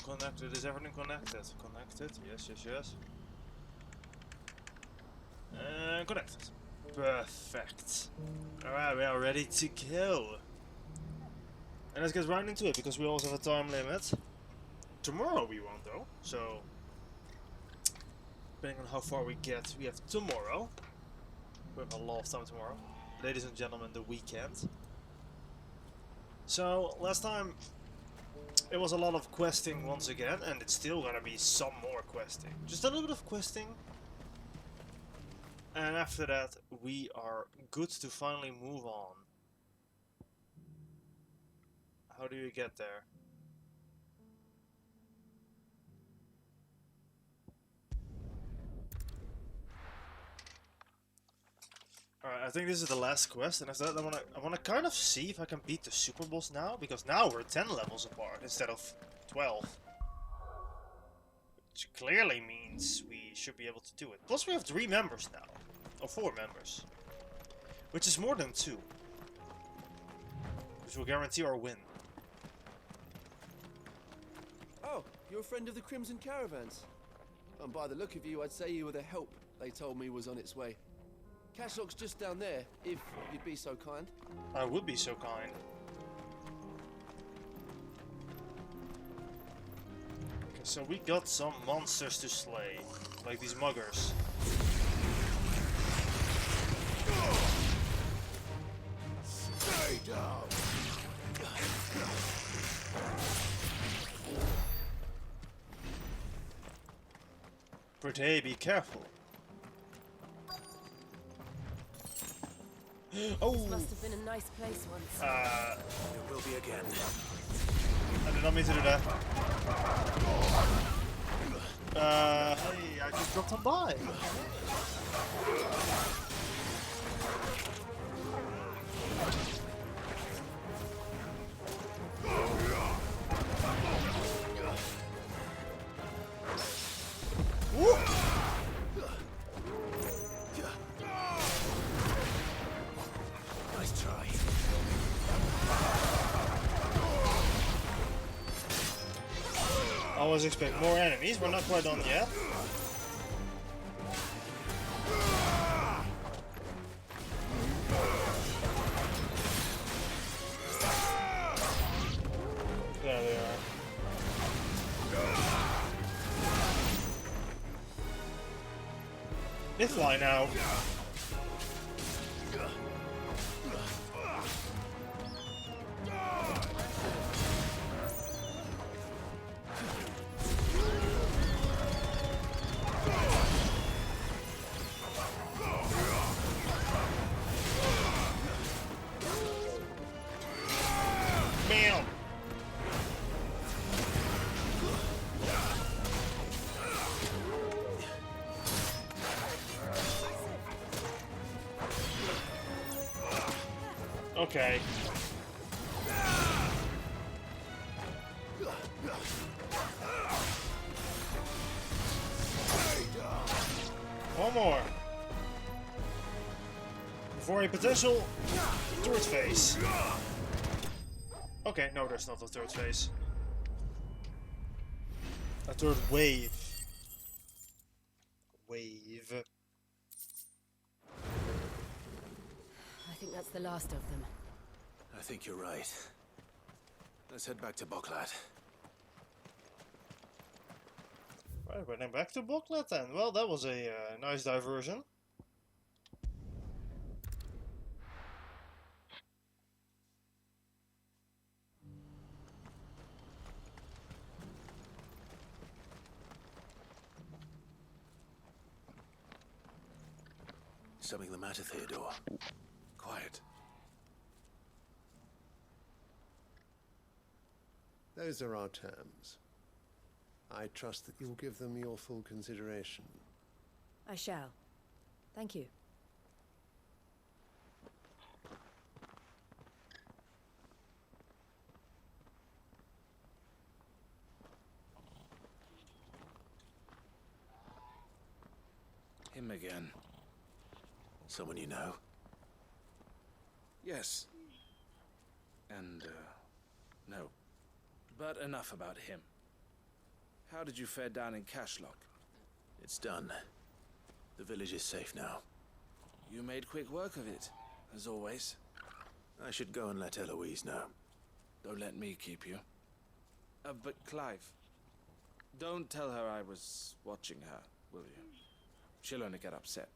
Connected. Is everything connected? Connected. Yes, yes, yes. Connected. Perfect. Alright, we are ready to go. And let's get right into it, because we also have a time limit. Tomorrow we won't though, so... Depending on how far we get, we have tomorrow. We have a lot of time tomorrow. Ladies and gentlemen, the weekend. So, last time it was a lot of questing once again, and it's still gonna be some more questing. Just a little bit of questing. And after that, we are good to finally move on. How do you get there? Alright, I think this is the last quest, and after that I wanna kind of see if I can beat the super boss now, because now we're 10 levels apart instead of 12. Which clearly means we should be able to do it. Plus we have 3 members now. Or 4 members. Which is more than 2. Which will guarantee our win. Oh, you're a friend of the Crimson Caravans. And by the look of you, I'd say you were the help they told me was on its way. Cashlock's just down there, if you'd be so kind. I would be so kind. Okay, so we got some monsters to slay. Like these muggers. Stay down! Pretty, be careful. Oh! This must have been a nice place once. It will be again. I did not mean to do that. Hey, I just dropped on by. Woo! Nice try. I always expect more enemies, we're not quite done yet. There they are. They fly now. Bam! Okay. One more. For a potential third phase. Okay, no, there's not a third phase. A third wave. Wave. I think that's the last of them. I think you're right. Let's head back to Boklat. Right, running back to Boklat then. Well, that was a nice diversion. Something the matter, Theodore? Quiet. Those are our terms. I trust that you'll give them your full consideration. I shall. Thank you. Him again. Someone you know? Yes. And, no. But enough about him. How did you fare down in Cashlock? It's done. The village is safe now. You made quick work of it, as always. I should go and let Eloise know. Don't let me keep you. But Clive, don't tell her I was watching her, will you? She'll only get upset.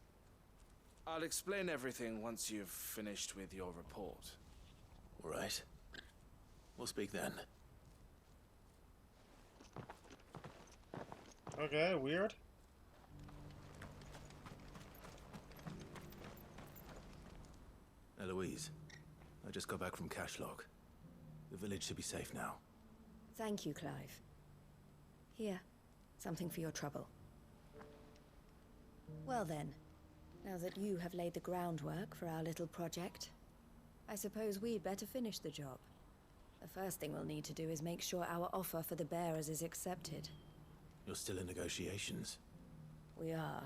I'll explain everything once you've finished with your report. All right. We'll speak then. Okay, weird. Eloise, I just got back from Cashlock. The village should be safe now. Thank you, Clive. Here, something for your trouble. Well then, now that you have laid the groundwork for our little project, I suppose we'd better finish the job. The first thing we'll need to do is make sure our offer for the bearers is accepted. You're still in negotiations. We are.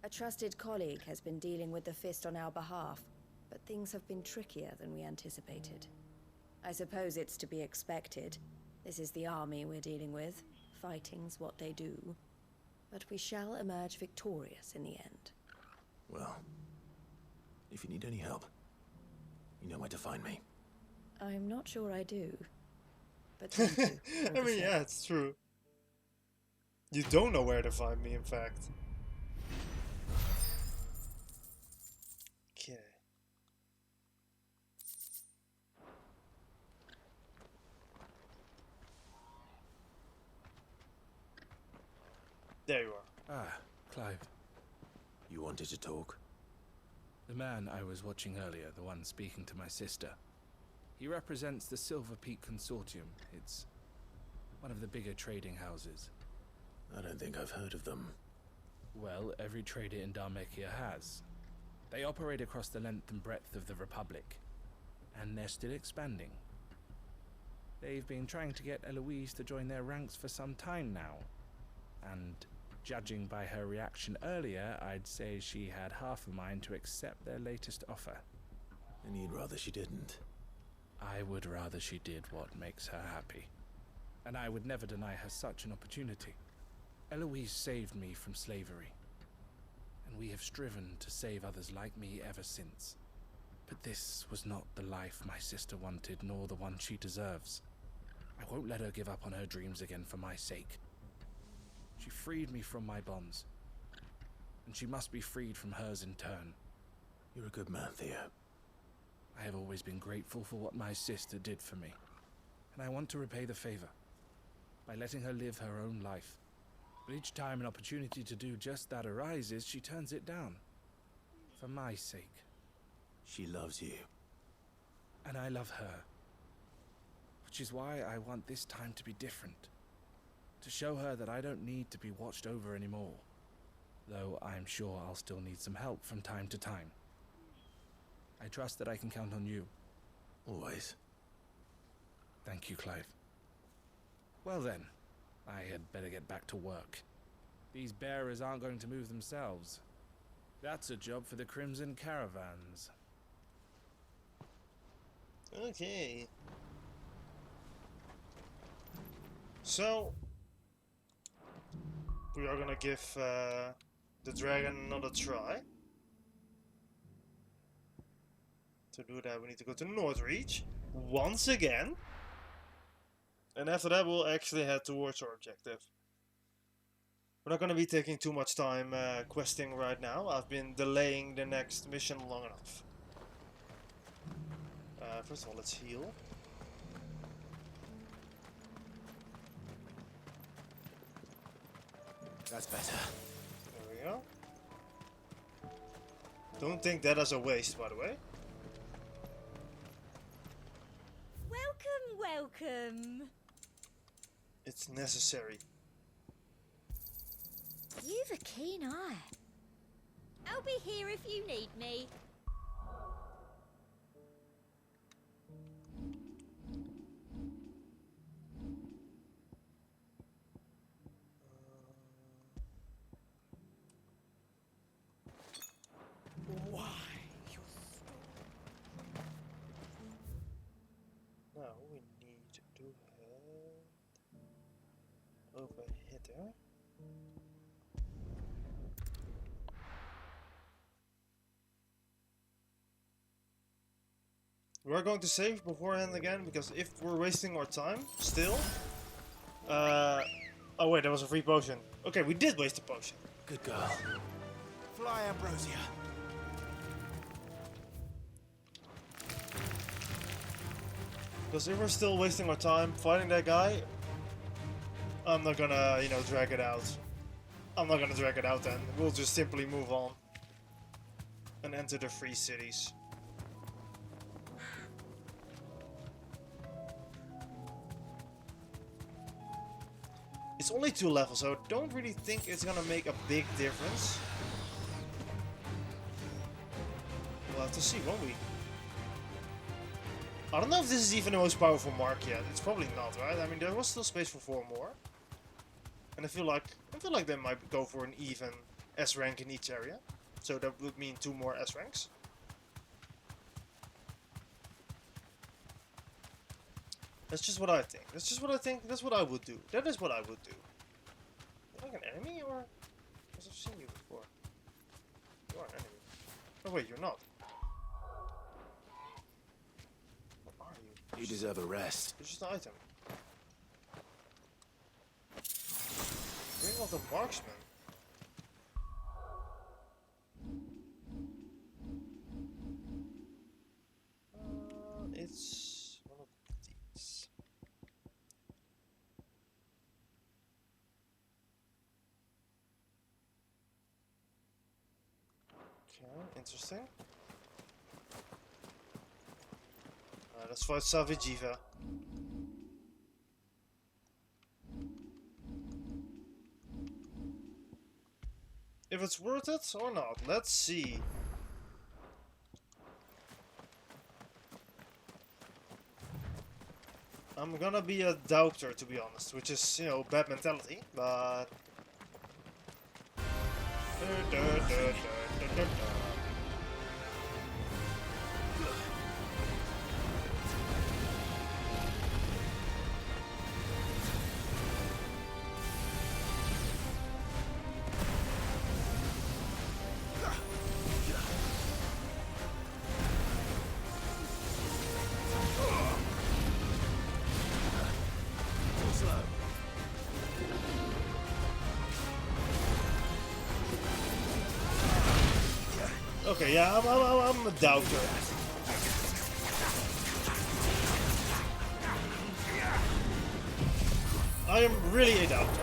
A trusted colleague has been dealing with the Fist on our behalf, but things have been trickier than we anticipated. I suppose it's to be expected. This is the army we're dealing with. Fighting's what they do. But we shall emerge victorious in the end. Well, if you need any help, you know where to find me. I'm not sure I do. But thank you. I mean, yeah, it's true. You don't know where to find me, in fact. Okay. There you are. Ah, Clive. You wanted to talk? The man I was watching earlier, the one speaking to my sister. He represents the Silver Peak Consortium. It's one of the bigger trading houses. I don't think I've heard of them. Well, every trader in Dhalmekia has. They operate across the length and breadth of the Republic, and they're still expanding. They've been trying to get Eloise to join their ranks for some time now, and judging by her reaction earlier, I'd say she had half a mind to accept their latest offer. And you'd rather she didn't? I would rather she did what makes her happy, and I would never deny her such an opportunity. Eloise saved me from slavery, and we have striven to save others like me ever since. But this was not the life my sister wanted, nor the one she deserves. I won't let her give up on her dreams again for my sake. She freed me from my bonds, and she must be freed from hers in turn. You're a good man, Theo. I have always been grateful for what my sister did for me, and I want to repay the favor by letting her live her own life. But each time an opportunity to do just that arises, she turns it down. For my sake. She loves you. And I love her. Which is why I want this time to be different. To show her that I don't need to be watched over anymore. Though I'm sure I'll still need some help from time to time. I trust that I can count on you. Always. Thank you, Clive. Well then, I had better get back to work. These bearers aren't going to move themselves. That's a job for the Crimson Caravans. Okay. So, we are gonna give the dragon another try. To do that, we need to go to Northreach once again. And after that, we'll actually head towards our objective. We're not going to be taking too much time questing right now. I've been delaying the next mission long enough. First of all, let's heal. That's better. There we go. Don't think that as a waste, by the way. Welcome. It's necessary. You've a keen eye. I'll be here if you need me. Why? Now we need to do it. Overhitter. We're going to save beforehand again, because if we're wasting our time, still... oh wait, that was a free potion. Okay, we did waste a potion. Good girl. Fly, Ambrosia. Because if we're still wasting our time fighting that guy, I'm not gonna, you know, drag it out. I'm not gonna drag it out then. We'll just simply move on. And enter the free cities. It's only 2 levels, so I don't really think it's gonna make a big difference. We'll have to see, won't we? I don't know if this is even the most powerful mark yet. It's probably not, right? I mean, there was still space for 4 more. And I feel like they might go for an even S rank in each area. So that would mean 2 more S ranks. That's just what I think. That's just what I think. That's what I would do. That is what I would do. Are you like an enemy, or? Because I've seen you before. You are an enemy. Oh wait, you're not. What are you? You deserve a rest. You're just an item. Ring of the Marksman. It's one of these. Okay, interesting. Let's fight Savajiva. If it's worth it or not, let's see. I'm gonna be a doubter, to be honest, which is, you know, bad mentality, but... Okay, yeah, I'm a doubter. I am really a doubter.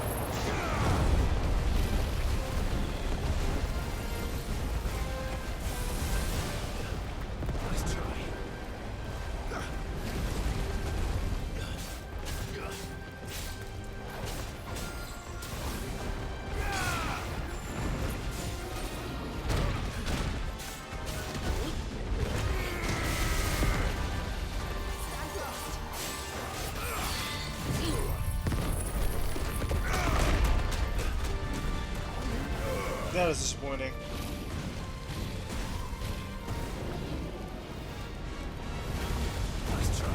That is disappointing. Nice try.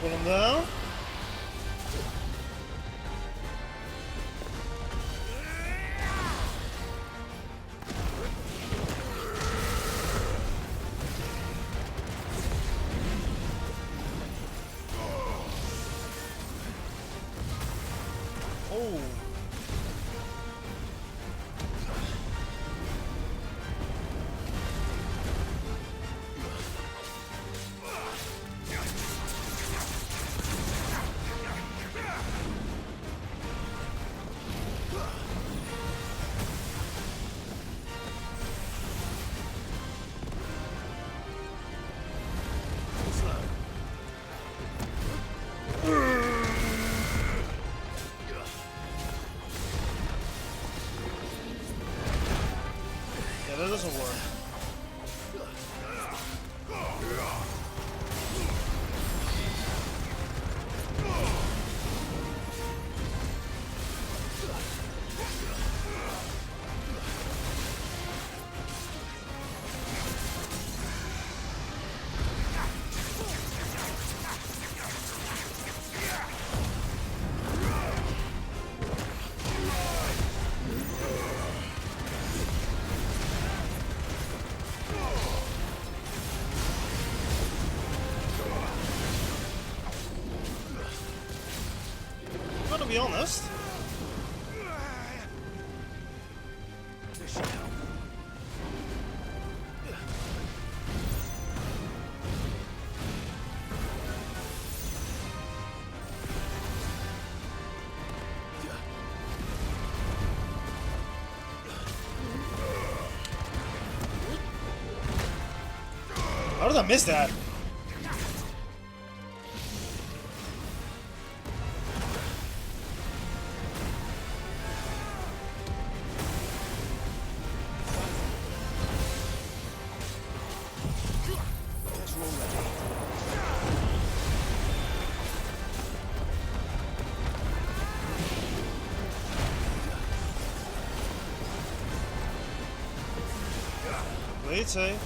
Pull him down. Oh. be honest. How did I miss that? Wait, say.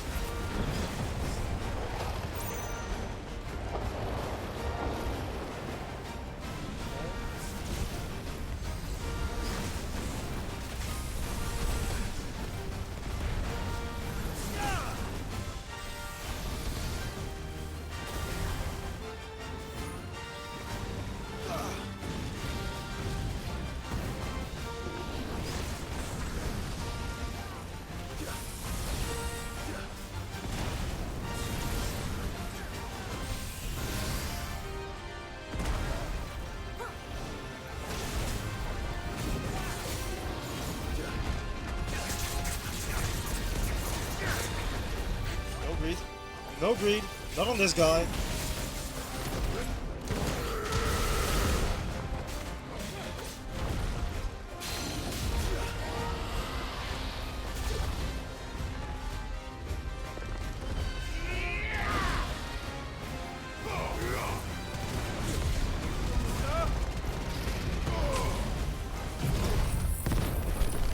No greed. Not on this guy.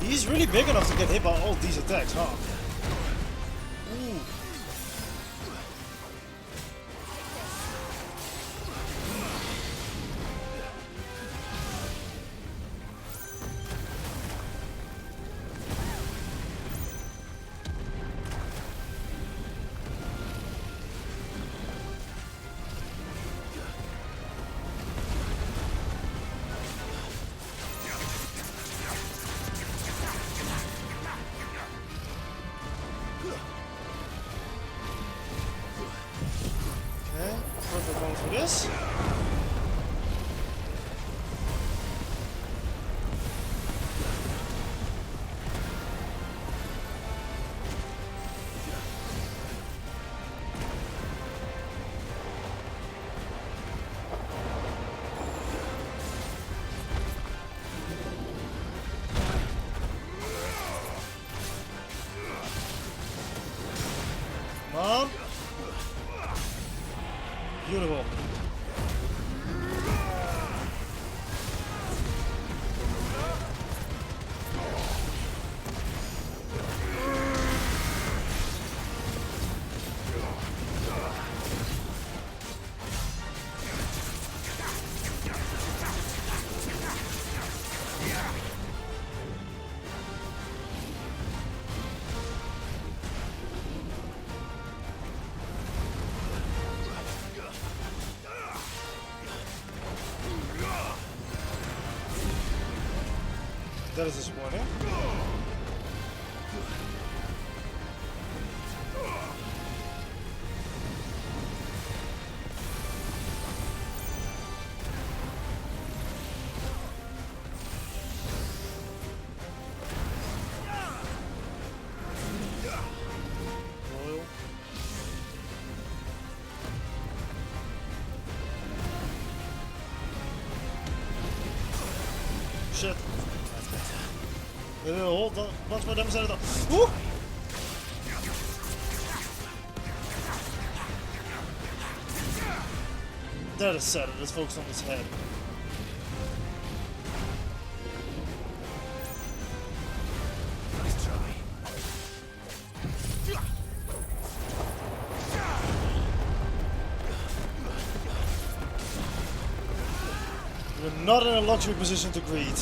He's really big enough to get hit by all these attacks, huh? Ooh. Perfect one for this. Come on. Beautiful. That is disappointing. Royal. Shit. Hold on, bunch more damage out of the. Woo! That is sad. Let's focus on his head. Nice try. You're not in a luxury position to greed.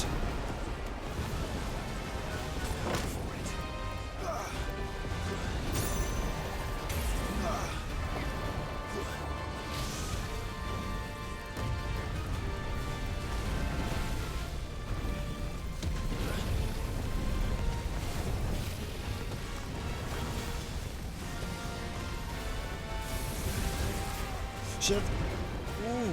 shit. Ooh.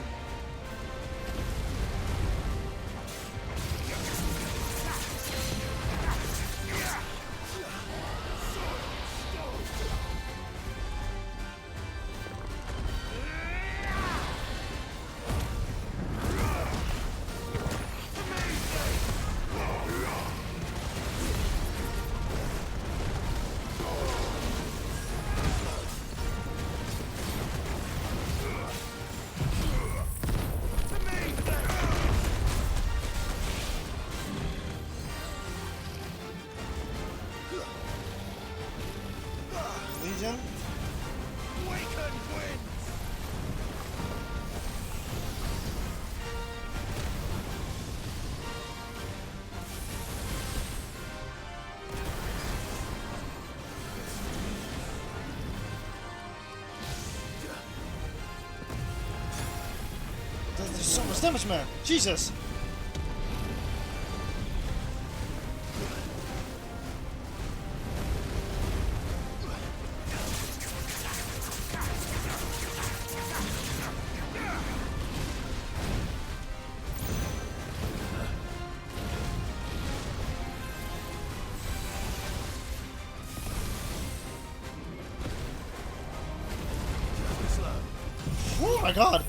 Legion. There's so much damage, man. Jesus. Oh my god.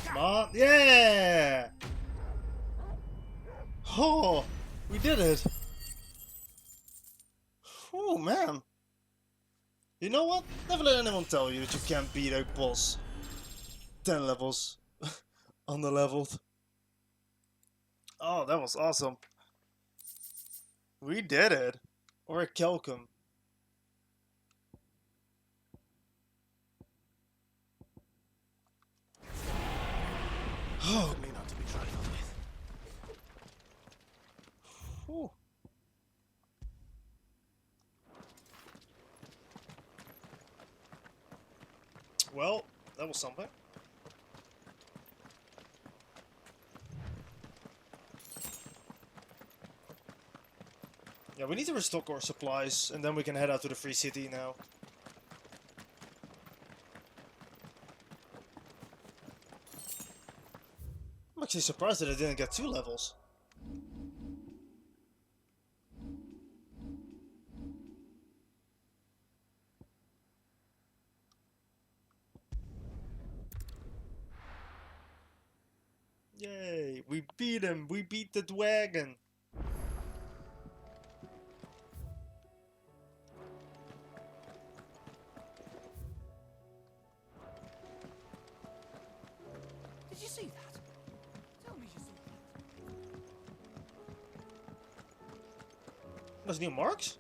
Come on. Yeah. Oh, we did it. Oh man. You know what? Never let anyone tell you that you can't beat a boss 10 levels underleveled. Oh, that was awesome. We did it. Or a Kelcom. Oh, Not to be trifled with. whew. Well, that was something. Yeah, we need to restock our supplies, and then we can head out to the free city now. I'm actually surprised that I didn't get 2 levels. Yay, we beat him, we beat the dragon. Did you see that? Tell me you saw that. There's new marks?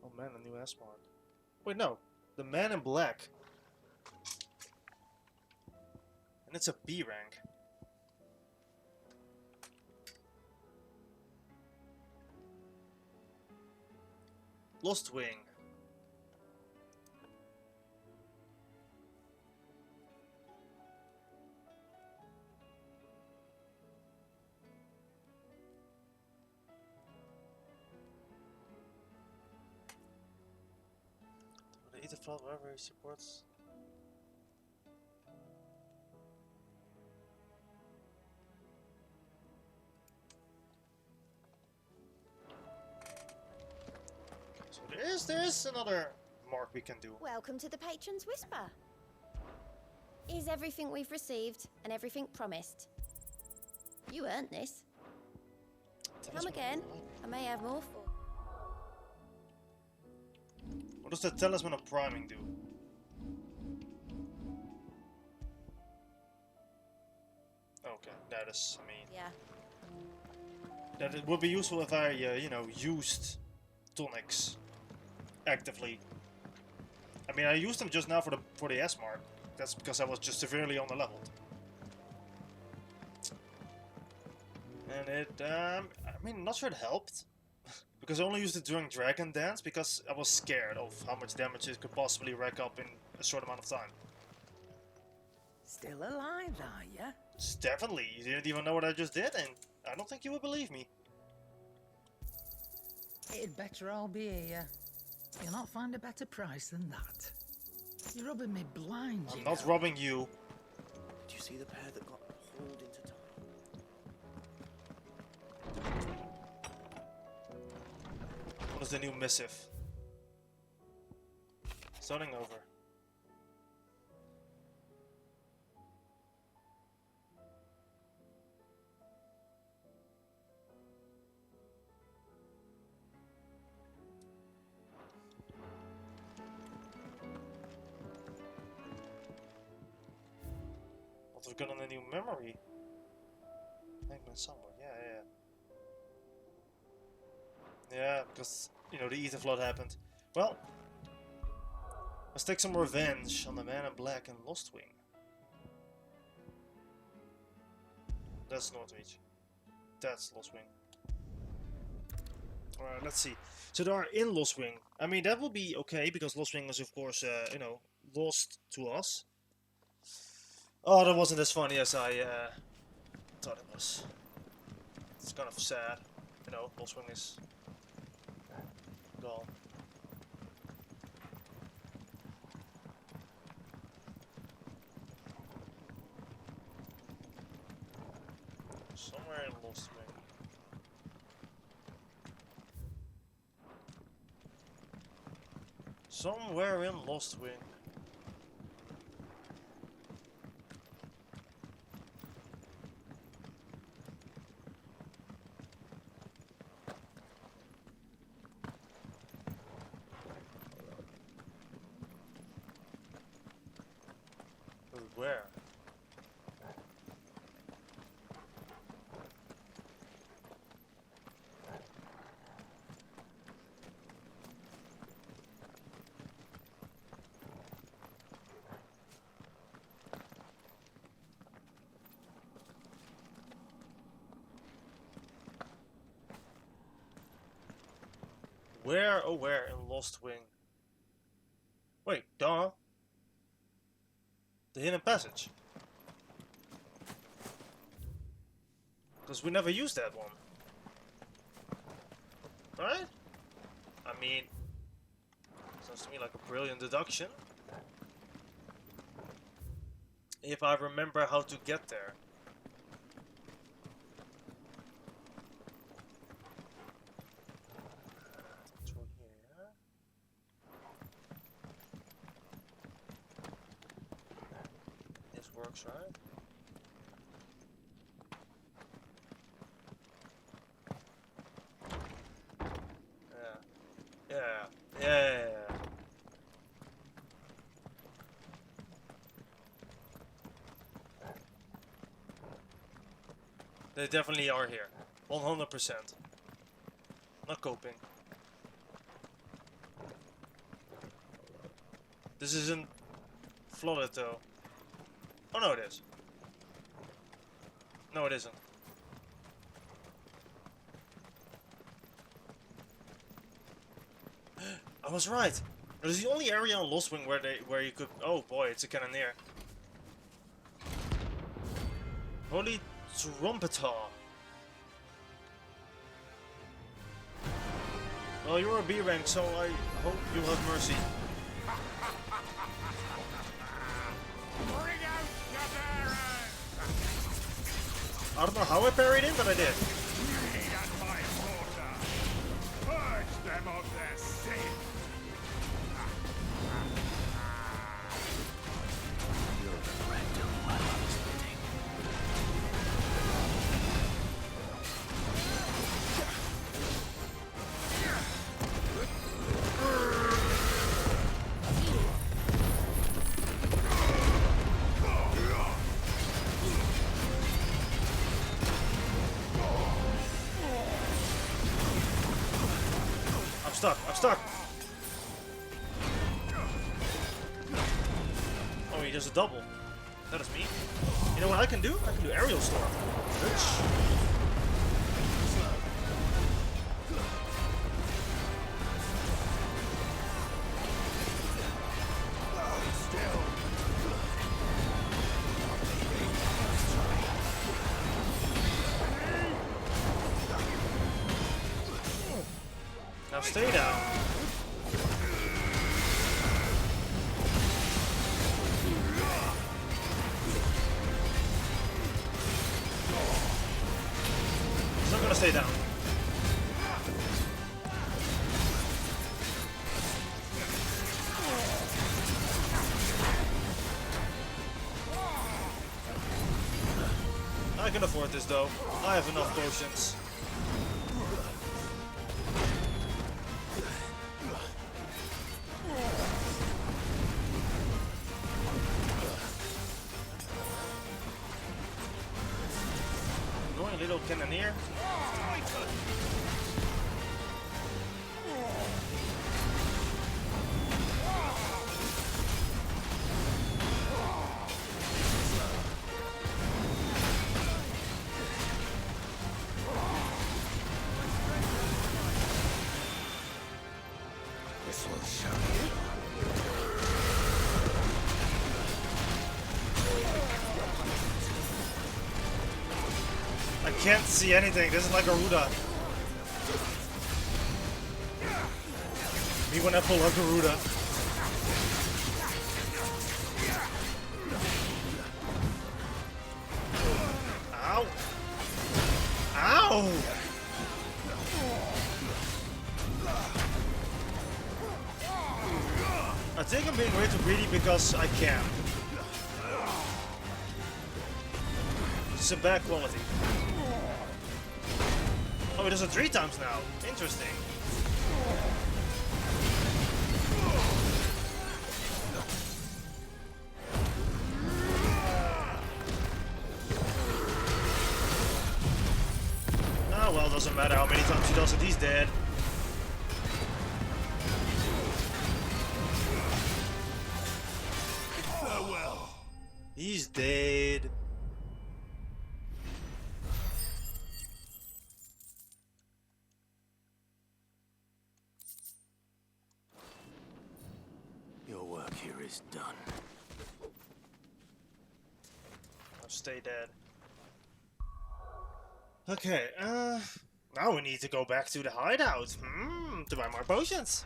Oh man, a new S mark. Wait, no. The man in black. And it's a B rank. Lost Wing. The Ether Flood, wherever he supports. So there is another mark we can do. Welcome to the Patron's Whisper. Is everything we've received and everything promised? You earned this. Come again. I may have more for. What does the Talisman of Priming do? Okay, that is, I mean... Yeah. That it would be useful if I, you know, used tonics actively. I mean, I used them just now for the S mark. That's because I was just severely underleveled. And it, I mean, not sure it helped. Because I only used it during Dragon Dance because I was scared of how much damage it could possibly rack up in a short amount of time. Still alive, are ya? Definitely, you didn't even know what I just did, and I don't think you would believe me. It'd better all be here. You'll not find a better price than that. You're rubbing me blind, I'm you not know. robbing you. Do you see the pair that got hauled into time? What is the new missive? Starting over. We've gotten a new memory. Hangman somewhere, yeah. Yeah, because, you know, the Ether Flood happened. Well, let's take some revenge on the Man in Black and Lost Wing. That's Northreach. That's Lost Wing. Alright, let's see. So they are in Lost Wing. I mean, that will be okay, because Lost Wing is, of course, you know, lost to us. Oh, that wasn't as funny as I thought it was. It's kind of sad, you know, Lost Wing is gone. Somewhere in Lost Wing. Somewhere in Lost Wing. Where? Where, oh where in Lost Wing? Wait, duh. The hidden passage. Because we never used that one. Right? I mean, sounds to me like a brilliant deduction. If I remember how to get there. Through here. This works, right? Yeah. They definitely are here. 100%. Not coping. This isn't flooded though. Oh no, it is. No, it isn't. I was right. It was the only area on Lost Wing where you could. Oh boy, it's a cannoneer. Holy trumpeter! Well, you're a B rank, so I hope you'll have mercy. Bring out your bearers! I don't know how I parried it, but I did. Feed at my slaughter! Purge them of their sin! You're correct on my heart's beating. I'm stuck. there's a double. That is me. You know what I can do? I can do aerial storm. Bitch. Now stay down. He's not gonna stay down. I can afford this though. I have enough potions. Little cannoneer. This will show you. I can't see anything. This is like a Garuda. Me when I pull a Garuda. Ow! Ow! I think I'm being way too greedy because I can. It's a bad quality. Oh, it does it 3 times now. Interesting. Oh well, doesn't matter how many times he does it, he's dead. Farewell. He's dead. Your work here is done. I'll stay dead. Okay, now we need to go back to the hideout. To buy more potions.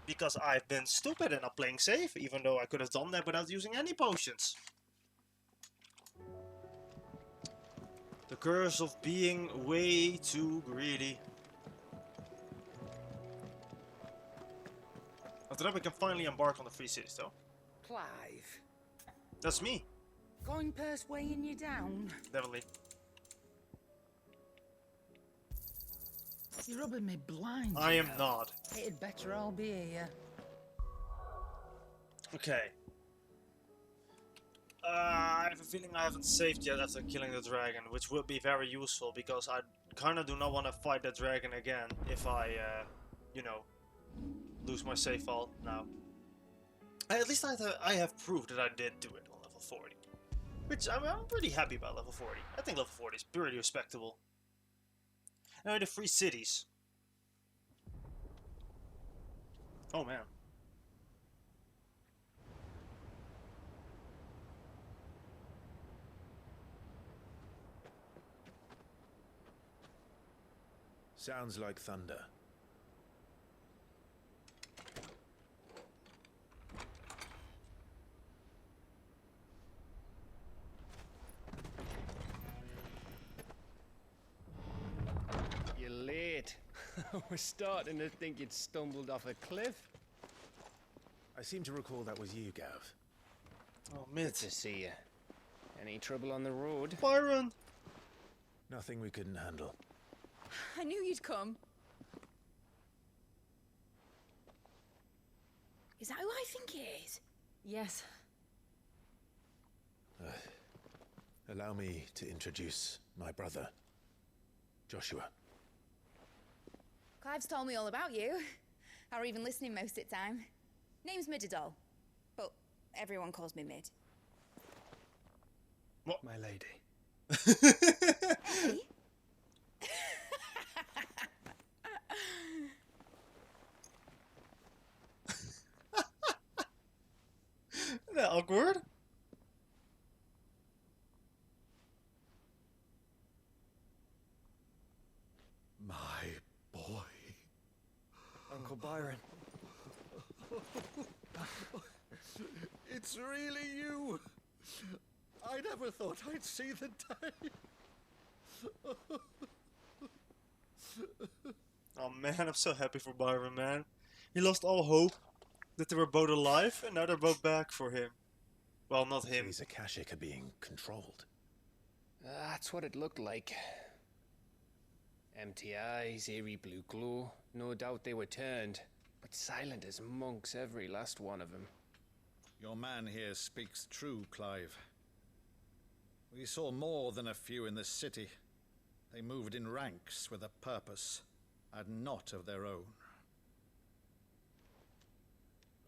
Because I've been stupid and not playing safe, even though I could have done that without using any potions. The curse of being way too greedy. After that we can finally embark on the free cities though. Clive, That's me, going purse weighing you down. definitely. You're rubbing me blind. I you am know. not. It'd better all be here. Okay. I have a feeling I haven't saved yet after killing the dragon, which would be very useful because I kind of do not want to fight that dragon again if I, you know, lose my save file now. At least I have proof that I did do it on level 40. Which, I'm pretty happy about level 40. I think level 40 is pretty respectable. Now the free cities. Oh man. Sounds like thunder. You're late. I was starting to think you'd stumbled off a cliff. I seem to recall that was you, Gav. Oh, Good mid. to see you. Any trouble on the road? Byron! Nothing we couldn't handle. I knew you'd come. Is that who I think it is? Yes. Allow me to introduce my brother, Joshua. Clive's told me all about you. Or even listening most of the time. Name's Midadol, but everyone calls me Mid. What? My lady. Hey? Isn't that awkward? My boy. Uncle Byron. It's really you. I never thought I'd see the day. Oh man, I'm so happy for Byron, man. He lost all hope that they were both alive, and now they're both back for him. Well, not him. These Akashic are being controlled. That's what it looked like. Empty eyes, eerie blue glow. No doubt they were turned, but silent as monks, every last one of them. Your man here speaks true, Clive. We saw more than a few in this city. They moved in ranks with a purpose, and not of their own.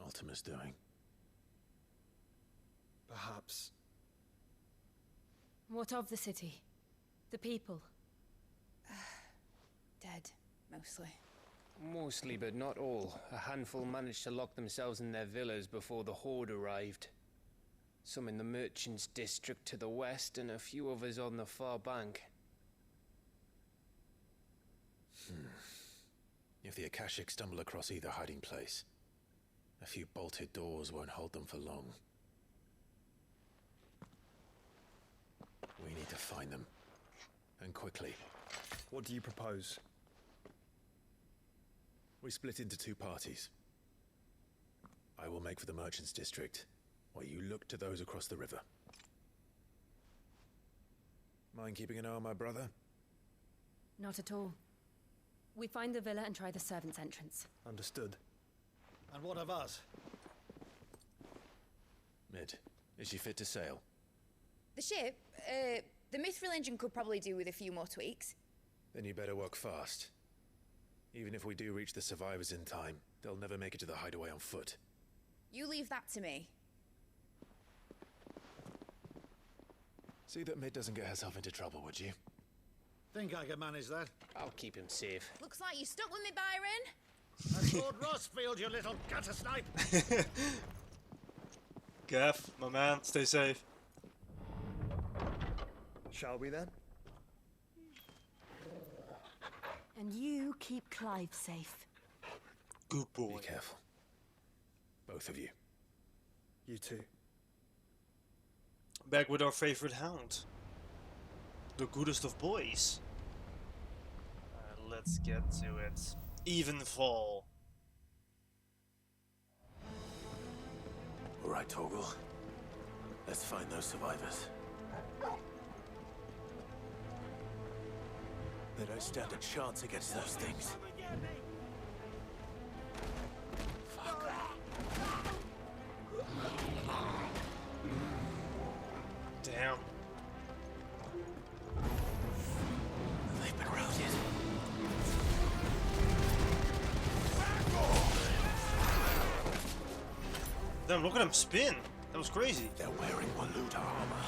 Ultima's doing. Perhaps. What of the city? The people? Dead, mostly. Mostly, but not all. A handful managed to lock themselves in their villas before the Horde arrived. Some in the Merchants' District to the west, and a few others on the far bank. If the Akashic stumble across either hiding place, a few bolted doors won't hold them for long. We need to find them. And quickly. What do you propose? We split into two parties. I will make for the Merchants' District, while you look to those across the river. Mind keeping an eye on my brother? Not at all. We find the villa and try the servants' entrance. Understood. And what of us? Mid, is she fit to sail? The ship, the Mithril engine could probably do with a few more tweaks. Then you better work fast. Even if we do reach the survivors in time, they'll never make it to the hideaway on foot. You leave that to me. See that Mid doesn't get herself into trouble, would you? Think I can manage that? I'll keep him safe. Looks like you stuck with me, Byron. That's Lord Rossfield, you little gutter snipe! Gav, my man, stay safe. Shall we then? And you keep Clive safe. Good boy. Be careful. Both of you. You too. Back with our favorite hound. The goodest of boys. Let's get to it. Evenfall. All right, Torgal. Let's find those survivors. They don't stand a chance against those things. Fuck. Damn. They've been routed. Damn, look at him spin. That was crazy. They're wearing Waluda armor.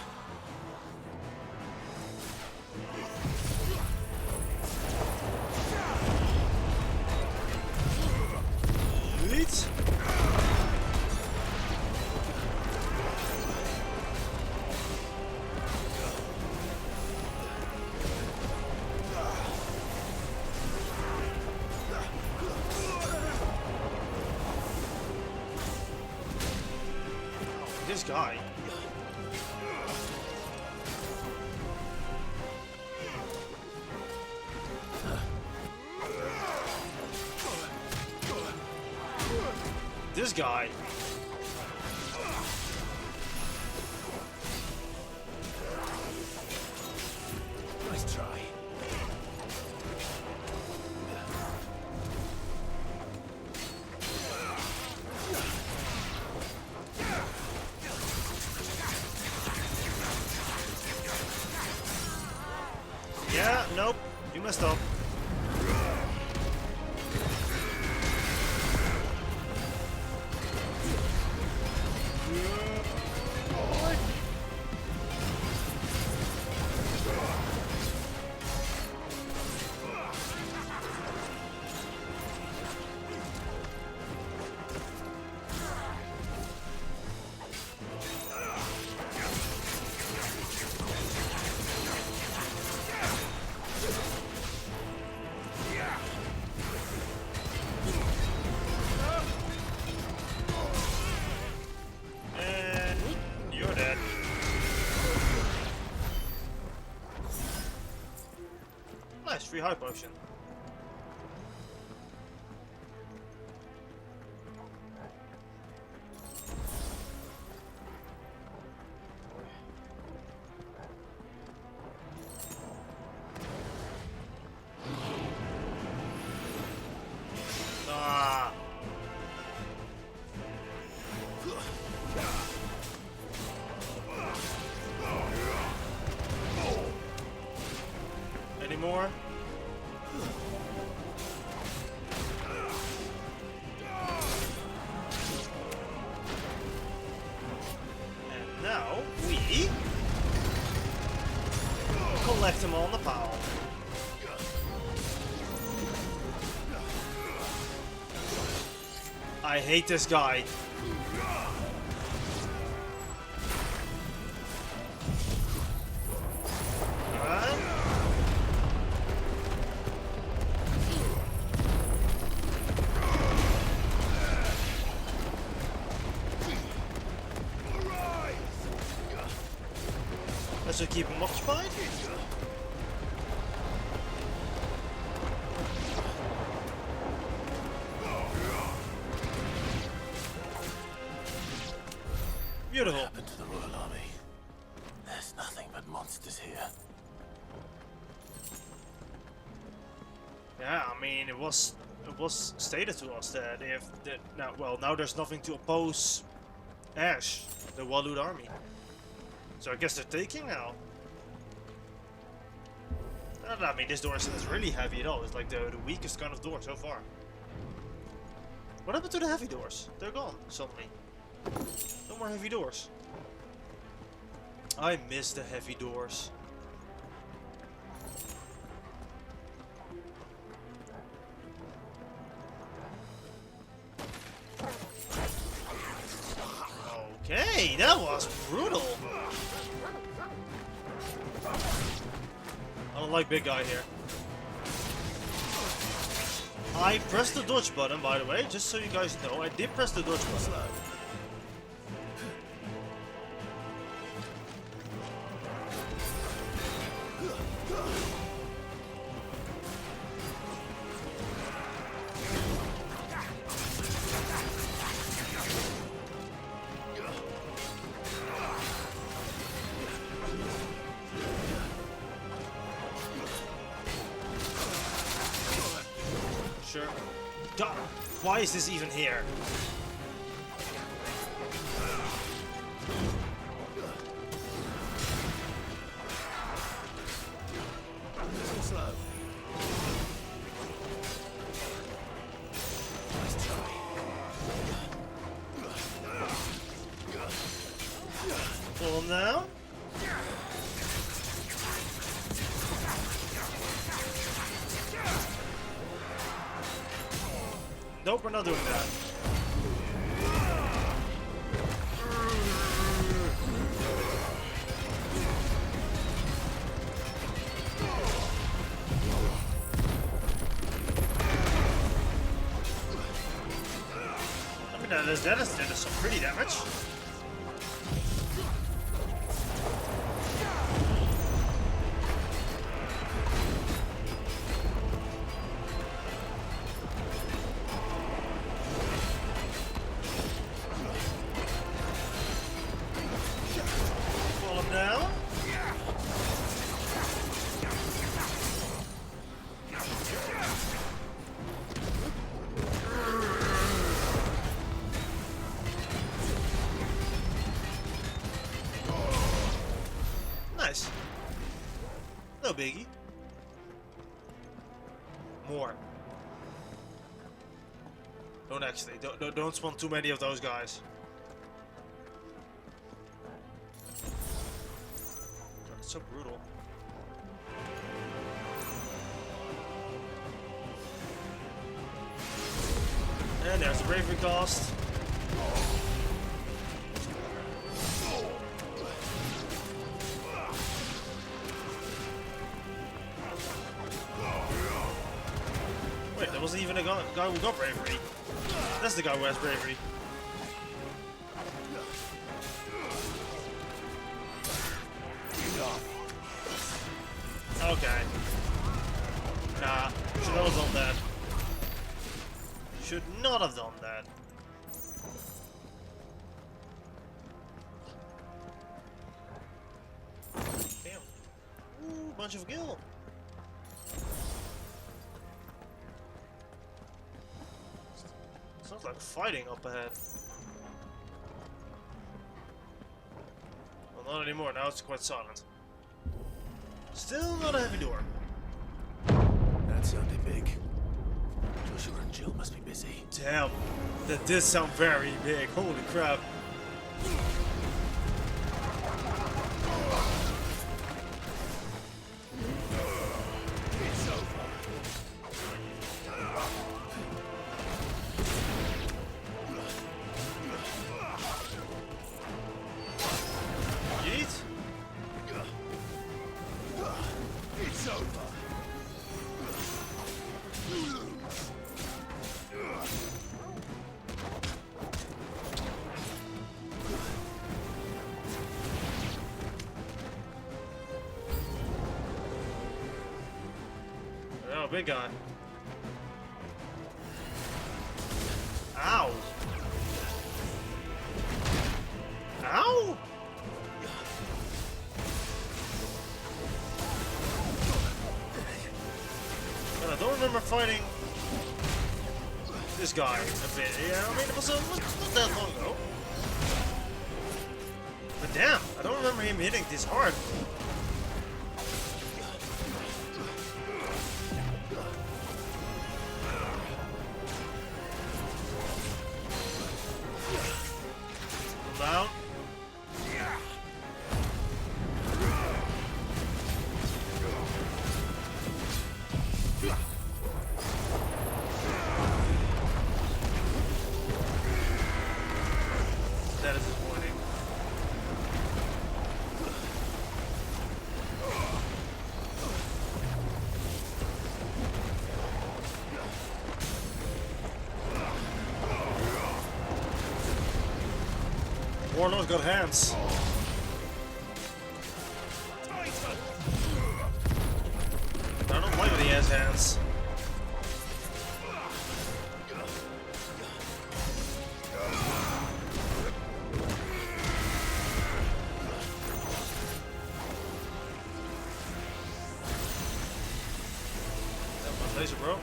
Leads? This guy. This guy. Nice try. Yeah, nope. You messed up. Nice, free high potion. Ah. Any more? And now we collect them all in the pile. I hate this guy. Alright. Let's just keep him occupied. Beautiful. What happened to the Royal Army? There's nothing but monsters here. Yeah, I mean, it was stated to us that now there's nothing to oppose Ash, the Walud army. So I guess they're taking now. I mean, this door isn't really heavy at all. It's like the weakest kind of door so far. What happened to the heavy doors? They're gone suddenly. No more heavy doors. I miss the heavy doors. Okay, that was brutal. I don't like big guy here. I pressed the dodge button, by the way, just so you guys know. I did press the dodge button. Sure. God, why is this even here? Slow. Pull him now. Nope, we're not doing that. I mean, that is some pretty damage. Pull him down. Nice. No biggie. More. Don't spawn too many of those guys. God, it's so brutal. And there's the bravery cost. Wait, there wasn't even a guy who got bravery. That's the guy who has bravery. Okay. Nah, should not have done that. Should not have done that. Damn. Ooh, bunch of gil. Sounds like fighting up ahead. Well, not anymore. Now it's quite silent. Still not a heavy door. That sounded big. Joshua and Jill must be busy. Damn, that did sound very big. Holy crap. It's over. Yeet. It's over. Oh, big guy. Ow. Ow. God, I don't remember fighting this guy a bit. Yeah, I mean, it was not that long ago. But damn, I don't remember him hitting this hard. Down. That is disappointing. Warlord's got hands. I don't like that he has hands. That's my laser, bro.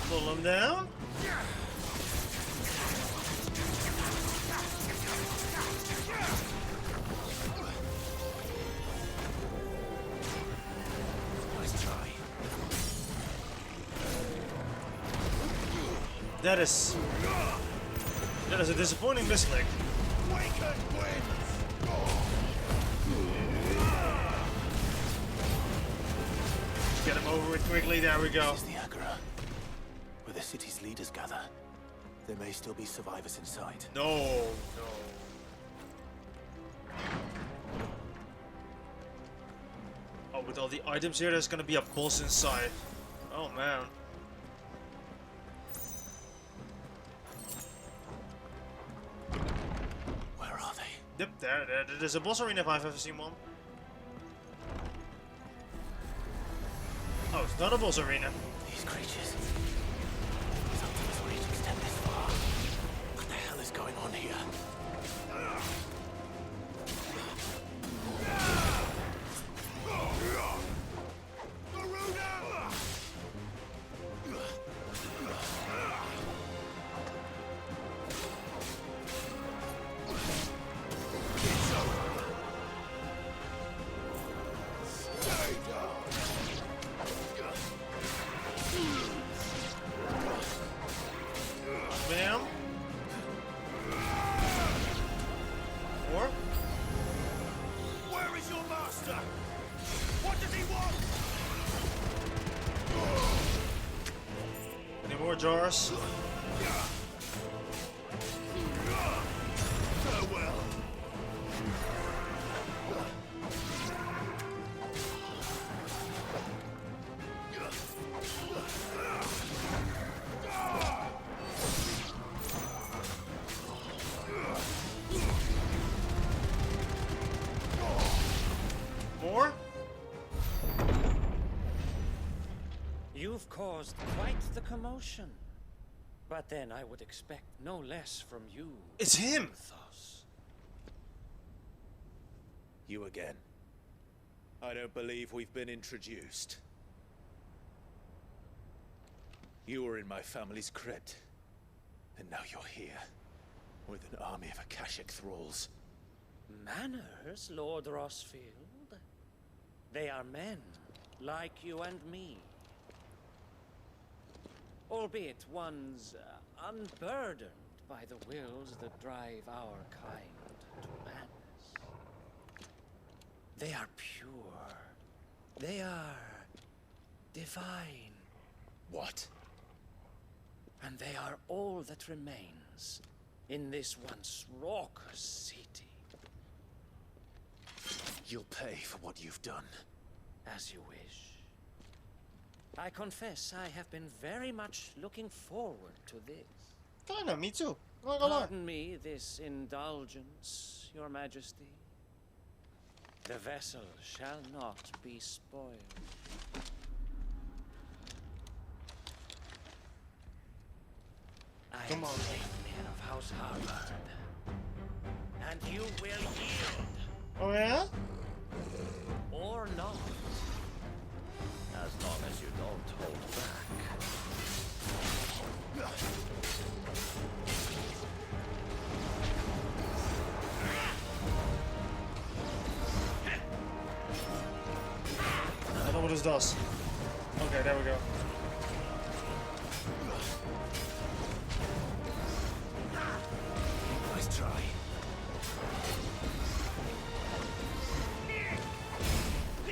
Pull him down. Nice try. That is a disappointing misclick. Get him over it quickly. There we go. This is the Agora, where the city's leaders gather. There may still be survivors inside. No, no. Oh, with all the items here, there's gonna be a boss inside. Oh man. Where are they? Yep, there's a boss arena if I've ever seen one. Oh, it's not a boss arena. These creatures. His ultimate reach extend this far. What the hell is going on here? Ma'am? Or? Where is your master? What does he want? Any more jars? Farewell. caused quite the commotion. But then I would expect no less from you. It's him! Mythos. You again. I don't believe we've been introduced. You were in my family's crypt. And now you're here. With an army of Akashic thralls. Manners, Lord Rossfield? They are men, like you and me. Albeit ones unburdened by the wills that drive our kind to madness. They are pure. They are divine. What? And they are all that remains in this once raucous city. You'll pay for what you've done. As you wish. I confess I have been very much looking forward to this. Kinda, me too. Not gonna lie. Pardon me this indulgence, Your Majesty. The vessel shall not be spoiled. I am Saintmere of House Harvard. And you will yield. Oh yeah? Or not. As long as you don't hold back. I know what this does. Okay, there we go. Nice try.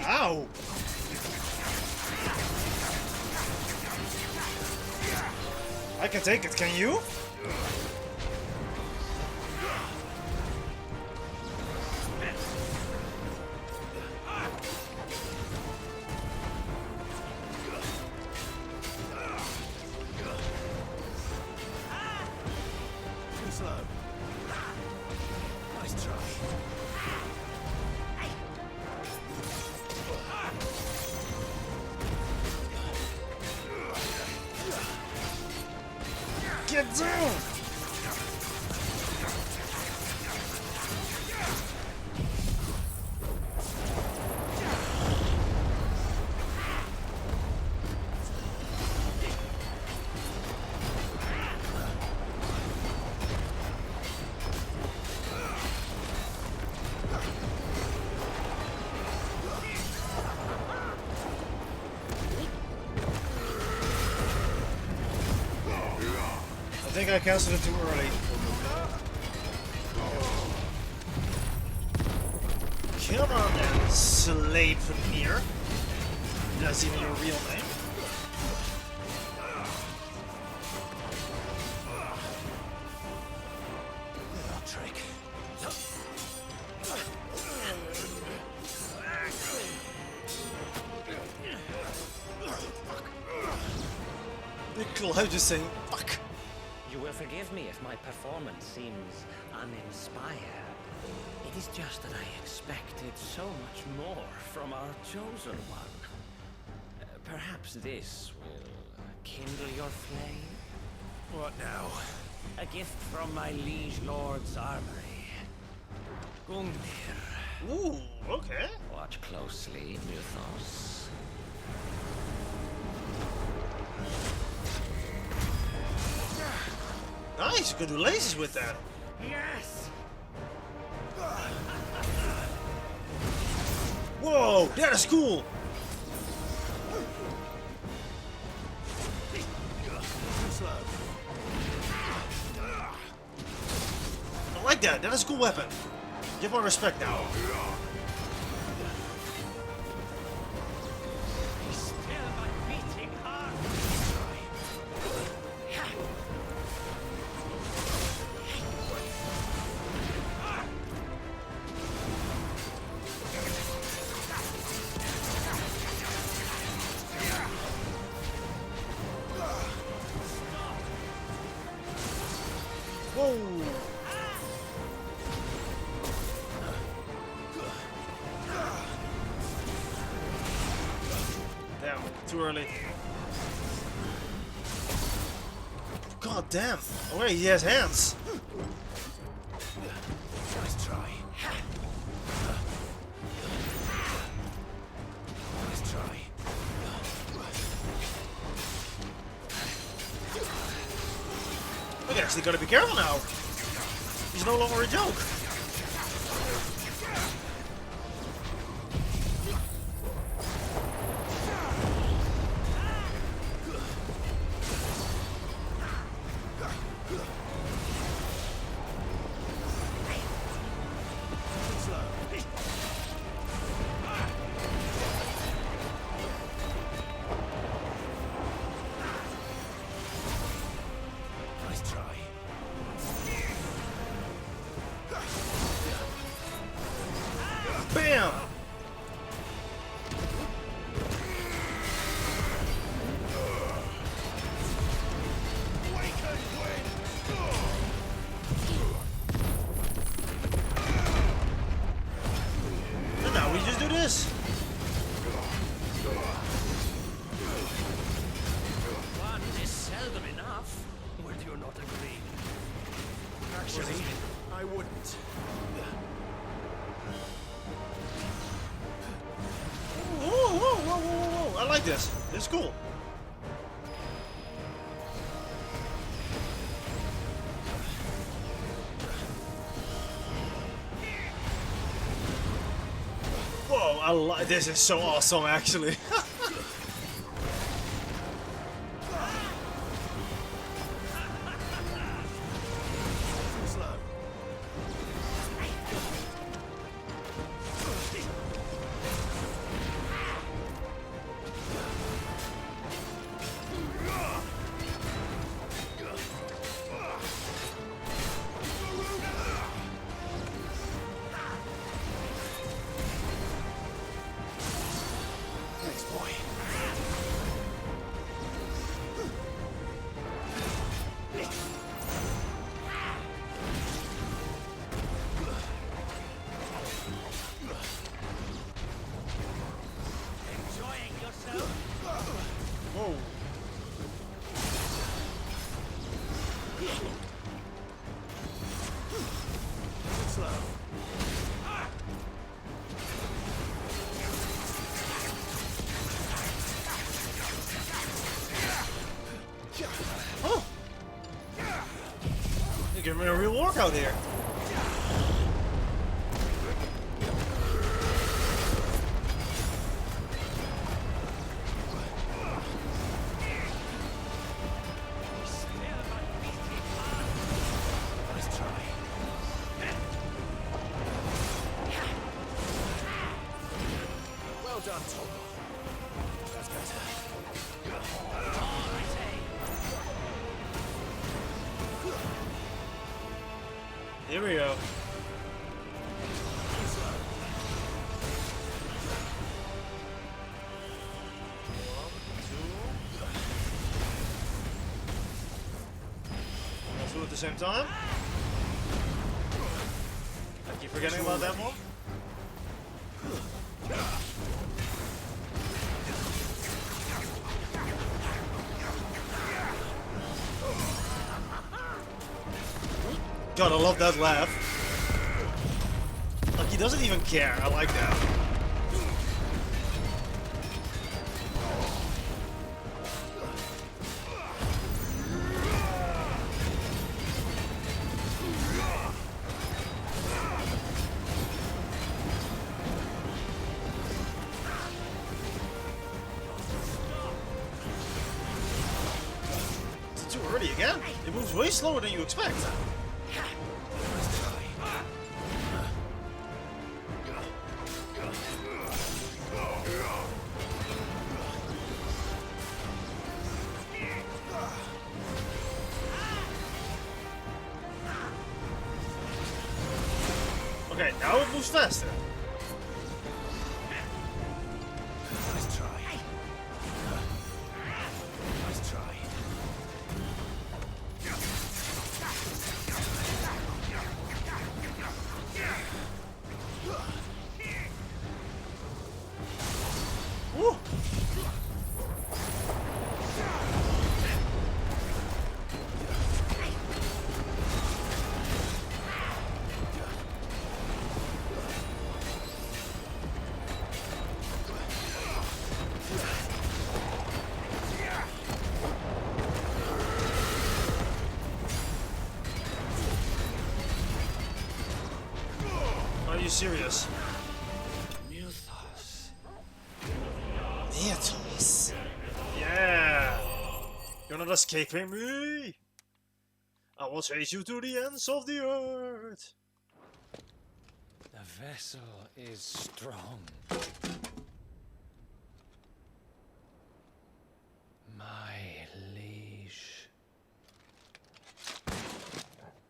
Ow! I can take it, can you? Too slow. Nice try. Get down! I think I canceled it too early. Come on then, Sleipnir. That's even your real name. Trick. The cloud is saying, fuck. You will forgive me if my performance seems uninspired. It is just that I expected so much more from our chosen one. Perhaps this will kindle your flame? What now? A gift from my liege lord's armory. Gungnir. Ooh, okay. Watch closely, Mythos. Nice, you can do lasers with that. Yes! Whoa, that is cool. I like that. That is a cool weapon. Give my respect now. Whoa! Damn, too early. Oh damn! Oh wait, he has hands. Nice try. Nice try. We actually gotta be careful now. He's no longer a joke. Bam! And now we just do this. One is seldom enough. Would you not agree? Actually, I wouldn't. Whoa, whoa, whoa, whoa, whoa. I like this. This is cool. Whoa, I like this. Is so awesome, actually. Whoa. Slow. Oh! You're giving me a real workout here. Well done, Tom. That's better. Here we go. Let's do it at the same time. I keep forgetting about that one. God, I love that laugh. Like, he doesn't even care. I like that. Is it too early again? It moves way slower than you expect. Okay, now it moves faster. Nice try. Nice try. Woo! you serious? Mythos. Mythos. Yeah. You're not escaping me. I will chase you to the ends of the earth. The vessel is strong. My liege.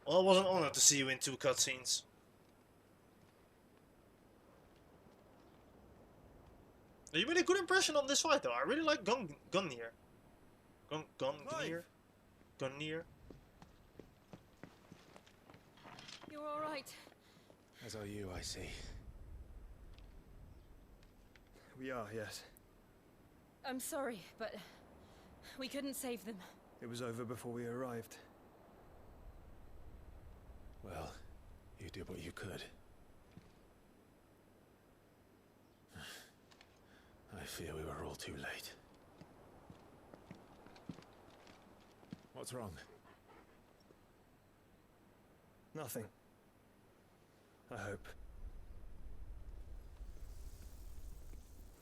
Well, it was an honor to see you in 2 cutscenes. You made a good impression on this fight, though. I really like Gungnir. Gungnir? Gungnir? You're all right. As are you, I see. We are, yes. I'm sorry, but we couldn't save them. It was over before we arrived. Well, you did what you could. I fear we were all too late. What's wrong? Nothing. I hope.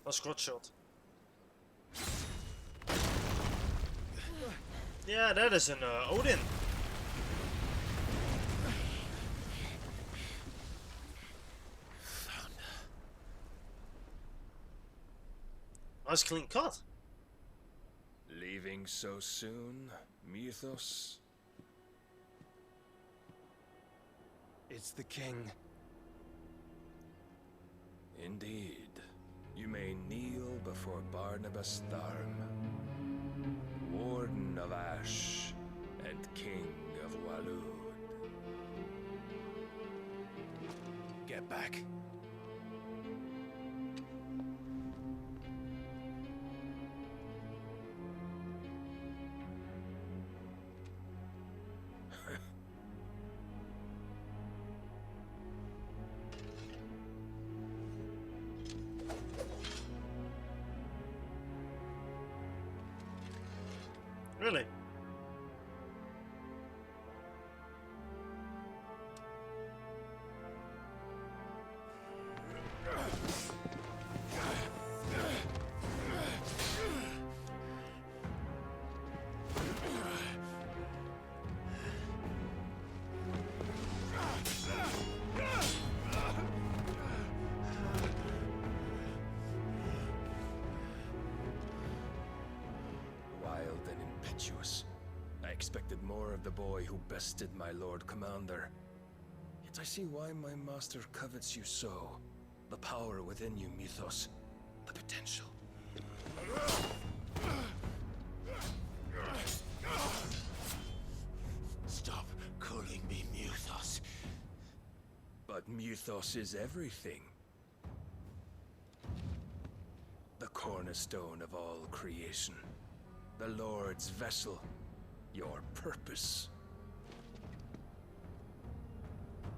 A scrot shot. Yeah, that is an Odin. Nice clean cut. Leaving so soon, Mythos? It's the king. Indeed. You may kneel before Barnabas Tharm, Warden of Ash and King of Waloed. Get back. Really? I expected more of the boy who bested my Lord Commander. Yet I see why my master covets you so. The power within you, Mythos. The potential. Stop calling me Mythos. But Mythos is everything. The cornerstone of all creation. The Lord's vessel. Your purpose.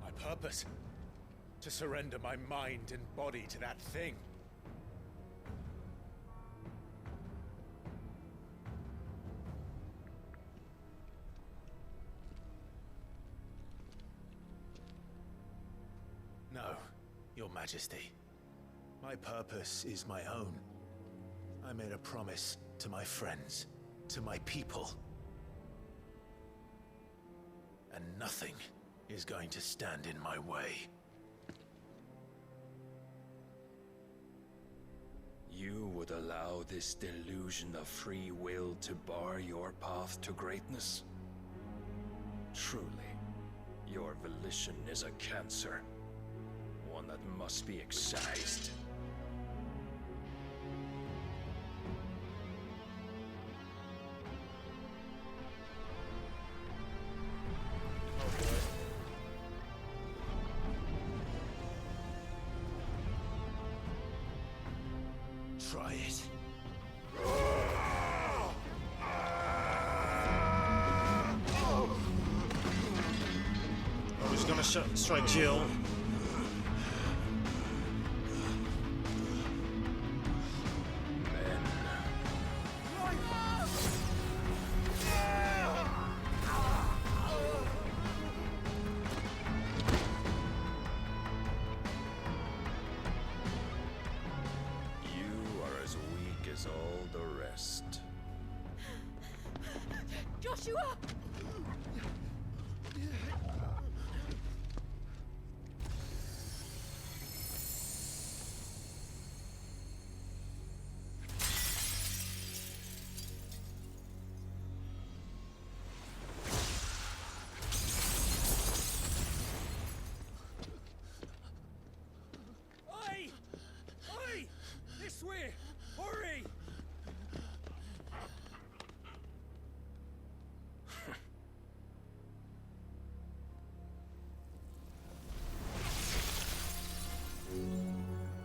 My purpose? To surrender my mind and body to that thing. No, Your Majesty. My purpose is my own. I made a promise to my friends, to my people. And nothing is going to stand in my way. You would allow this delusion of free will to bar your path to greatness? Truly, your volition is a cancer. One that must be excised. Try it. Oh, he's gonna strike Jill. is all the rest. Joshua! Oi! Oi! This way! Hurry!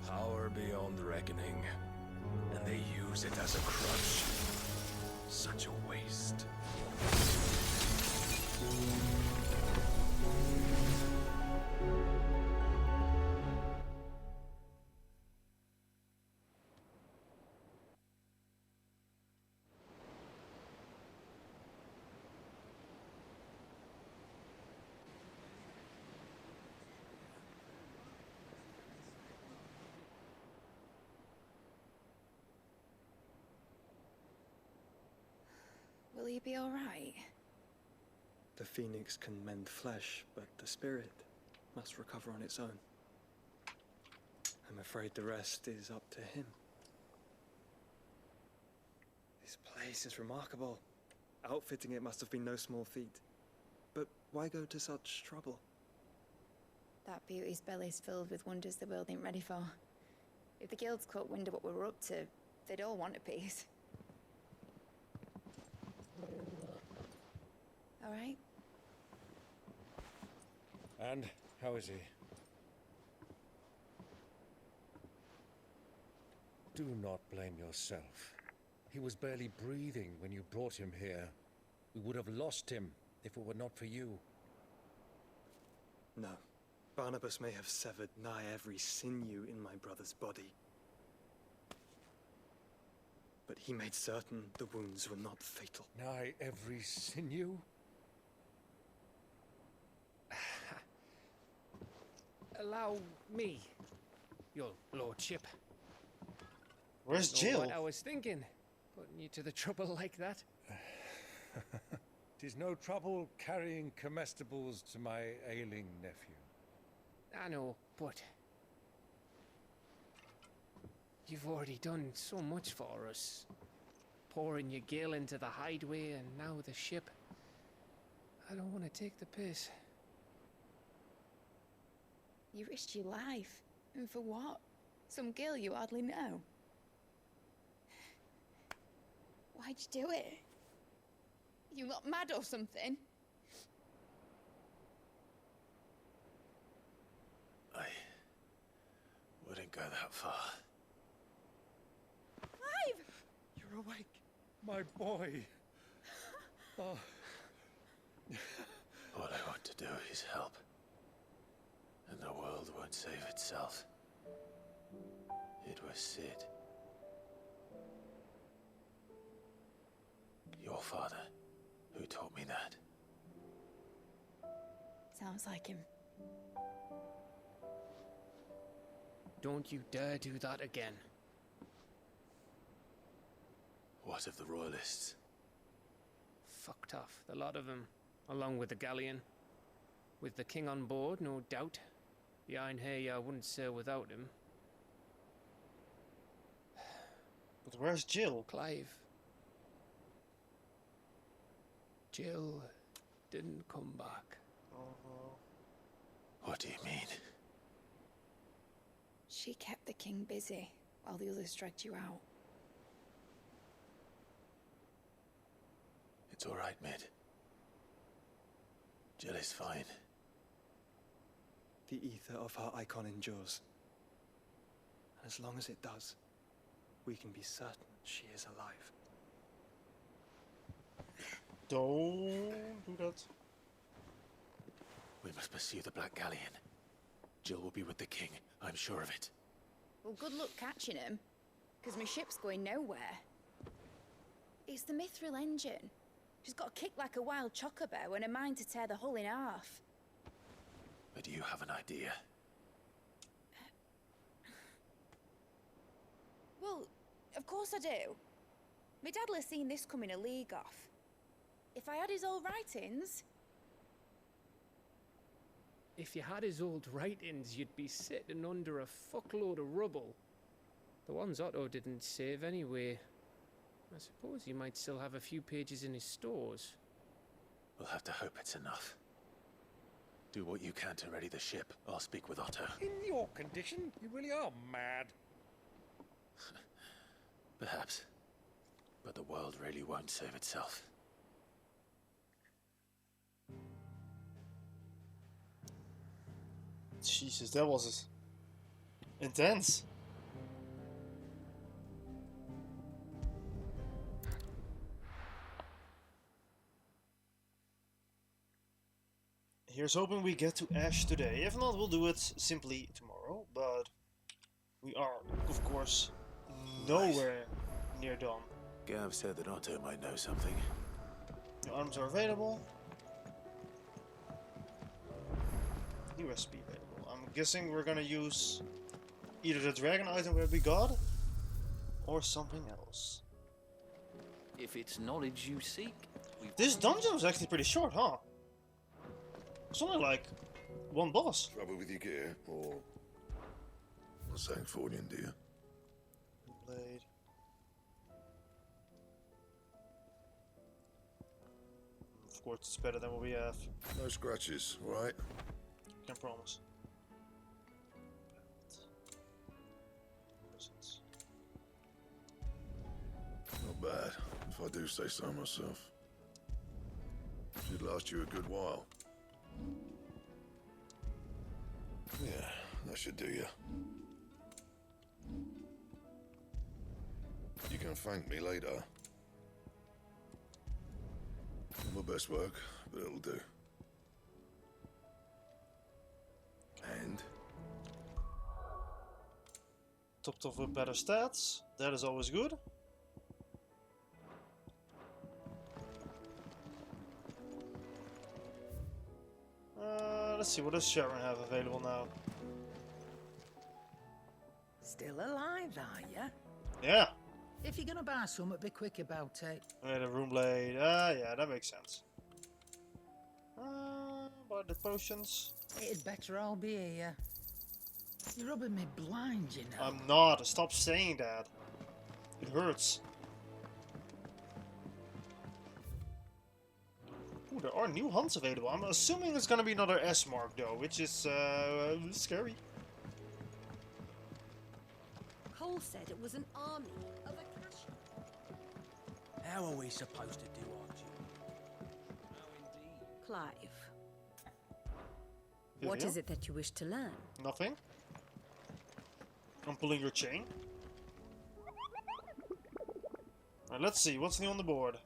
Power beyond reckoning, and they use it as a crutch. Such a waste. Will you be all right? The phoenix can mend flesh, but the spirit must recover on its own. I'm afraid the rest is up to him. This place is remarkable. Outfitting it must have been no small feat. But why go to such trouble? That beauty's belly's filled with wonders the world ain't ready for. If the guilds caught wind of what we were up to, they'd all want a piece. All right? And how is he? Do not blame yourself. He was barely breathing when you brought him here. We would have lost him if it were not for you. No. Barnabas may have severed nigh every sinew in my brother's body. But he made certain the wounds were not fatal. Nigh every sinew? Allow me, your lordship. Where's Don't know Jill? what I was thinking, putting you to the trouble like that. Tis no trouble carrying comestibles to my ailing nephew. I know, but you've already done so much for us. Pouring your gale into the hideaway and now the ship. I don't want to take the piss. You risked your life. And for what? Some girl you hardly know. Why'd you do it? You lot mad or something? I wouldn't go that far. Clive! You're awake. My boy. Oh. All I want to do is help. And the world won't save itself. It was Sid. Your father, who taught me that. Sounds like him. Don't you dare do that again. What of the Royalists? Fucked off, the lot of them, along with the galleon. With the king on board, no doubt. The Iron Hair wouldn't sail without him. But where's Jill? Clive. Jill didn't come back. What do you mean? She kept the king busy while the others dragged you out. It's all right, Mid. Jill is fine. The ether of her icon endures. And as long as it does, we can be certain she is alive. Don't do that. We must pursue the Black Galleon. Jill will be with the king, I'm sure of it. Well, good luck catching him, because my ship's going nowhere. It's the Mithril engine. She's got a kick like a wild chocobo and a mind to tear the hull in half. But do you have an idea? Well, of course I do. My dad'll have seen this coming a league off. If I had his old writings... If you had his old writings, you'd be sitting under a fuckload of rubble. The ones Otto didn't save anyway. I suppose he might still have a few pages in his stores. We'll have to hope it's enough. Do what you can to ready the ship. I'll speak with Otto. In your condition, you really are mad. Perhaps. But the world really won't save itself. Jesus, that was intense. Here's hoping we get to Ash today. If not, we'll do it simply tomorrow. But we are, of course, nowhere near done. Gav said that Otto might know something. The arms are available. New recipe available. I'm guessing we're gonna use either the dragon item where we got, or something else. If it's knowledge you seek, This dungeon was actually pretty short, huh? It's only like one boss. Trouble with your gear, or not saying Fordian, do you? Blade. Of course, it's better than what we have. No scratches, right? Can promise. Not bad, if I do say so myself. Should last you a good while. Yeah, that should do you. You can thank me later. Not my best work, but it'll do. And? Topped off with better stats. That is always good. Let's see, what does Sharon have available now? Still alive, are ya? Yeah. If you're gonna buy some, be quick about it. Yeah, the room blade. Yeah, that makes sense. About the potions. It'd better all be here. You're rubbing me blind, you know. I'm not. Stop saying that. It hurts. Ooh, there are new hunts available. I'm assuming it's gonna be another S mark though, which is scary. Cole said it was an army of a cash. How are we supposed to do our job? Clive. Yeah, What yeah. is it that you wish to learn? Nothing. I'm pulling your chain. Alright, let's see. What's new on the board?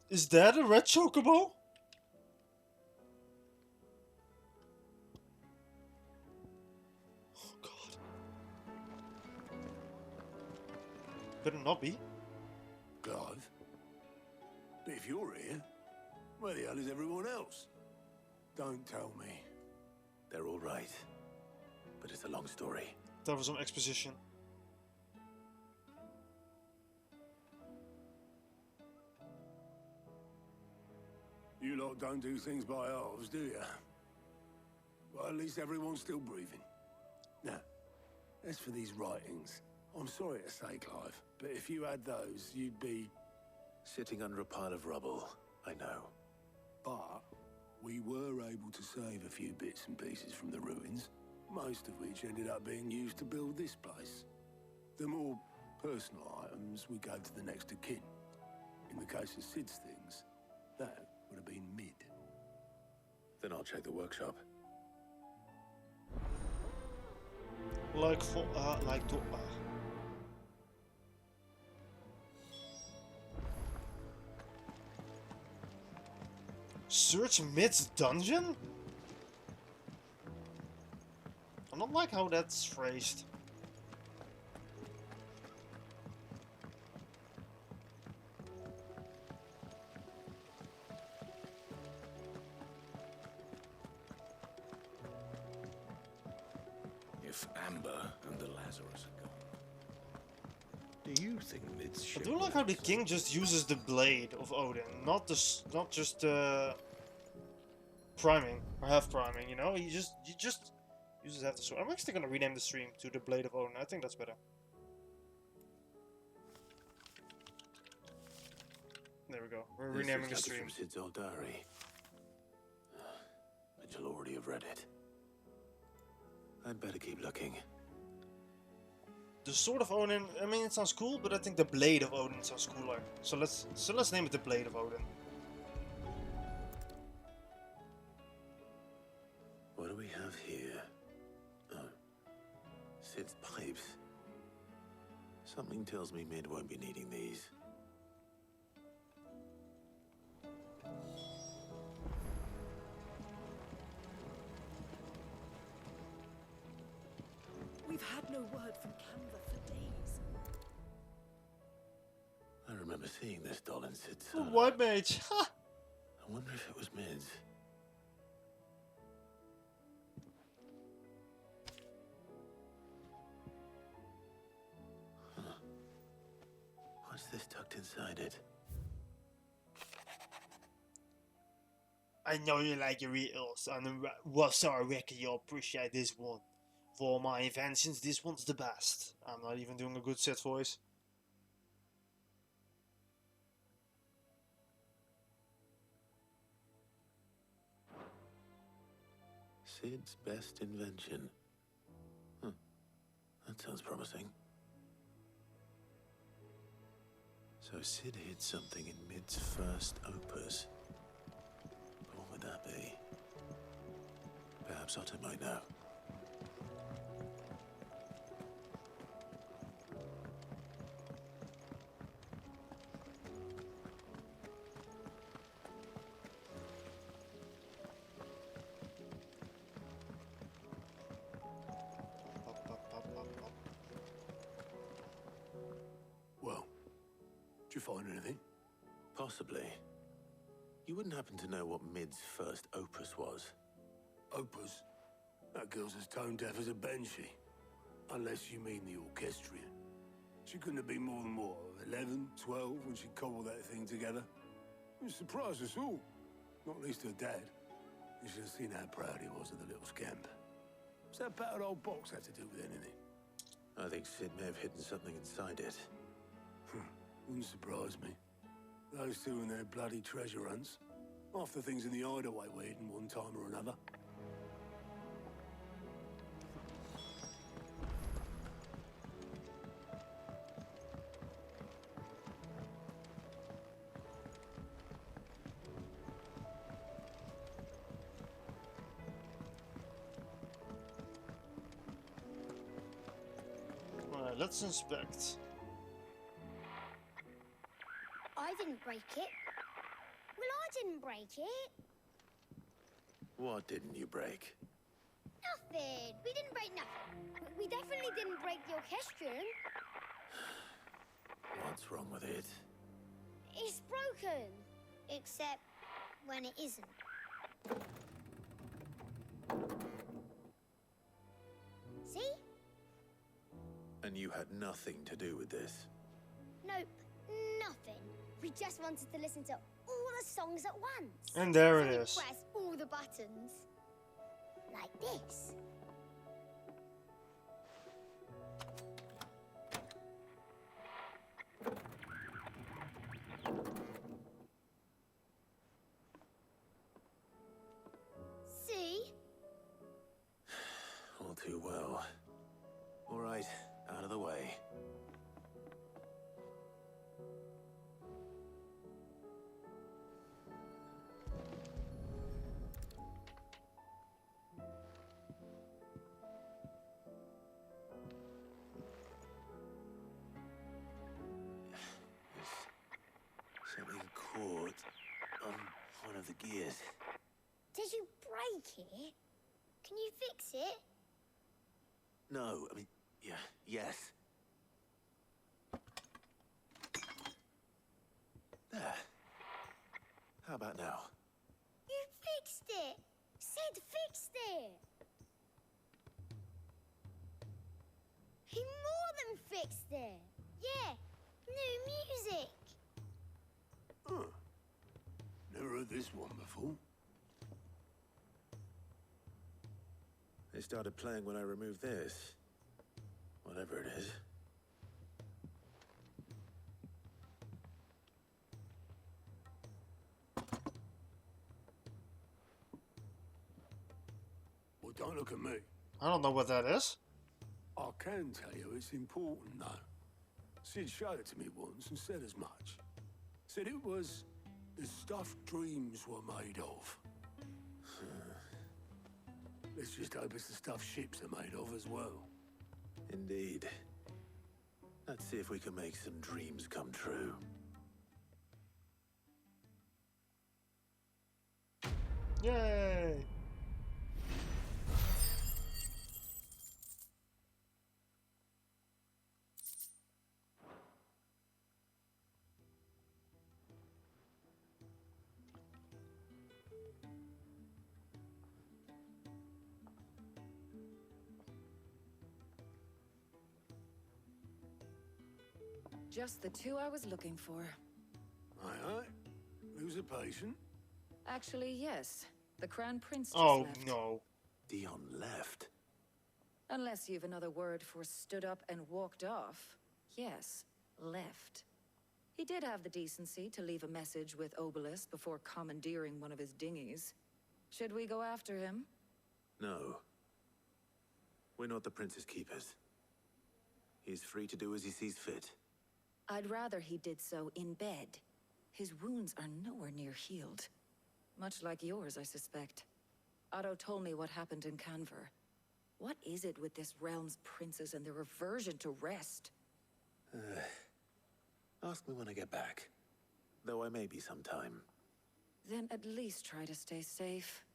Is that a red chocobo? Oh god. Better not be. Clive? But if you're here, where the hell is everyone else? Don't tell me. They're all right. But it's a long story. That was some exposition. You lot don't do things by halves, do you? Well, at least everyone's still breathing. Now, as for these writings, I'm sorry to say, Clive, but if you had those, you'd be... Sitting under a pile of rubble, I know. But we were able to save a few bits and pieces from the ruins, most of which ended up being used to build this place. The more personal items we gave to the next of kin. In the case of Sid's things, that would have been mid. Then I'll check the workshop. Search Mid's dungeon? I don't like how that's phrased. think Mid's I ship do will like how have the some- king just uses the blade of Odin, not just priming or half priming. You know, he just uses half the sword. I'm actually gonna rename the stream to the Blade of Odin. I think that's better. There we go. We're renaming the This stream. looks like it's from Sid's old diary. But you'll already have read it. I'd better keep looking. The Sword of Odin. I mean, it sounds cool, but I think the Blade of Odin sounds cooler. So let's name it the Blade of Odin. What do we have here? Oh. Sid's pipes. Something tells me Mid won't be needing these. We've had no word from Canva for days. I remember seeing this doll in Sid's Oh, cellar. White Mage. Ha! I wonder if it was Mid's. Huh. What's this tucked inside it? I know you like your riddles, and so I reckon you'll appreciate this one. For all my inventions, this one's the best. I'm not even doing a good set voice. Sid's best invention. Huh. That sounds promising. So Sid hid something in Mid's first opus. But what would that be? Perhaps Otto might know. Well, did you find anything? Possibly. You wouldn't happen to know what Mid's first opus was? Opus? That girl's as tone deaf as a banshee. Unless you mean the orchestrion. She couldn't have been more than, what, 11, 12 when she cobbled that thing together? It surprised us all. Not least her dad. You should have seen how proud he was of the little scamp. What's that battered old box have to do with anything? I think Sid may have hidden something inside it. Wouldn't surprise me. Those two and their bloody treasure hunts. Half the things in the hideaway were hidden one time or another. Alright, let's inspect. I didn't break it. Well, I didn't break it. What didn't you break? Nothing. We didn't break nothing. We definitely didn't break the orchestrion. What's wrong with it? It's broken. Except when it isn't. See? And you had nothing to do with this? Nope. Nothing. We just wanted to listen to all the songs at once. And there So it we is. pressed all the buttons. Like this. See? All too well. All right, out of the way. There's something caught on one of the gears. Did you break it? Can you fix it? No, I mean, yes. There. How about now? You fixed it! Sid fixed it! He more than fixed it! Yeah, New music! Huh. Never heard this one before. They started playing when I removed this. Whatever it is. Well, don't look at me. I don't know what that is. I can tell you it's important, though. Sid showed it to me once and said as much. Said it was the stuff dreams were made of. Let's just hope it's the stuff ships are made of as well. Indeed. Let's see if we can make some dreams come true. Yay! Just the two I was looking for. Aye. Who's a patient? Actually, yes. The Crown Prince just Oh left. no. Dion left. Unless you've another word for stood up and walked off. Yes, left. He did have the decency to leave a message with Obelisk before commandeering one of his dinghies. Should we go after him? No. We're not the Prince's keepers. He's free to do as he sees fit. I'd rather he did so in bed. His wounds are nowhere near healed. Much like yours, I suspect. Otto told me what happened in Canver. What is it with this realm's princes and their aversion to rest? Ask me when I get back. Though I may be sometime. Then at least try to stay safe.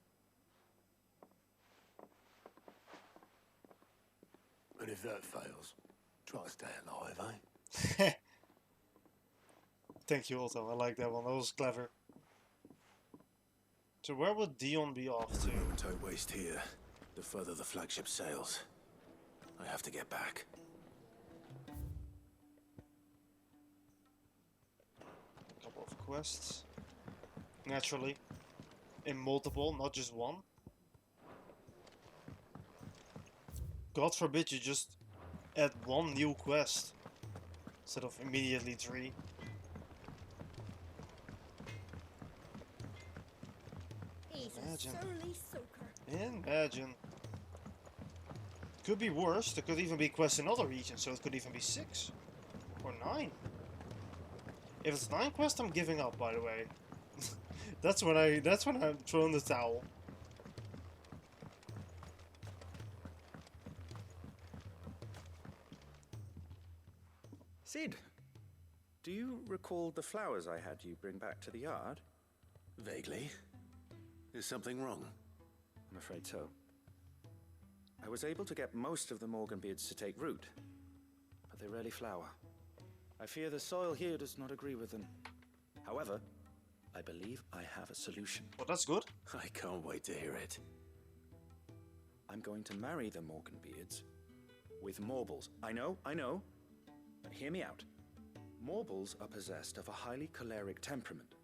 And if that fails, try to stay alive, eh? Thank you, Otto. I like that one. That was clever. So where would Dion be off to? The moment I waste here, the further the flagship sails. I have to get back. A couple of quests. Naturally. In multiple, not just one. God forbid you just add one new quest instead of immediately 3. Imagine. Imagine. Could be worse. There could even be quests in other regions, so it could even be 6 or 9. If it's 9 quests, I'm giving up. By the way, that's when I'm throwing the towel. Sid, do you recall the flowers I had you bring back to the yard? Vaguely. Is something wrong? I'm afraid so. I was able to get most of the Morganbeards to take root, but they rarely flower. I fear the soil here does not agree with them. However, I believe I have a solution. Well, that's good. I can't wait to hear it. I'm going to marry the Morganbeards with Morbles. I know, but hear me out. Morbles are possessed of a highly choleric temperament.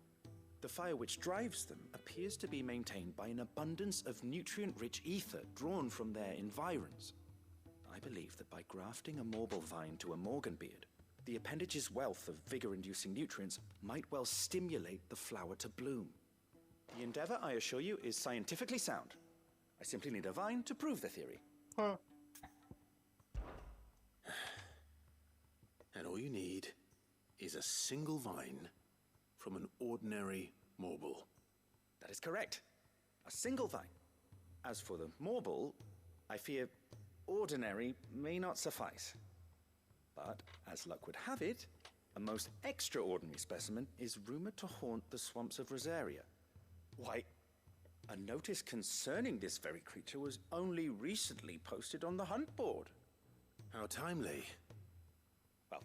The fire which drives them appears to be maintained by an abundance of nutrient-rich ether drawn from their environs. I believe that by grafting a Morble vine to a Morganbeard, the appendage's wealth of vigor-inducing nutrients might well stimulate the flower to bloom. The endeavor, I assure you, is scientifically sound. I simply need a vine to prove the theory. Huh. And all you need is a single vine from an ordinary Morble. That is correct. A single vine. As for the Morble, I fear ordinary may not suffice. But, as luck would have it, a most extraordinary specimen is rumored to haunt the swamps of Rosaria. Why, a notice concerning this very creature was only recently posted on the hunt board. How timely. Well,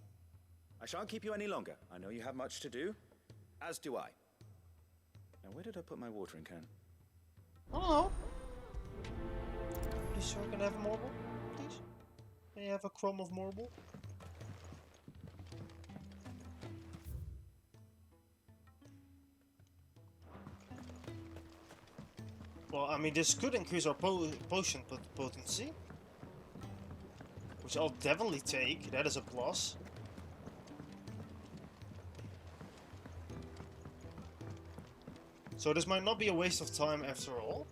I shan't keep you any longer. I know you have much to do, as do I. Now, where did I put my watering can? I don't know. Please, sir, can I have a marble? Please? May I have a crumb of marble? Well, I mean, this could increase our potion potency. Which I'll definitely take. That is a plus. So this might not be a waste of time after all.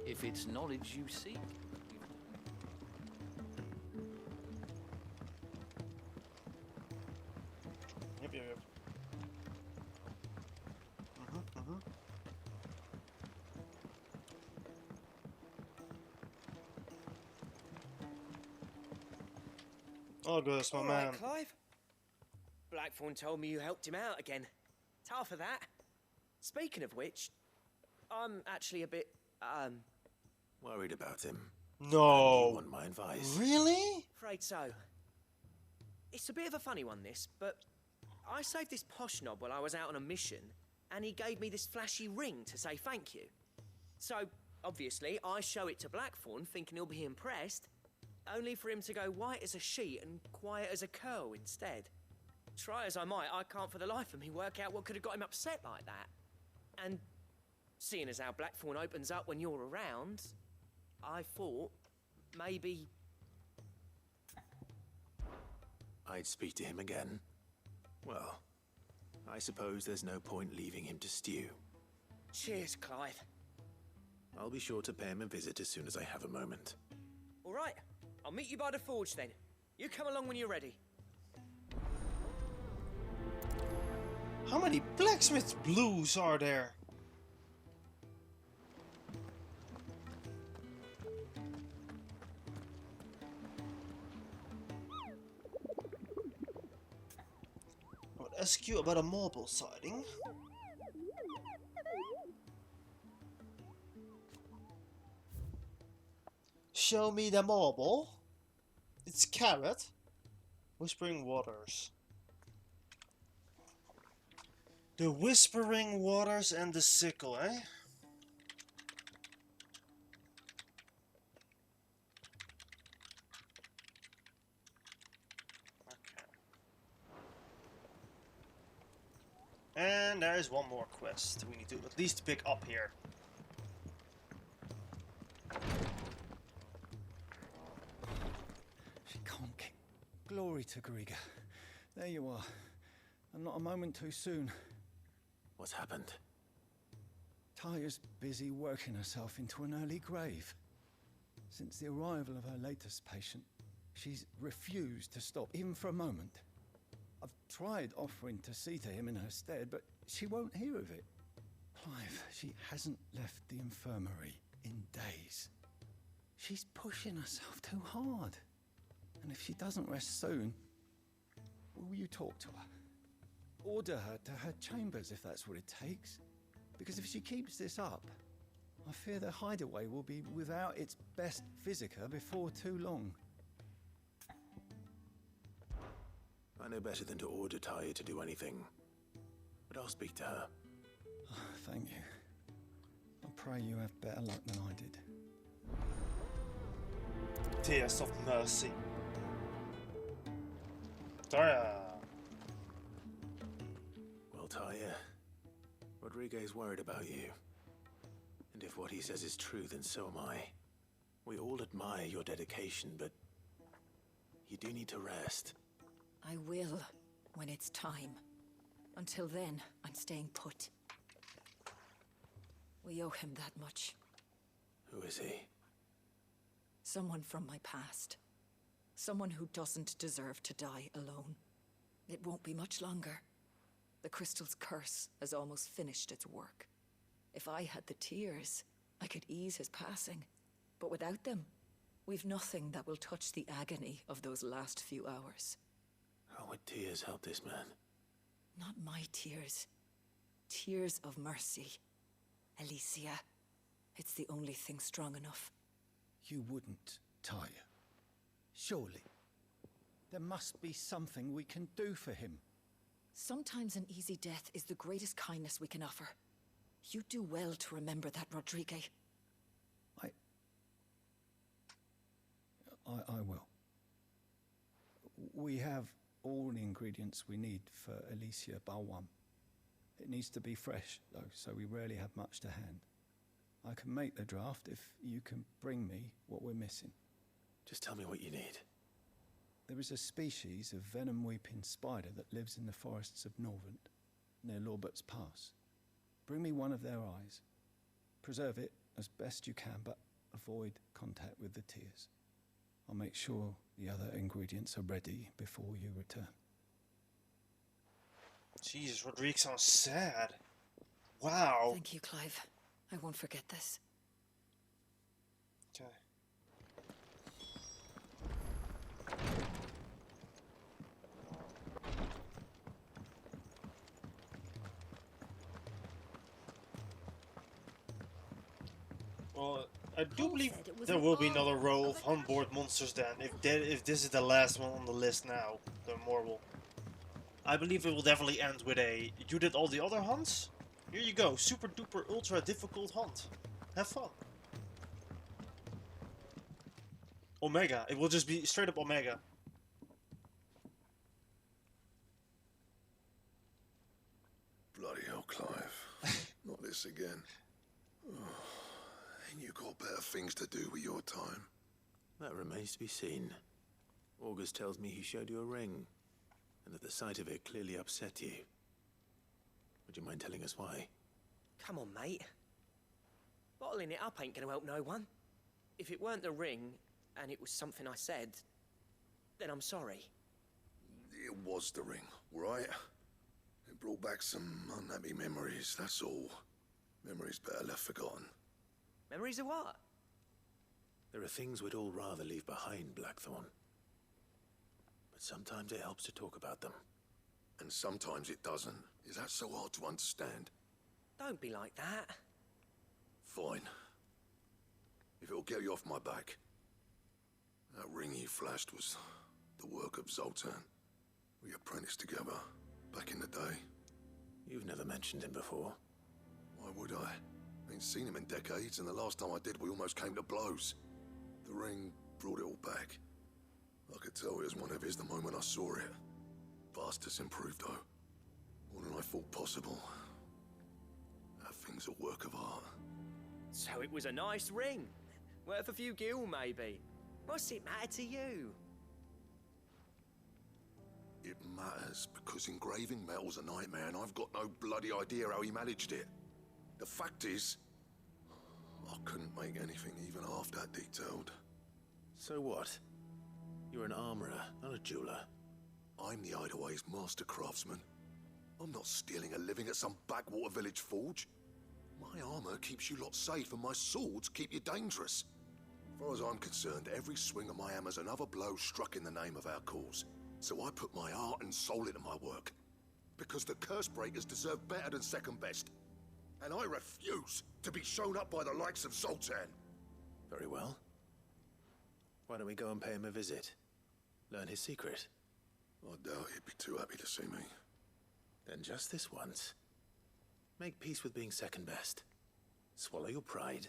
If it's knowledge you seek. Yep. Oh, good, my man. Alright, Clive. Blackthorn told me you helped him out again. Tough for that. Speaking of which, I'm actually a bit, Worried about him. No. And you want my advice? Really? afraid so. It's a bit of a funny one, this, but I saved this posh knob while I was out on a mission, and he gave me this flashy ring to say thank you. So, obviously, I show it to Blackthorn, thinking he'll be impressed, only for him to go white as a sheet and quiet as a curl instead. Try as I might, I can't for the life of me work out what could have got him upset like that. And seeing as how Blackthorn opens up when you're around, I thought maybe... I'd speak to him again. Well, I suppose there's no point leaving him to stew. Cheers, Clive. I'll be sure to pay him a visit as soon as I have a moment. All right, I'll meet you by the forge then. You come along when you're ready. How many blacksmith blues are there? I would ask you about a marble siding. Show me the marble. It's carrot. Whispering Waters. The Whispering Waters and the sickle, eh? And there is one more quest we need to at least pick up here. She can't get glory to Griga. There you are. And not a moment too soon. What's happened? Taya's busy working herself into an early grave. Since the arrival of her latest patient, she's refused to stop, even for a moment. I've tried offering to see to him in her stead, but she won't hear of it. Clive, she hasn't left the infirmary in days. She's pushing herself too hard. And if she doesn't rest soon, will you talk to her? Order her to her chambers if that's what it takes. Because if she keeps this up, I fear the hideaway will be without its best visitor before too long. I know better than to order Taya to do anything. But I'll speak to her. Thank you. I pray you have better luck than I did. Tears of mercy. Taya. Well, Taya, Rodriguez worried about you. And if what he says is true, then so am I. We all admire your dedication, but you do need to rest. I will, when it's time. Until then, I'm staying put. We owe him that much. Who is he? Someone from my past. Someone who doesn't deserve to die alone. It won't be much longer. The crystal's curse has almost finished its work. If I had the tears, I could ease his passing. But without them, we've nothing that will touch the agony of those last few hours. How would tears help this man? Not my tears. Tears of mercy. Alicia, it's the only thing strong enough. You wouldn't, Taya. Surely. There must be something we can do for him. Sometimes an easy death is the greatest kindness we can offer. You do well to remember that, Rodriguez. I will. We have all the ingredients we need for Alicia Balwam. It needs to be fresh, though, so we rarely have much to hand. I can make the draft if you can bring me what we're missing. Just tell me what you need. There is a species of venom-weeping spider that lives in the forests of Norvent, near Lorbert's Pass. Bring me one of their eyes. Preserve it as best you can, but avoid contact with the tears. I'll make sure the other ingredients are ready before you return. Jesus, Rodrigue sounds sad. Wow. Thank you, Clive. I won't forget this. Okay. Well, I do believe there will be another row of onboard monsters then, if this is the last one on the list now, the Morble. I believe it will definitely end with a, you did all the other hunts? Here you go, super duper ultra difficult hunt. Have fun. Omega, it will just be straight up Omega. Bloody hell, Clive. Not this again. Ain't you got better things to do with your time? That remains to be seen. August tells me he showed you a ring, and that the sight of it clearly upset you. Would you mind telling us why? Come on, mate. Bottling it up ain't gonna help no one. If it weren't the ring, and it was something I said, then I'm sorry. It was the ring, right? It brought back some unhappy memories, that's all. Memories better left forgotten. Memories of what? There are things we'd all rather leave behind, Blackthorn. But sometimes it helps to talk about them. And sometimes it doesn't. Is that so hard to understand? Don't be like that. Fine. If it'll get you off my back. That ring you flashed was the work of Zoltan. We apprenticed together, back in the day. You've never mentioned him before. Why would I? Ain't seen him in decades, and the last time I did, we almost came to blows. The ring brought it all back. I could tell it was one of his the moment I saw it. Vast has improved, though. More than I thought possible. That thing's a work of art. So it was a nice ring. Worth a few gil, maybe. What's it matter to you? It matters because engraving metal's a nightmare, and I've got no bloody idea how he managed it. The fact is, I couldn't make anything even half that detailed. So what? You're an armorer, not a jeweler. I'm the Hideaway's master craftsman. I'm not stealing a living at some backwater village forge. My armor keeps you lot safe, and my swords keep you dangerous. As far as I'm concerned, every swing of my hammer's another blow struck in the name of our cause. So I put my heart and soul into my work. Because the curse breakers deserve better than second best. And I refuse to be shown up by the likes of Zoltan. Very well. Why don't we go and pay him a visit? Learn his secret. I doubt he'd be too happy to see me. Then just this once. Make peace with being second best. Swallow your pride,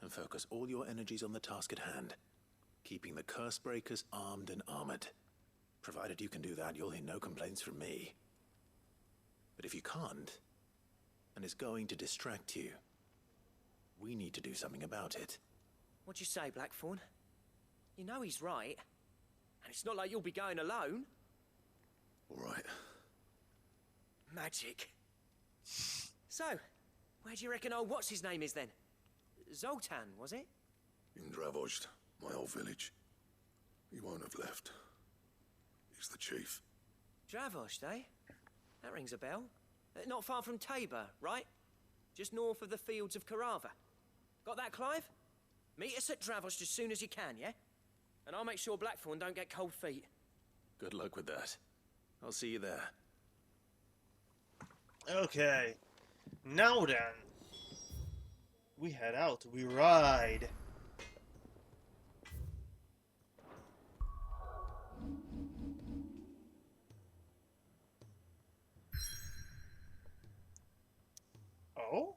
and focus all your energies on the task at hand. Keeping the curse breakers armed and armored. Provided you can do that, you'll hear no complaints from me. But if you can't, and it's going to distract you, we need to do something about it. What'd you say, Blackthorn? You know he's right. And it's not like you'll be going alone. All right. Magic. So, where do you reckon old what's-his-name is then? Zoltan, was it? In Dravozd, my old village. He won't have left. He's the chief. Dravozd, eh? That rings a bell. Not far from Tabor, right? Just north of the fields of Carava. Got that, Clive? Meet us at Dravozd as soon as you can, yeah? And I'll make sure Blackthorn don't get cold feet. Good luck with that. I'll see you there. Okay. Now then. We head out. We ride. Oh?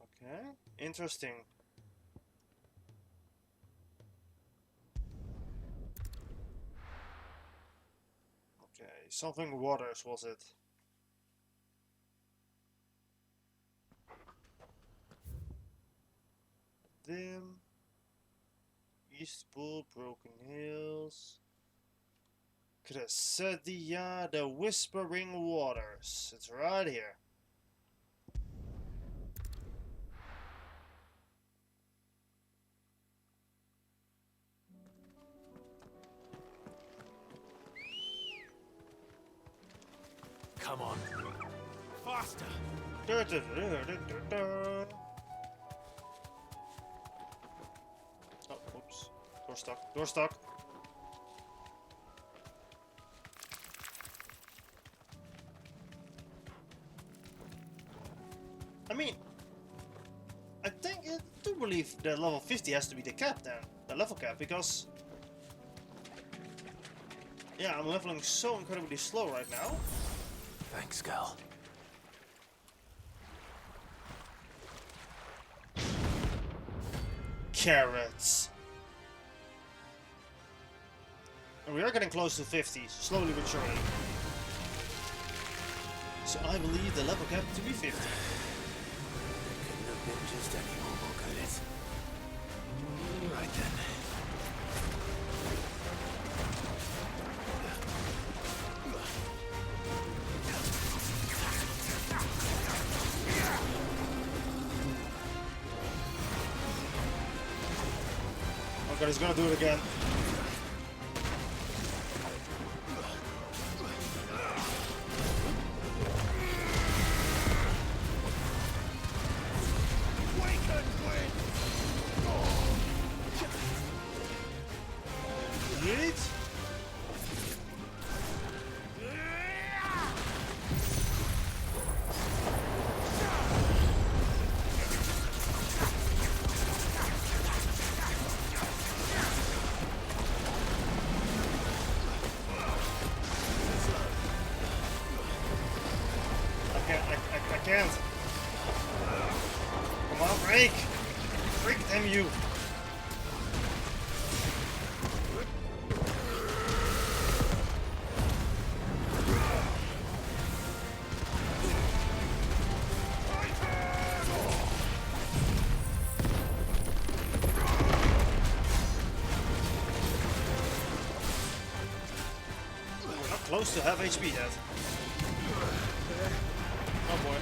Okay. Interesting. Okay, something waters was it? Dim. East Pool, Broken Hills. Cressedia, the Whispering Waters. It's right here. Come on. Faster! Oh, oops. Door stuck. Door stuck. I mean, I do believe that level 50 has to be the cap then. The level cap, because... Yeah, I'm leveling so incredibly slow right now. Thanks, Gal. Carrots. And we are getting close to 50, slowly but surely. So I believe the level cap to be 50. Couldn't have been just any more, could it? Right then. Oh god, he's gonna do it again. I can't. Come on, break! Break, damn you! We're not close to half HP yet. Oh boy.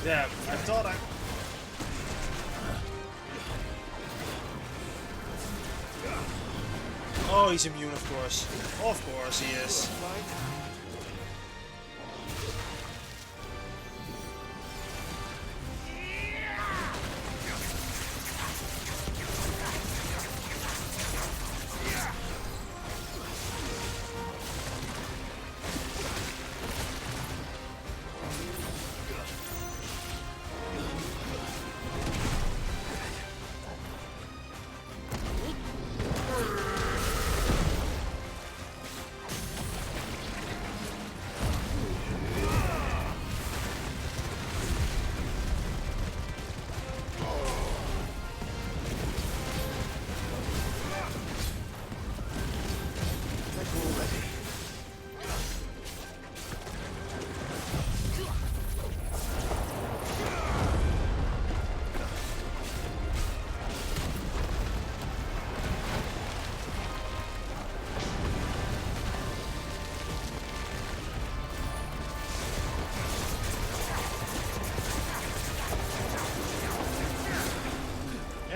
Damn, I thought I... Oh, he's immune, of course. Of course he is.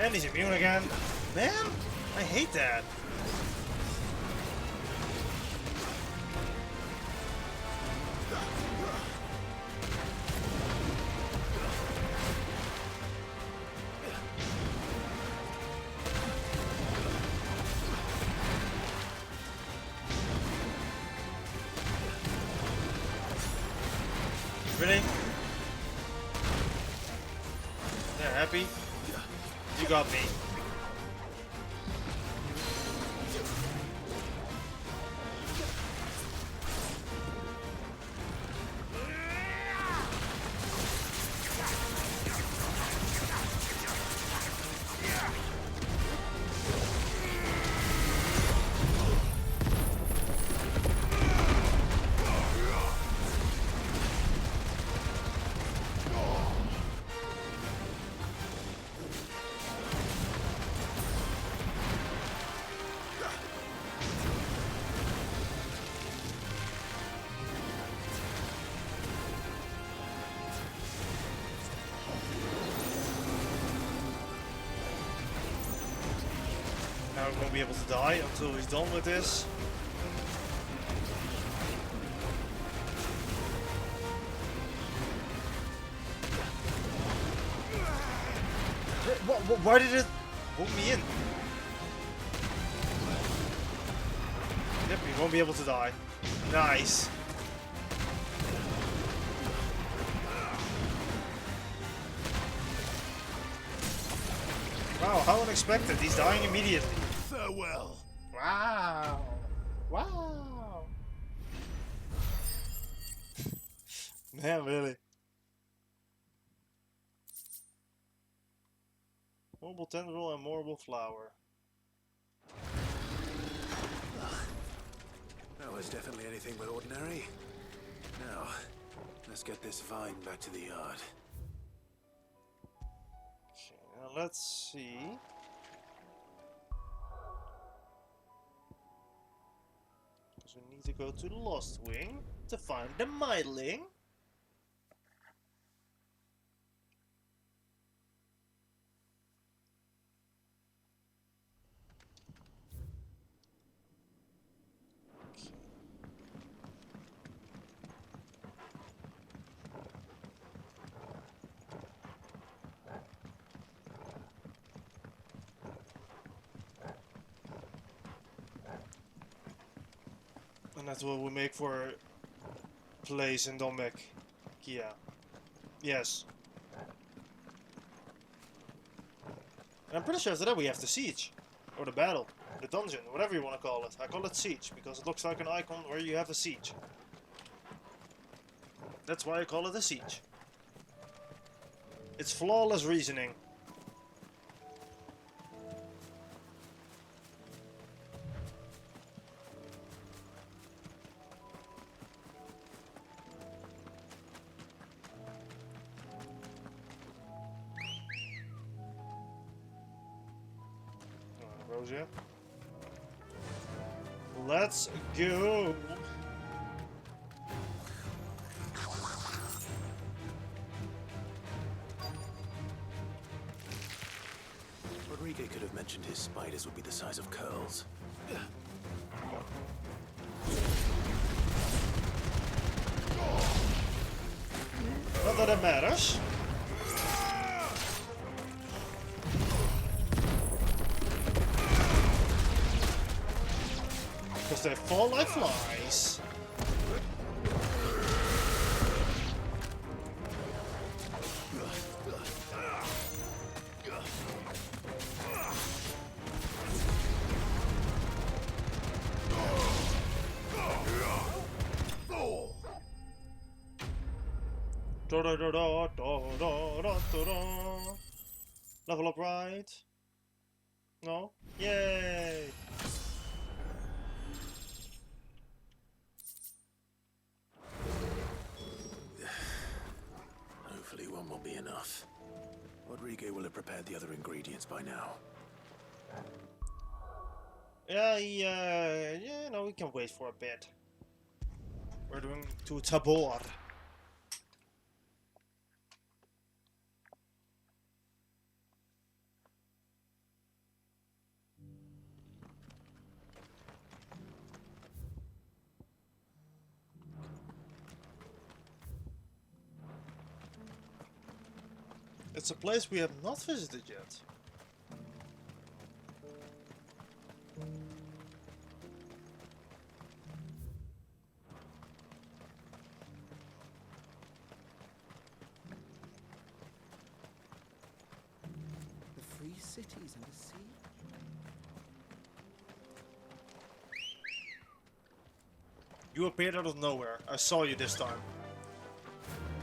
And he's immune again. Man, I hate that. Really? They're happy? You got me. Now we won't be able to die until he's done with this. Why did it hook me in? Yep, he won't be able to die. Nice. Wow, how unexpected. He's dying immediately. Farewell. Wow. Wow. Man, really. Mobile tendril and marble flower. That was definitely anything but ordinary. Now, let's get this vine back to the yard. Okay, now let's see. Because we need to go to the Lost Wing to find the Myling. And that's what we make for a place in Dombek. Kia. Yes. And I'm pretty sure after that we have the siege. Or the battle. The dungeon. Whatever you want to call it. I call it siege because it looks like an icon where you have a siege. That's why I call it a siege. It's flawless reasoning. Rosia. Let's go. Rodriguez could have mentioned his spiders would be the size of curls. Not that it matters. Because they fall like flies. Level up right? No? Yay! Hopefully one will be enough. Rodriguez will have prepared the other ingredients by now. Yeah, no, we can wait for a bit. We're going to Tabor. It's a place we have not visited yet. cities and a sea. You appeared out of nowhere. I saw you this time.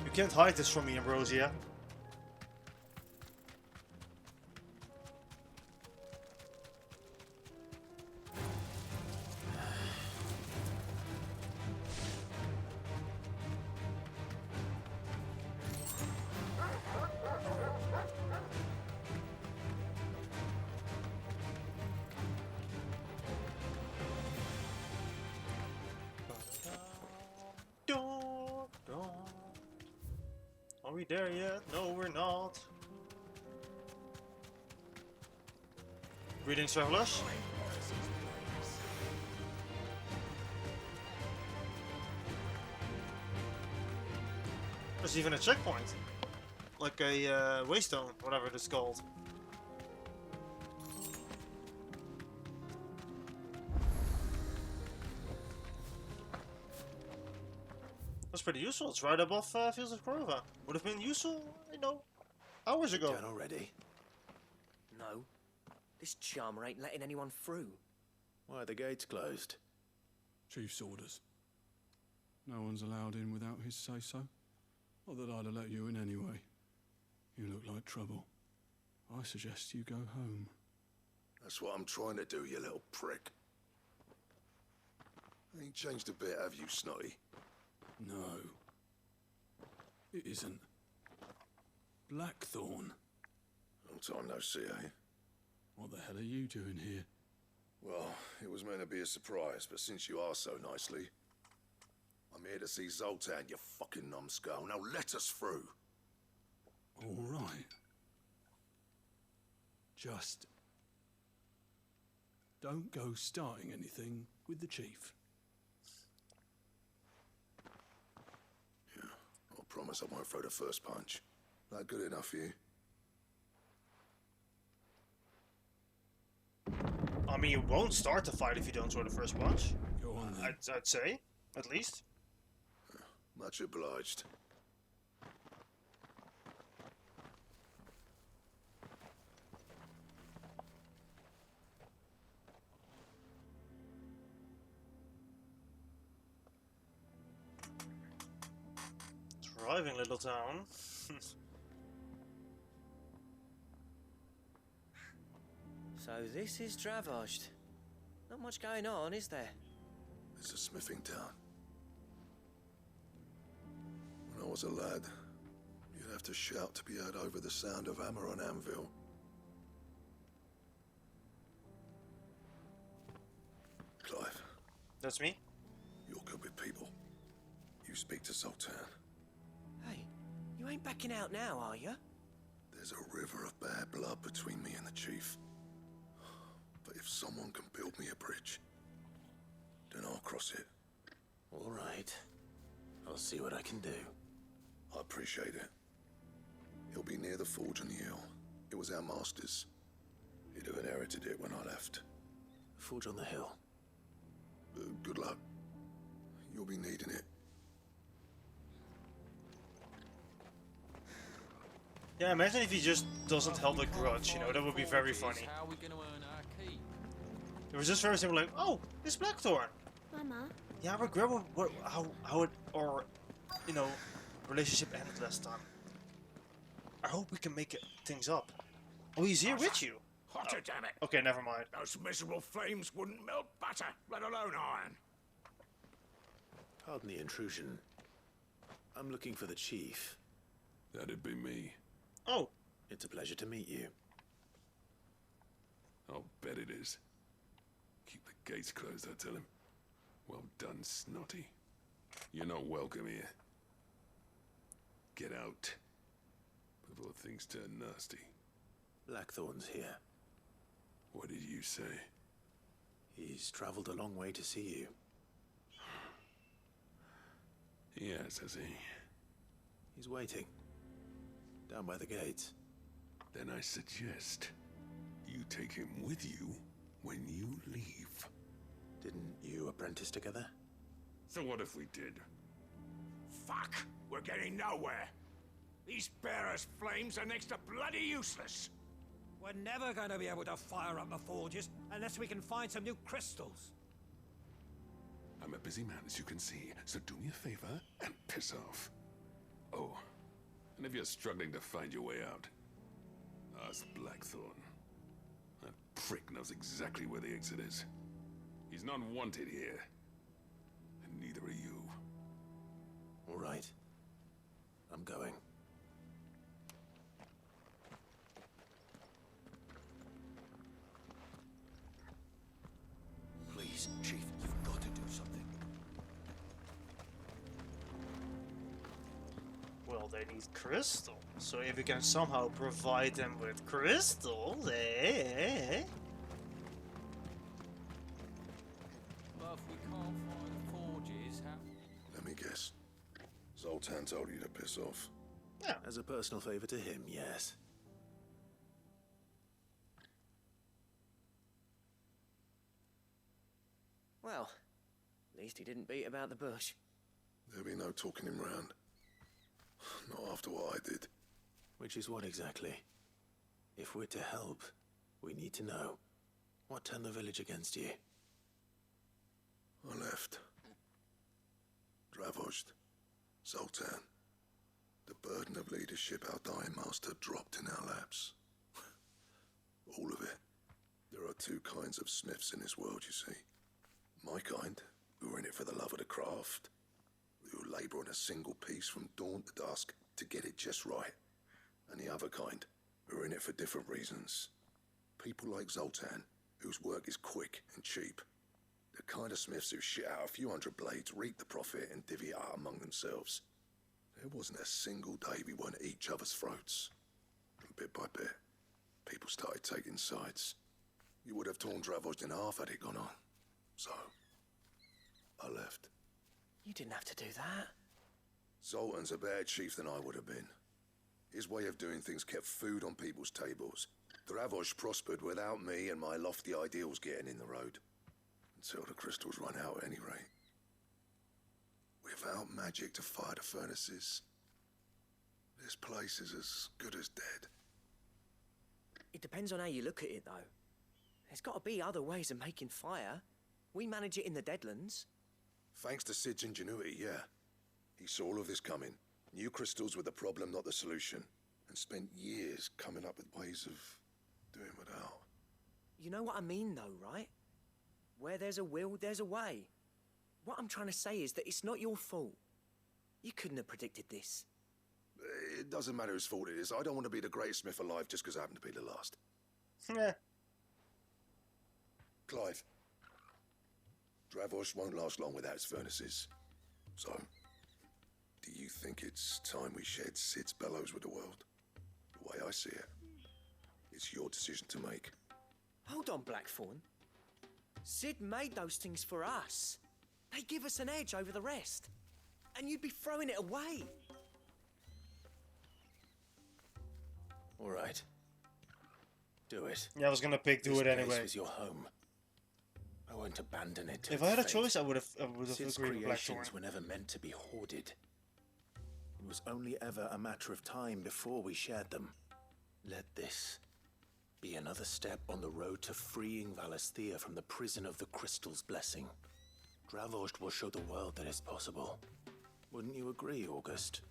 You can't hide this from me, Ambrosia. Are we there yet? No, we're not. Greetings, travelers. There's even a checkpoint. Like a waystone, whatever it's called. That's pretty useful. It's right above Fields of Corova. Would have been useful, you know, hours ago. Done already? No. This charmer ain't letting anyone through. Why are the gates closed? Chief's orders. No one's allowed in without his say-so. Not that I'd have let you in anyway. You look like trouble. I suggest you go home. That's what I'm trying to do, you little prick. Ain't changed a bit, have you, Snotty? No. It isn't. Blackthorn. Long time no see, eh? What the hell are you doing here? Well, it was meant to be a surprise, but since you are so nicely, I'm here to see Zoltan, you fucking numbskull. Now let us through. All right. Just don't go starting anything with the chief. Yeah, I promise I won't throw the first punch. That good enough for you? I mean, you won't start the fight if you don't throw the first punch. Go on then. I'd say, at least. Much obliged. Thriving little town. So this is Dravaged. Not much going on, is there? It's a smithing town. When I was a lad, you'd have to shout to be heard over the sound of hammer on anvil. Clive. That's me? You're good with people. You speak to Zoltan. Hey, you ain't backing out now, are you? There's a river of bad blood between me and the chief. But if someone can build me a bridge, then I'll cross it. All right. I'll see what I can do. I appreciate it. He'll be near the forge on the hill. It was our master's. He'd have inherited it when I left. Forge on the hill. Good luck. You'll be needing it. Yeah, imagine if he just doesn't hold a grudge, you know, that would be very funny. How are we going to earn our keep? It was just very simple, like, oh, it's Blackthorn. Mama. Yeah, I regret how it, or, you know, relationship ended last time. I hope we can make things up. Oh, he's here with you. Hotter, damn it! Okay, never mind. Those miserable flames wouldn't melt butter, let alone iron. Pardon the intrusion. I'm looking for the chief. That'd be me. Oh. It's a pleasure to meet you. I'll bet it is. Keep the gates closed, I tell him. Well done, Snotty. You're not welcome here. Get out before things turn nasty. Blackthorn's here. What did you say? He's traveled a long way to see you. Yes, has he? He's waiting. Down by the gates. Then I suggest you take him with you when you leave. Didn't you apprentice together? So what if we did? Fuck! We're getting nowhere. These bearers' flames are next to bloody useless. We're never going to be able to fire up the forges unless we can find some new crystals. I'm a busy man, as you can see, so do me a favor and piss off. Oh, and if you're struggling to find your way out, ask Blackthorn. That prick knows exactly where the exit is. He's not wanted here, and neither are you. All right. I'm going. Please, Chief, you've got to do something. Well, they need crystals. So if we can somehow provide them with crystals, eh? But if we can't find the forges, how... Let me guess. Zoltan told you to piss off. Yeah. As a personal favor to him, yes. Well, at least he didn't beat about the bush. There'll be no talking him round. Not after what I did. Which is what exactly? If we're to help, we need to know. What turned the village against you? I left. Dravozd. Zoltan. The burden of leadership our dying master dropped in our laps. All of it. There are two kinds of smiths in this world, you see. My kind, who are in it for the love of the craft, who labour on a single piece from dawn to dusk to get it just right. And the other kind, who are in it for different reasons. People like Zoltan, whose work is quick and cheap. The kind of smiths who shit out a few hundred blades, reap the profit, and divvy it out among themselves. There wasn't a single day we weren't at each other's throats. And bit by bit, people started taking sides. You would have torn Dravozd in half had it gone on. So, I left. You didn't have to do that. Zoltan's a better chief than I would have been. His way of doing things kept food on people's tables. Dravozd prospered without me and my lofty ideals getting in the road. Until the crystals run out at any rate. Without magic to fire the furnaces, this place is as good as dead. It depends on how you look at it, though. There's got to be other ways of making fire. We manage it in the Deadlands. Thanks to Sid's ingenuity, yeah. He saw all of this coming. Knew crystals were the problem, not the solution. And spent years coming up with ways of doing without. You know what I mean, though, right? Where there's a will, there's a way. What I'm trying to say is that it's not your fault. You couldn't have predicted this. It doesn't matter whose fault it is. I don't want to be the greatest smith alive just because I happen to be the last. Yeah. Clive. Dravozd won't last long without its furnaces. So, do you think it's time we shared Sid's bellows with the world? The way I see it, it's your decision to make. Hold on, Blackthorn. Sid made those things for us. They give us an edge over the rest. And you'd be throwing it away. All right. Do it. Yeah, I was gonna pick do This it anyway. place was your home. I won't abandon it to If I had a fate. choice, I would have Sid's agreed with Blackthorn. creations were never meant to be hoarded. It was only ever a matter of time before we shared them. Let this be another step on the road to freeing Valisthea from the prison of the Crystal's blessing. Dravozd will show the world that it's possible. Wouldn't you agree, August?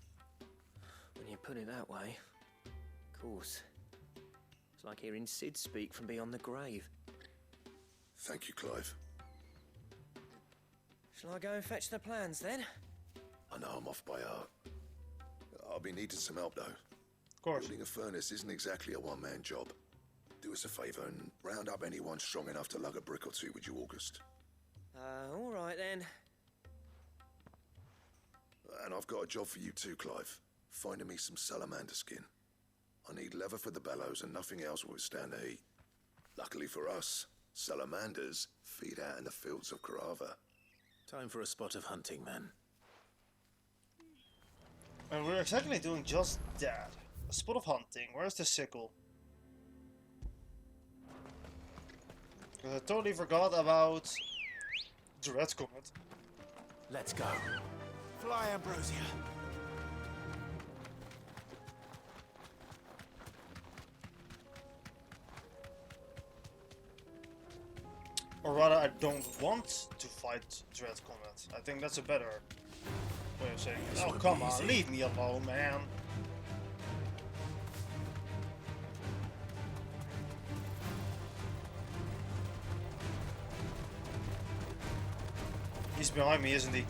When you put it that way, of course. It's like hearing Sid speak from beyond the grave. Thank you, Clive. Shall I go and fetch the plans, then? I know I'm off by heart. I'll be needing some help, though. Of course. Building a furnace isn't exactly a one-man job. Do us a favour and round up anyone strong enough to lug a brick or two, would you, August? All right, then. And I've got a job for you too, Clive. Finding me some salamander skin. I need leather for the bellows and nothing else will withstand the heat. Luckily for us, salamanders feed out in the fields of Karava. Time for a spot of hunting, then. And we're exactly doing just that. A spot of hunting. Where's the sickle? Because I totally forgot about the Red Comet. Let's go. Fly, Ambrosia. Or rather, I don't want to fight Dread Combat. I think that's a better way of saying it. Oh, come on, leave me alone, man. He's behind me, isn't he?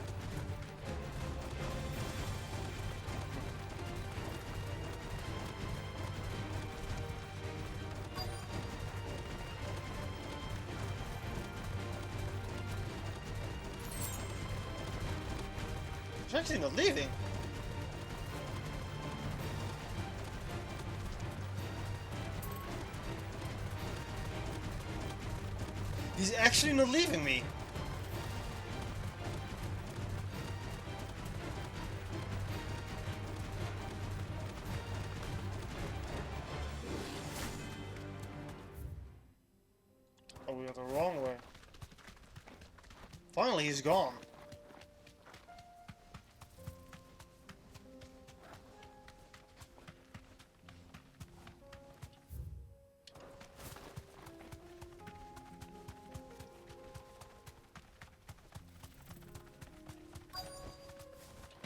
He's actually not leaving. He's actually not leaving me. Oh, we got the wrong way. Finally, he's gone.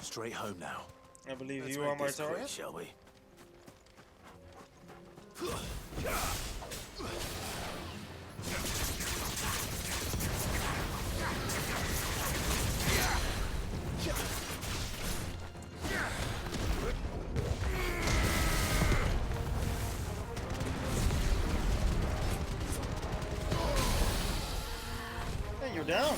Straight home now. I believe Let's you make are my this quick, target. shall we? And you're down.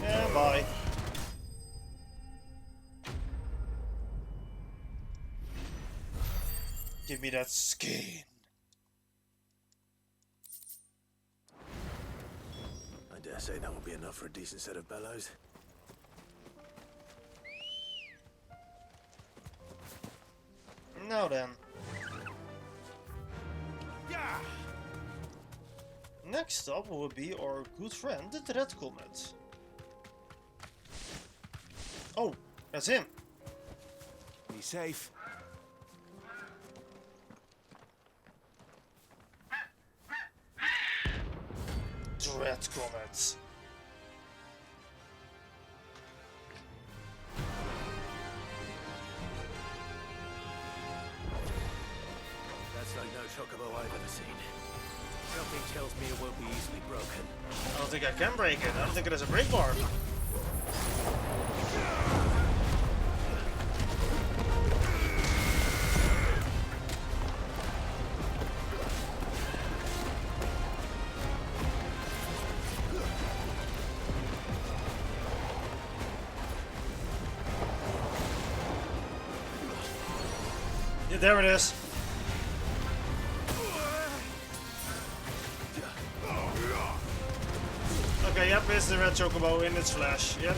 Yeah, bye. Give me that skin. I dare say that will be enough for a decent set of bellows. Now then. Next up will be our good friend, the Dread Comet. Oh, that's him. Be safe. Dread Comet. That's like no chocobo I've ever seen. Something tells me it won't be easily broken. I don't think I can break it. I don't think it has a break bar. Yeah, there it is. Okay, yep, it's the red chocobo in its flesh. Yep.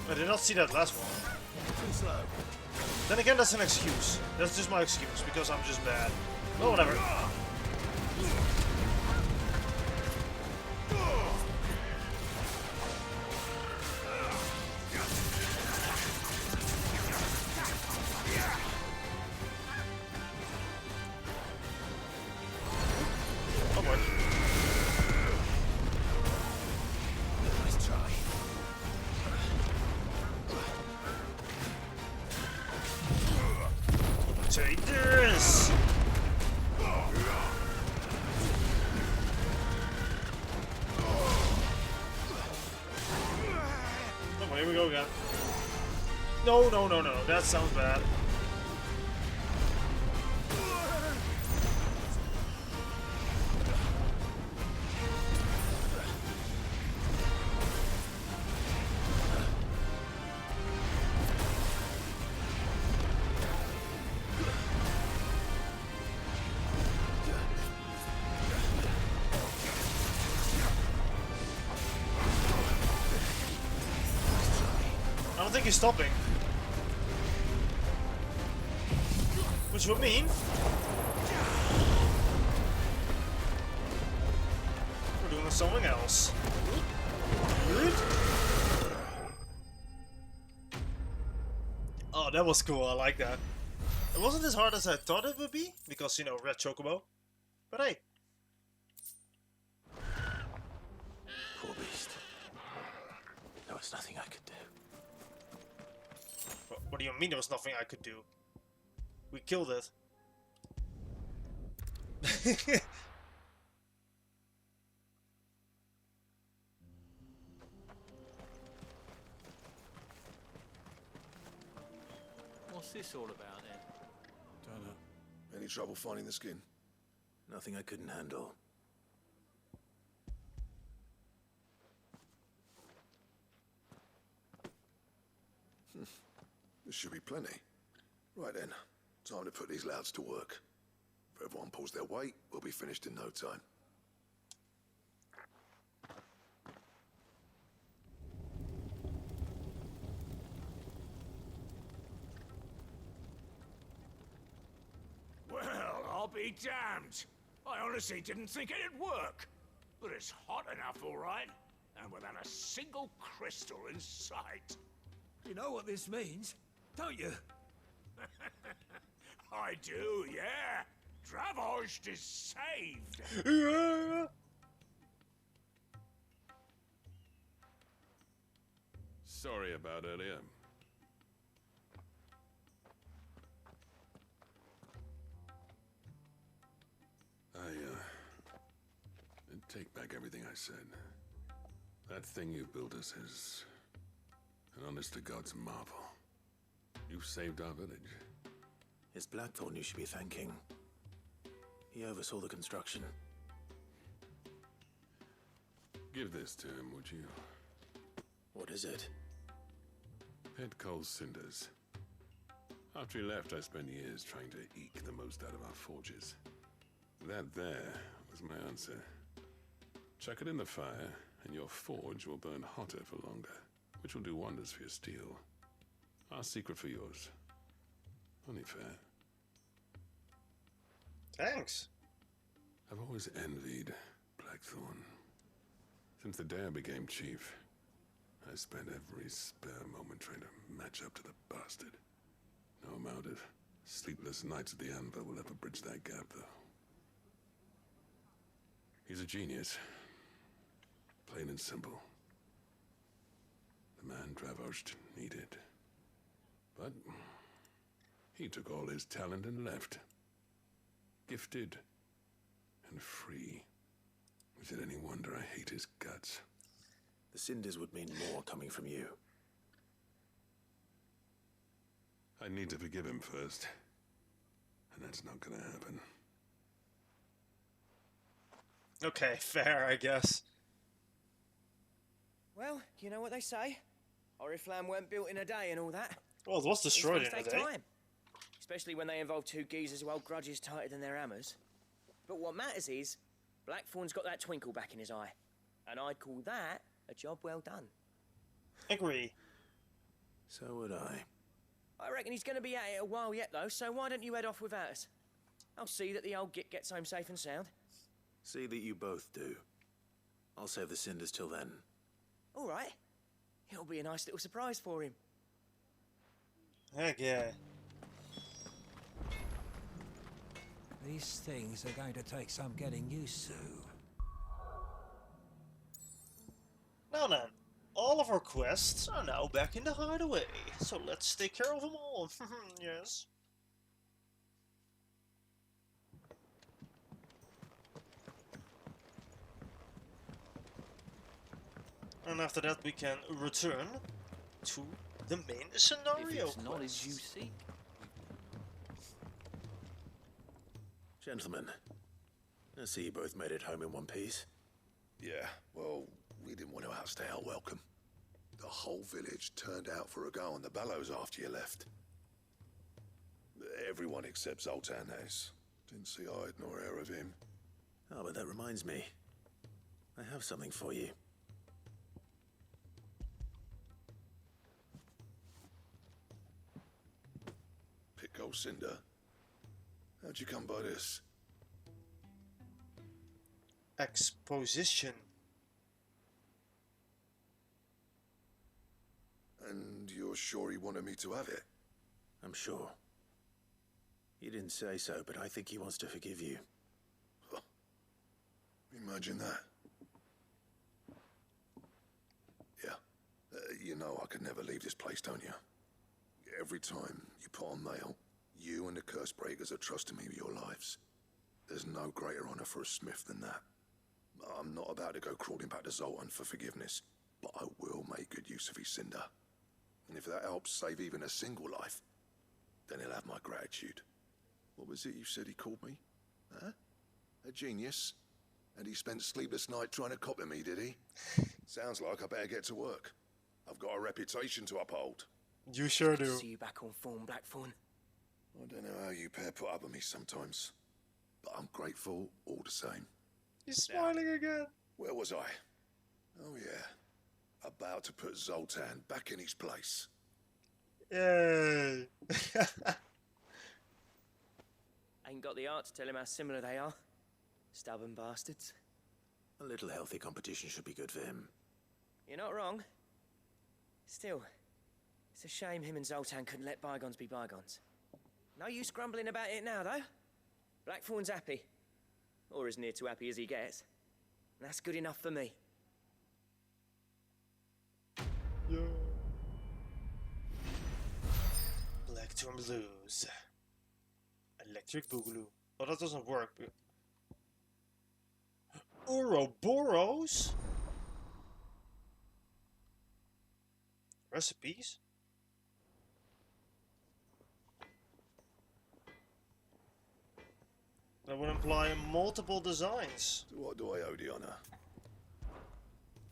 I did not see that last one. Too slow. Then again, that's an excuse. That's just my excuse, because I'm just bad. Well, whatever. Oh boy. Nice try. here we go again. No, no, no, no. That sounds bad. I don't think he's stopping. Which would mean we're doing something else. Oh, that was cool. I like that. It wasn't as hard as I thought it would be, because, you know, red chocobo. But hey. Poor beast. There was nothing I could do. What do you mean there was nothing I could do? We killed it. What's this all about then? Don't know. Any trouble finding the skin? Nothing I couldn't handle. There should be plenty. Right then, time to put these louds to work. If everyone pulls their weight, we'll be finished in no time. Well, I'll be damned. I honestly didn't think it'd work. But it's hot enough, all right. And without a single crystal in sight. You know what this means, don't you? I do, yeah. Dravost is saved. Yeah. Sorry about earlier. I take back everything I said. That thing you built us is an honest-to-God's marvel. You've saved our village. It's Blackthorn you should be thanking. He oversaw the construction. Give this to him, would you? What is it? Head Cole's cinders. After he left, I spent years trying to eke the most out of our forges. That there was my answer. Chuck it in the fire, and your forge will burn hotter for longer, which will do wonders for your steel. Our secret for yours. Only fair. Thanks. I've always envied Blackthorn. Since the day I became chief, I spent every spare moment trying to match up to the bastard. No amount of sleepless nights at the anvil will ever bridge that gap, though. He's a genius. Plain and simple. The man Dravost needed. But he took all his talent and left. Gifted and free. Is it any wonder I hate his guts? The cinders would mean more coming from you. I need to forgive him first. And that's not gonna happen. Okay, fair, I guess. Well, you know what they say. Oriflamme weren't built in a day and all that. Well, it was destroyed These in a things day. take time. Especially when they involve two geezers who hold grudges tighter than their hammers. But what matters is, Blackthorn's got that twinkle back in his eye. And I'd call that a job well done. Agree. So would I. I reckon he's going to be at it a while yet, though, so why don't you head off without us? I'll see that the old git gets home safe and sound. See that you both do. I'll save the cinders till then. All right. It'll be a nice little surprise for him. Heck yeah. These things are going to take some getting used to. Now then, all of our quests are now back in the hideaway, so let's take care of them all. Yes. And after that we can return to the main scenario If it's knowledge you quest. seek. Gentlemen, I see you both made it home in one piece. Yeah, well, we didn't want to outstay our welcome. The whole village turned out for a go on the bellows after you left. Everyone except Zoltan has. Didn't see hide nor hair of him. Oh, but that reminds me. I have something for you. Pico Cinder. How'd you come by this? Exposition. And you're sure he wanted me to have it? I'm sure. He didn't say so, but I think he wants to forgive you. Huh. Imagine that. Yeah. You know I could never leave this place, don't you? Every time you put on mail, you and the curse breakers are trusting me with your lives. There's no greater honor for a smith than that. I'm not about to go crawling back to Zoltan for forgiveness, but I will make good use of his cinder. And if that helps save even a single life, then he'll have my gratitude. What was it you said he called me? Huh? A genius? And he spent sleepless night trying to copy me, did he? Sounds like I better get to work. I've got a reputation to uphold. You sure Good to do. see you back on form, Blackthorn. I don't know how you pair put up with me sometimes, but I'm grateful all the same. He's smiling again. Where was I? Oh yeah, about to put Zoltan back in his place. Yay! Ain't got the art to tell him how similar they are. Stubborn bastards. A little healthy competition should be good for him. You're not wrong. Still, it's a shame him and Zoltan couldn't let bygones be bygones. No use grumbling about it now, though. Blackthorn's happy. Or as near to happy as he gets. And that's good enough for me. Yeah. Blackthorn Blues. Electric Boogaloo. Oh, that doesn't work. Ouroboros? Recipes? That would imply multiple designs. To what do I owe the honor?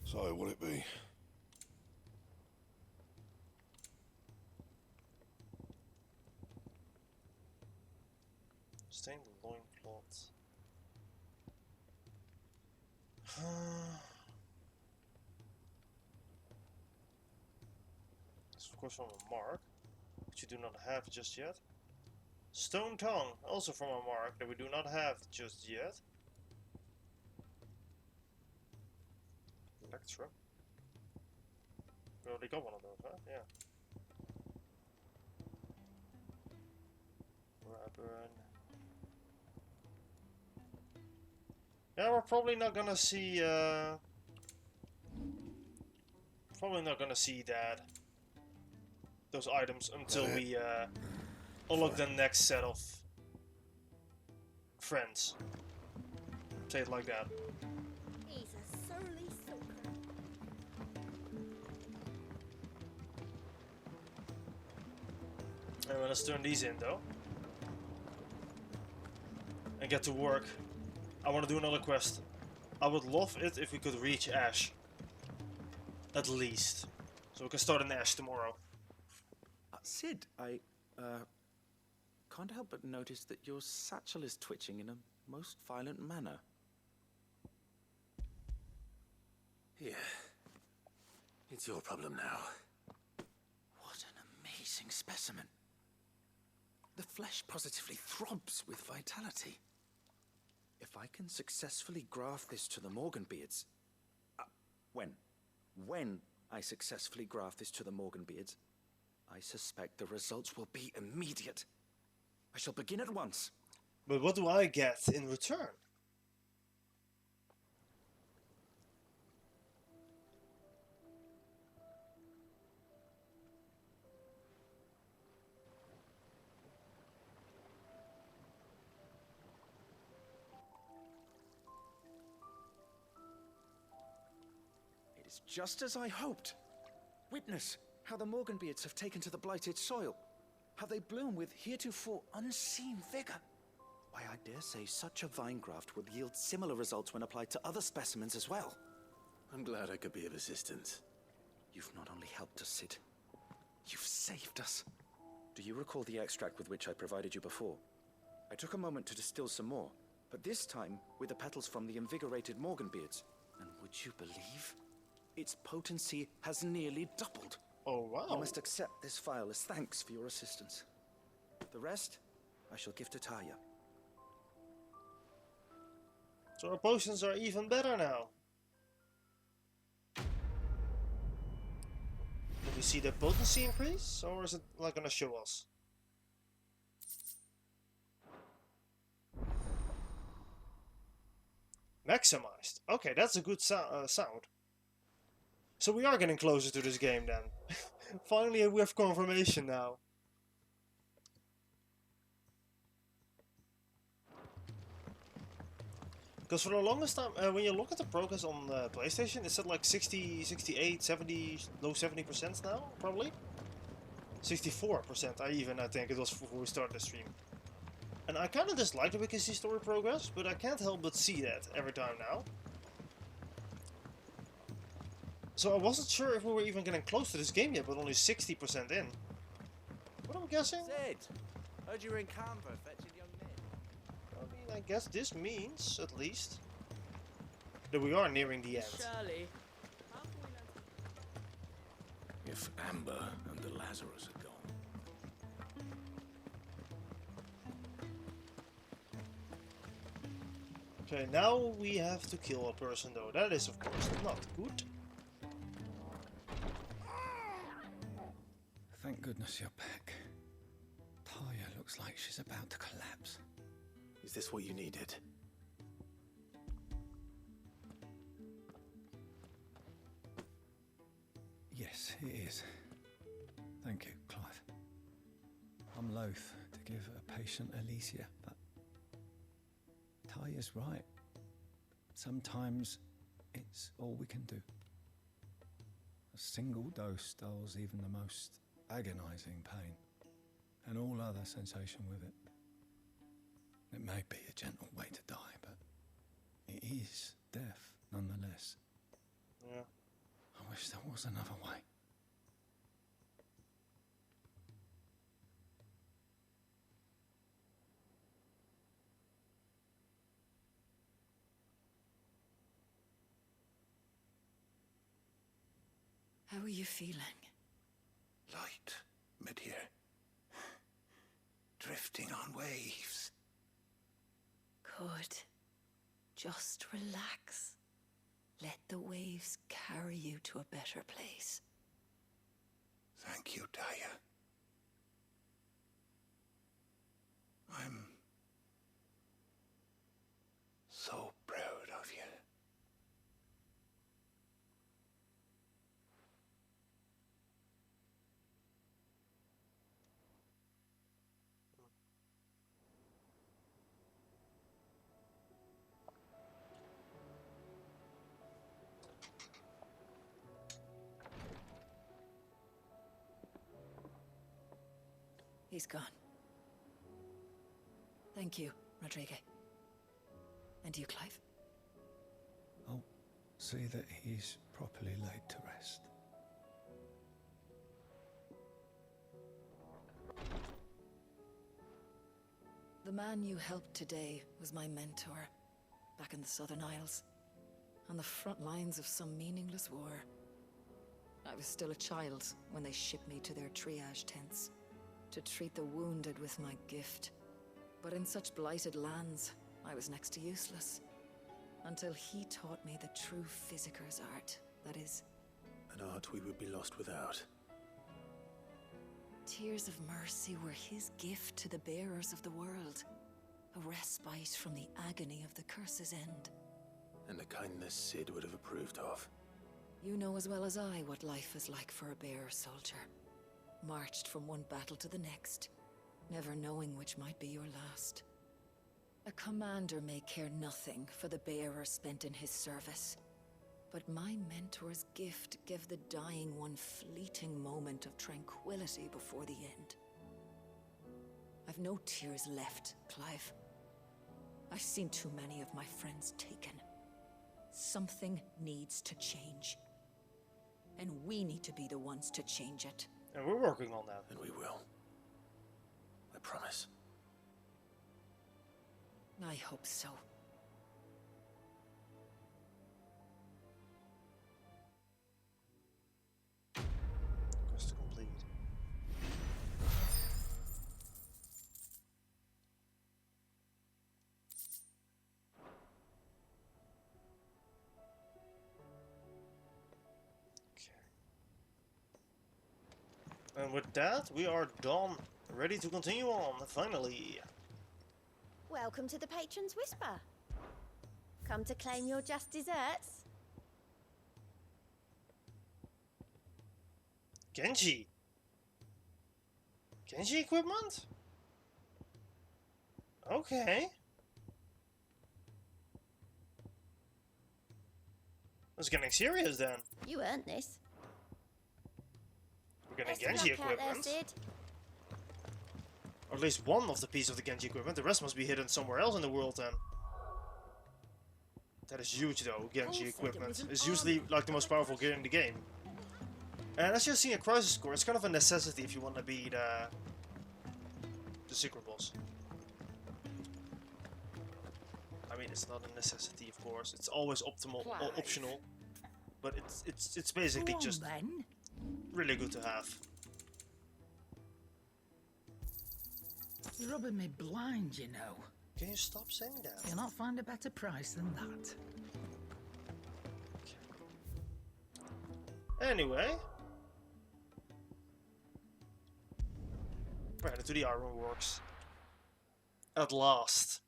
So, what'll it be? Stain the loincloth. This is of course from a mark, which you do not have just yet. Stone tongue, also from a mark that we do not have just yet. Electra. We already got one of those, huh? Yeah. Raburn. Yeah, we're probably not gonna see, probably not gonna see that. Those items until we, unlock the next set of friends. Say it like that. He's a surly soaker. Anyway, let's turn these in though. And get to work. I want to do another quest. I would love it if we could reach Ash. At least. So we can start in Ash tomorrow. Sid, I can't help but notice that your satchel is twitching in a most violent manner. Yeah. It's your problem now. What an amazing specimen. The flesh positively throbs with vitality. If I can successfully graft this to the Morganbeards... When I successfully graft this to the Morganbeards, I suspect the results will be immediate. I shall begin at once. But what do I get in return? It is just as I hoped. Witness, How the Morganbeards have taken to the blighted soil. How they bloom with heretofore unseen vigor. Why, I dare say such a vine graft would yield similar results when applied to other specimens as well. I'm glad I could be of assistance. You've not only helped us, Sid, you've saved us. Do you recall the extract with which I provided you before? I took a moment to distill some more, but this time with the petals from the invigorated Morganbeards. And would you believe? Its potency has nearly doubled. Oh, wow. You must accept this file as thanks for your assistance. The rest, I shall give to Taya. So our potions are even better now. Do we see the potency increase, or is it like gonna show us? Maximized. Okay, that's a good sound. So we are getting closer to this game then. Finally we have confirmation now. Because for the longest time, when you look at the progress on PlayStation, it's at like 60, 68, 70, low 70% now, probably. 64%, I think it was before we started the stream. And I kind of dislike that we can see story progress, but I can't help but see that every time now. So I wasn't sure if we were even getting close to this game yet, but only 60% in. What am I guessing? Sid, heard you were in Canva fetching young men. I mean, I guess this means, at least, that we are nearing the end. Shirley. If Amber and the Lazarus are gone. Okay, now we have to kill a person though. That is of course not good. Thank goodness you're back. Taya looks like she's about to collapse. Is this what you needed? Yes, it is. Thank you, Clive. I'm loath to give a patient Alicia, but Taya's right. Sometimes it's all we can do. A single dose dulls even the most agonizing pain, and all other sensation with it. It may be a gentle way to die, but it is death nonetheless. Yeah. I wish there was another way. How are you feeling? Light, mid-here. Drifting on waves. Good. Just relax. Let the waves carry you to a better place. Thank you, Taya. I'm so proud of you. He's gone. Thank you, Rodrigo. And you, Clive? I'll see that he's properly laid to rest. The man you helped today was my mentor, back in the Southern Isles, on the front lines of some meaningless war. I was still a child when they shipped me to their triage tents, to treat the wounded with my gift. But in such blighted lands, I was next to useless. Until he taught me the true physicker's art, that is... An art we would be lost without. Tears of mercy were his gift to the bearers of the world. A respite from the agony of the curse's end. And a kindness Sid would have approved of. You know as well as I what life is like for a bearer soldier. Marched from one battle to the next, never knowing which might be your last. A commander may care nothing for the bearer spent in his service. But my mentor's gift gave the dying one fleeting moment of tranquility before the end. I've no tears left, Clive. I've seen too many of my friends taken. Something needs to change. And we need to be the ones to change it. And we're working on that. And we will. I promise. I hope so. Quest complete. And with that, we are done. Ready to continue on, finally. Welcome to the Patron's Whisper. Come to claim your just desserts? Genji. Genji equipment? Okay. It's getting serious then. You earned this. We're getting Genji equipment. Or at least one of the pieces of the Genji equipment. The rest must be hidden somewhere else in the world then. That is huge though, Genji equipment. It's usually like the most powerful gear in the game. And as you've seen a crisis core, it's kind of a necessity if you want to beat the secret boss. I mean, it's not a necessity, of course. It's always optimal or optional, but it's basically just really good to have. You're rubbing me blind, you know. Can you stop saying that? You'll not find a better price than that. Anyway. We're headed to the Iron Works. At last.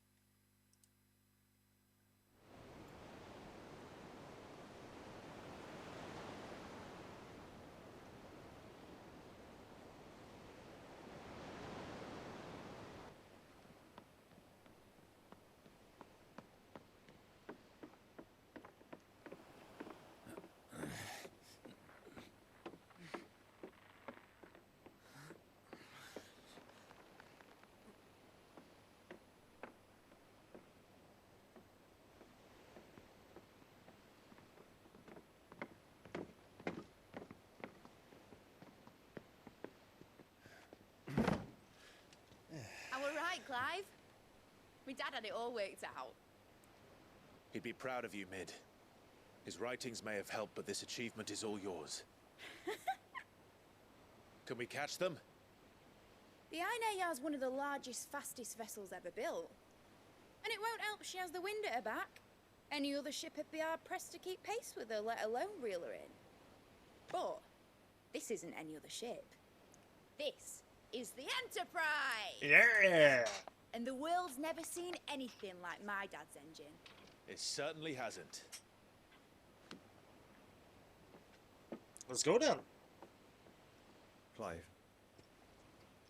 Clive. My dad had it all worked out. He'd be proud of you, Mid. His writings may have helped, but this achievement is all yours. Can we catch them? The Ainayar's one of the largest, fastest vessels ever built. And it won't help she has the wind at her back. Any other ship would be hard-pressed to keep pace with her, let alone reel her in. But this isn't any other ship. This is the Enterprise! Yeah! And the world's never seen anything like my dad's engine. It certainly hasn't. Let's go then. Clive,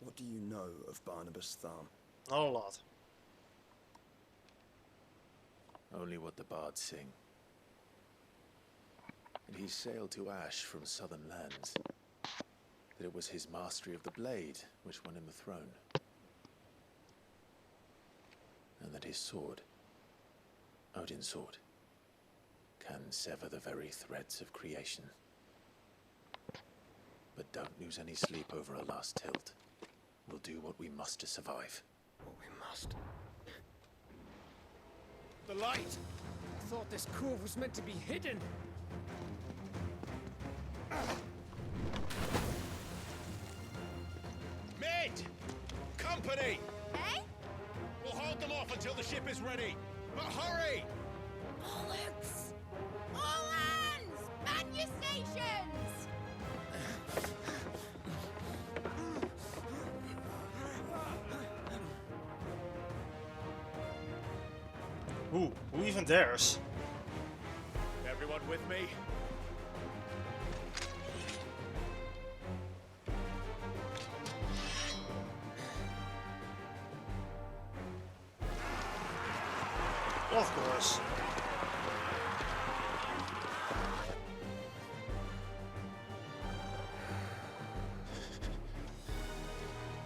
what do you know of Barnabas Tharm? Not a lot. Only what the bards sing. And he sailed to Ash from southern lands. That it was his mastery of the blade which won him the throne. And that his sword, Odin's sword, can sever the very threads of creation. But don't lose any sleep over a last tilt. We'll do what we must to survive. What we must. The light! I thought this cove was meant to be hidden. Mid! Company! Eh? We'll hold them off until the ship is ready. But hurry! Bollocks! All hands! Man your stations! Who even dares? Everyone with me? Of course.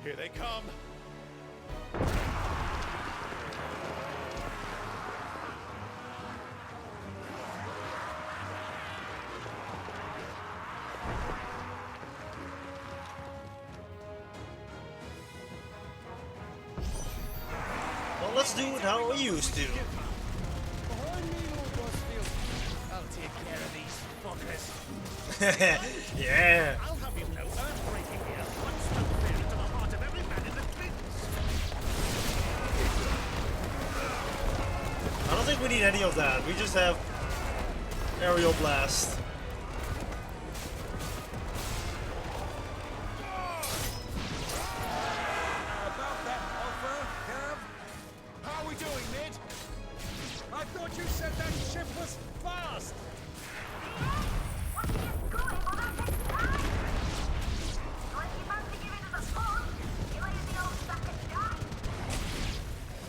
Here they come. Well, let's do it how we used to. Behind me, Lord Rosfield. I'll take care of these fuckers. Yeah. I'll have you know, earthbreaking here. One stroke there into the heart of every man in the Clintons. I don't think we need any of that. We just have aerial blast. About that offer, Cav. How are we doing, Mid? I thought you said that ship was fast.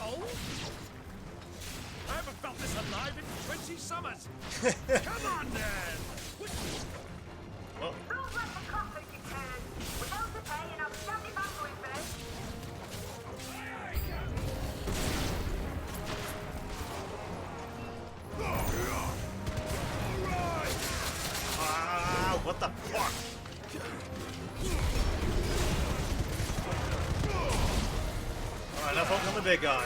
Oh? I haven't felt this alive in 20 summers. Come on, then. Well. Ah, what the fuck? Alright, now focus on the big guy.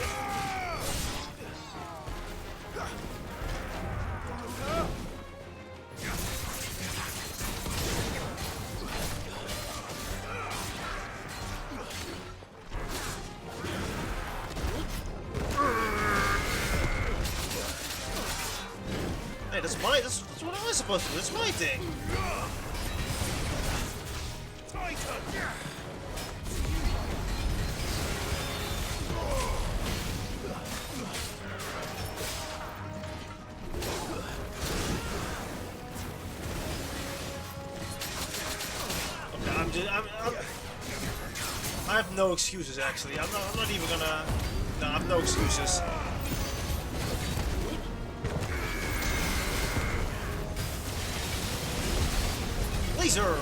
Hey, that's what am I supposed to do? It's my thing. Okay, I have no excuses actually. I'm not even gonna. No, I have no excuses. Laser!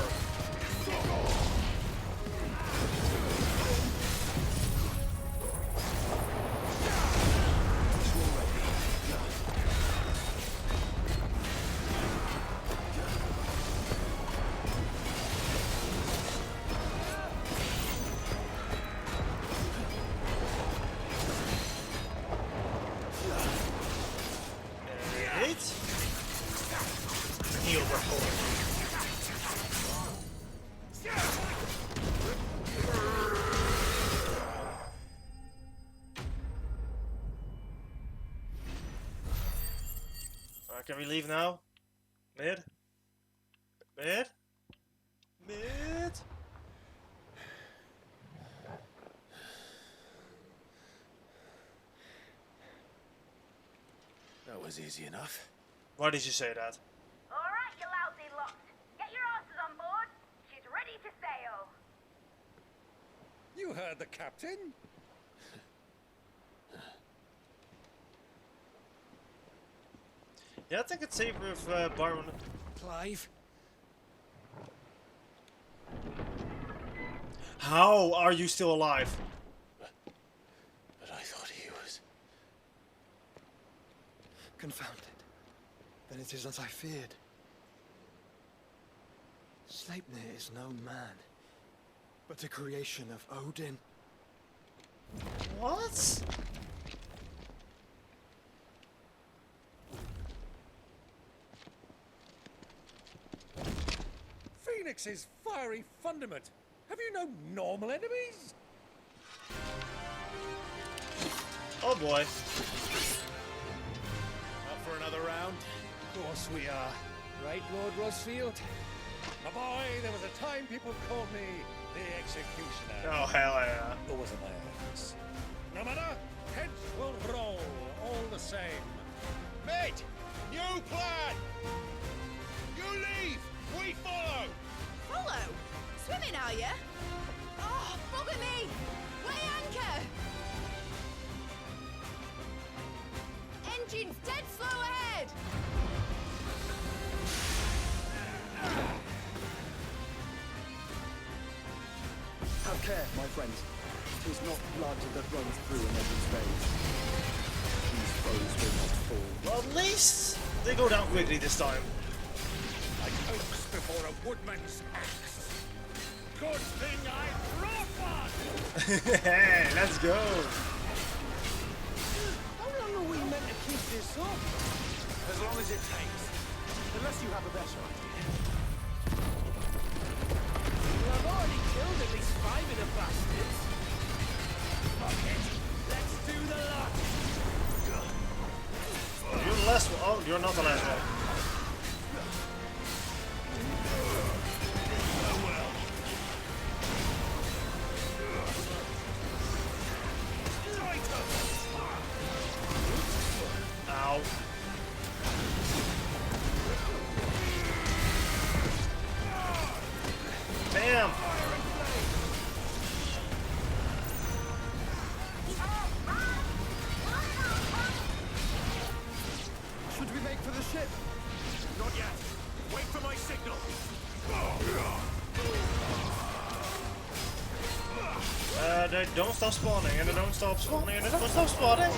Heal report. Can we leave now? Mid? Mid? Mid? That was easy enough. Why did you say that? Alright, you lousy lot. Get your asses on board. She's ready to sail. You heard the captain. Yeah, I think it's safer if Byron... Clive? How are you still alive? But I thought he was... Confounded. Then it is as I feared. Sleipnir is no man, but a creation of Odin. What? Phoenix's fiery fundament. Have you no normal enemies? Oh boy. Up for another round? Of course we are. Right, Lord Rosfield? My boy, there was a time people called me the Executioner. Oh, hell yeah. Or was it my ex? No matter, heads will roll, all the same. Mate, new plan! You leave, we follow! Follow? Swimming, are you? Oh, bugger me! Weigh anchor! Engine's dead slow ahead! Have care, my friends. 'Tis not blood that runs through an Odin's veins. These foes will not fall. Well, at least they go down quickly this time. Like oaks before a woodman's axe. Good thing I brought one! Hey, let's go! How long are we meant to keep this up? As long as it takes. Unless you have a better idea. Well, I've already killed at least 5 of the bastards. Fuck it. Let's do the lot. You're the last one. Oh, you're not the last one. Ow. Bam! Should we make for the ship? Not yet. Wait for my signal. They don't stop spawning, and they don't stop spawning, and they don't stop spawning.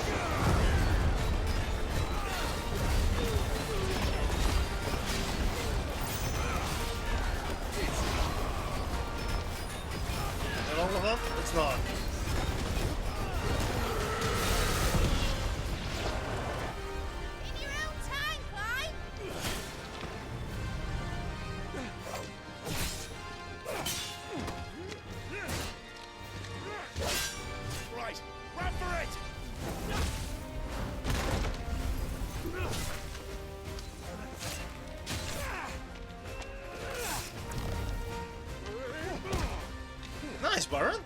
And all of them? It's not. In your own time, Clyde! Right, run for it! Nice, Baron.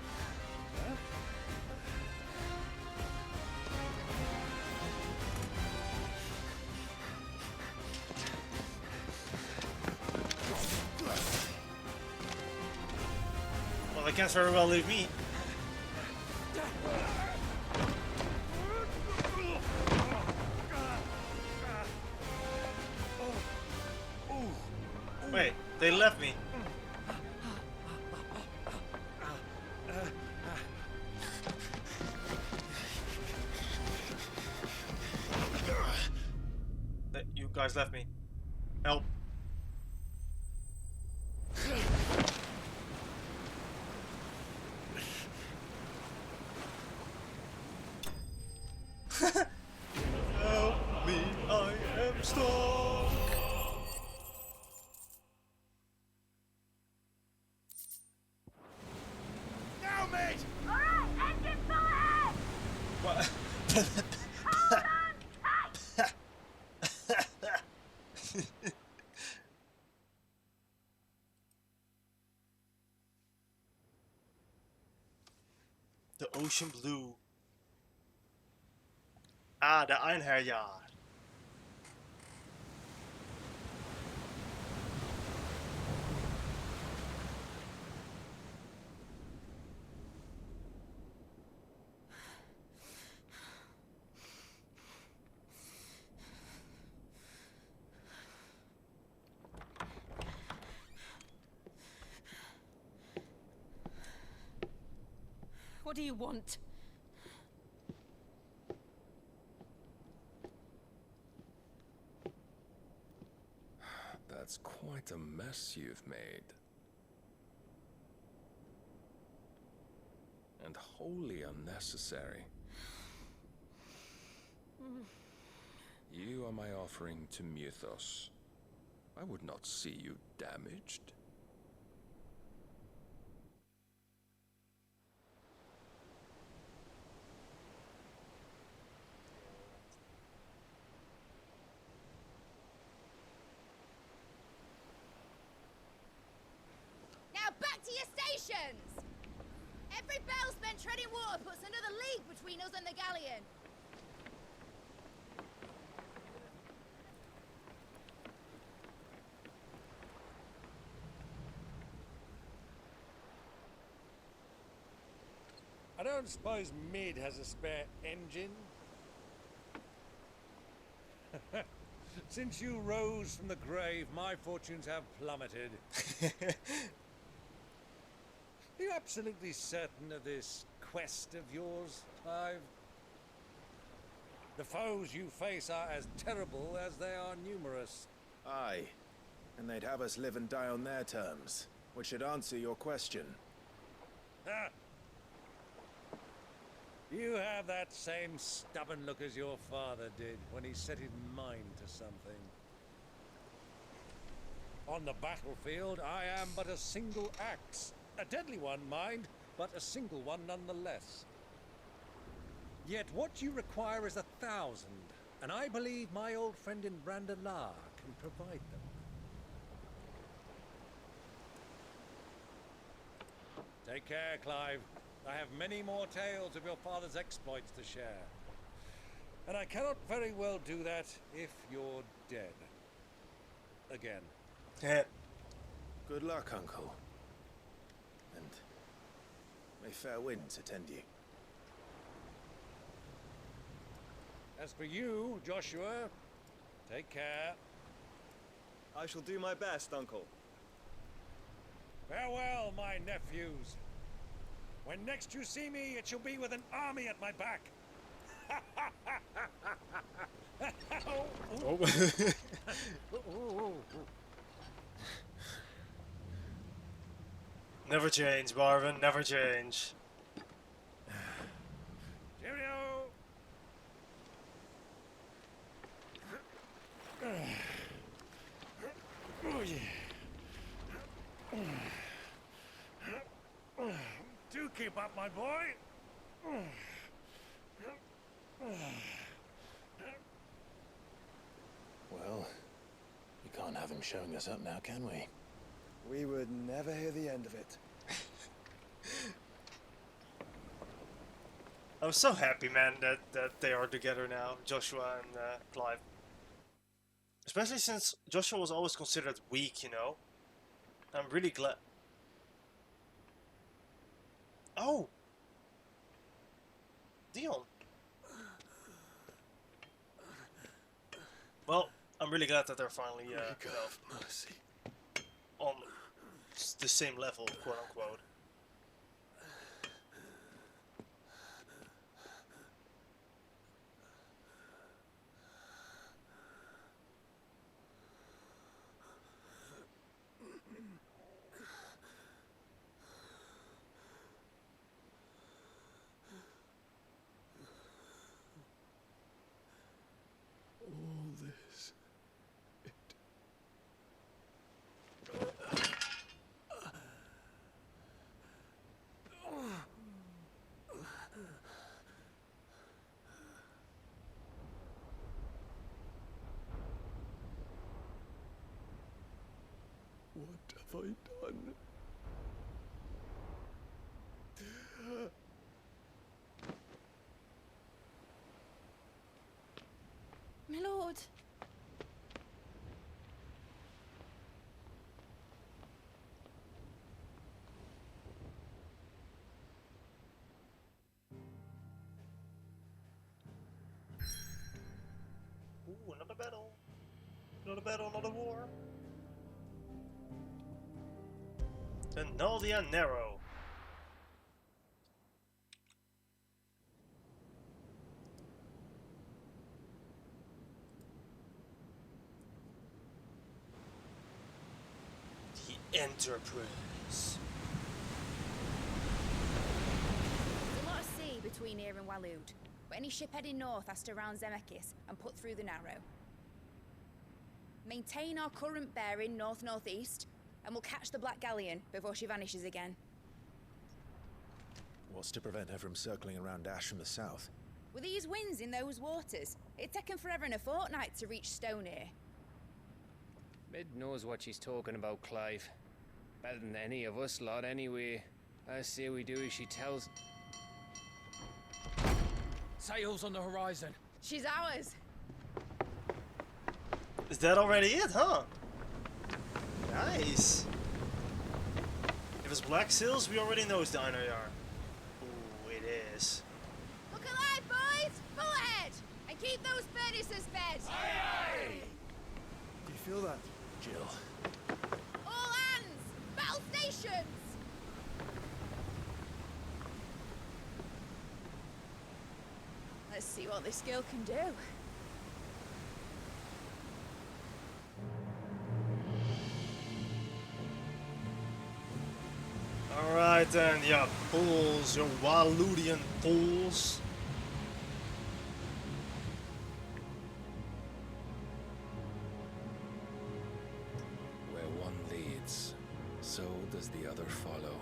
Well, they can't very well leave me. Wait, they left me. You guys left me. Help. Help me, I am stuck. Now, mate! Alright, engine full ahead! What? The ocean blue. Ah, the Einherjar. What do you want? That's quite a mess you've made. And wholly unnecessary. You are my offering to Mythos. I would not see you damaged. Now back to your stations! Every bell spent treading water puts another league between us and the galleon. I don't suppose Mid has a spare engine? Since you rose from the grave, my fortunes have plummeted. Do you happen absolutely certain of this quest of yours, Clive? The foes you face are as terrible as they are numerous. Aye. And they'd have us live and die on their terms, which should answer your question. Ha! You have that same stubborn look as your father did when he set his mind to something. On the battlefield, I am but a single axe. A deadly one, mind, but a single one nonetheless. Yet what you require is 1,000, and I believe my old friend in Brandalar can provide them. Take care, Clive. I have many more tales of your father's exploits to share. And I cannot very well do that if you're dead. Again. Good luck, Uncle. And may fair winds attend you. As for you, Joshua, take care. I shall do my best, Uncle. Farewell, my nephews. When next you see me, it shall be with an army at my back. Never change, Marvin. Never change. Cheerio. Oh, yeah. Do keep up, my boy. Well, we can't have him showing us up now, can we? We would never hear the end of it. I'm so happy, man, that they are together now, Joshua and Clive. Especially since Joshua was always considered weak, you know. I'm really glad. Oh! Dion. Well, I'm really glad that they're finally mercy. On the same level, quote unquote. All this. What have I done? My lord. Ooh, another battle. Another battle, another war. The Naldia Narrow. The Enterprise. There's a lot of sea between here and Waloed, but any ship heading north has to round Zemeckis and put through the Narrow. Maintain our current bearing north-northeast, and we'll catch the Black Galleon before she vanishes again. What's to prevent her from circling around Ash from the south? With these winds in those waters, it'd taken forever and a fortnight to reach Stonehere. Mid knows what she's talking about, Clive. Better than any of us lot, anyway. I say we do as she tells. Sails on the horizon. She's ours. Is that already it, huh? Nice. If it's black sails, we already know it's the Einar Yar. Ooh, it is. Look alive, boys! Full ahead! And keep those furnaces fed! Aye, aye! Do you feel that, Jill? All hands! Battle stations! Let's see what this girl can do. Alright then, yeah, pools, your Waludian pools. Where one leads, so does the other follow.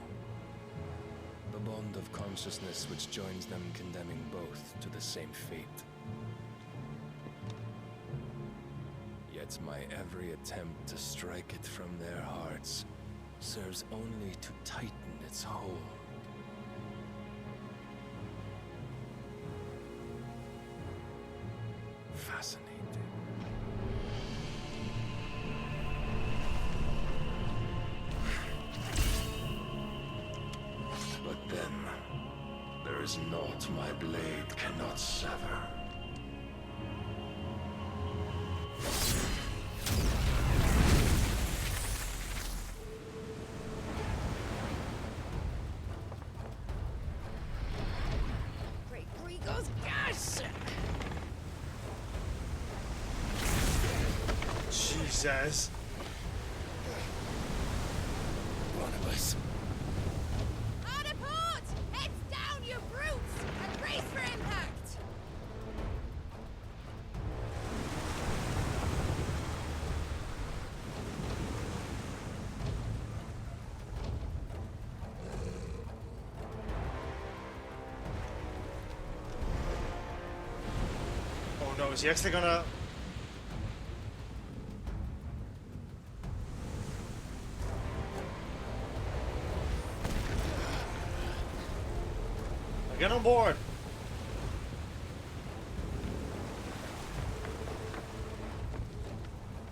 The bond of consciousness which joins them condemning both to the same fate. Yet my every attempt to strike it from their hearts serves only to tighten its hold. Fascinating. But then, there is naught my blade cannot sever. Jesus. One of us. Hard a port! Heads down, you brutes! And brace for impact! Oh no, is he actually gonna... Get on board!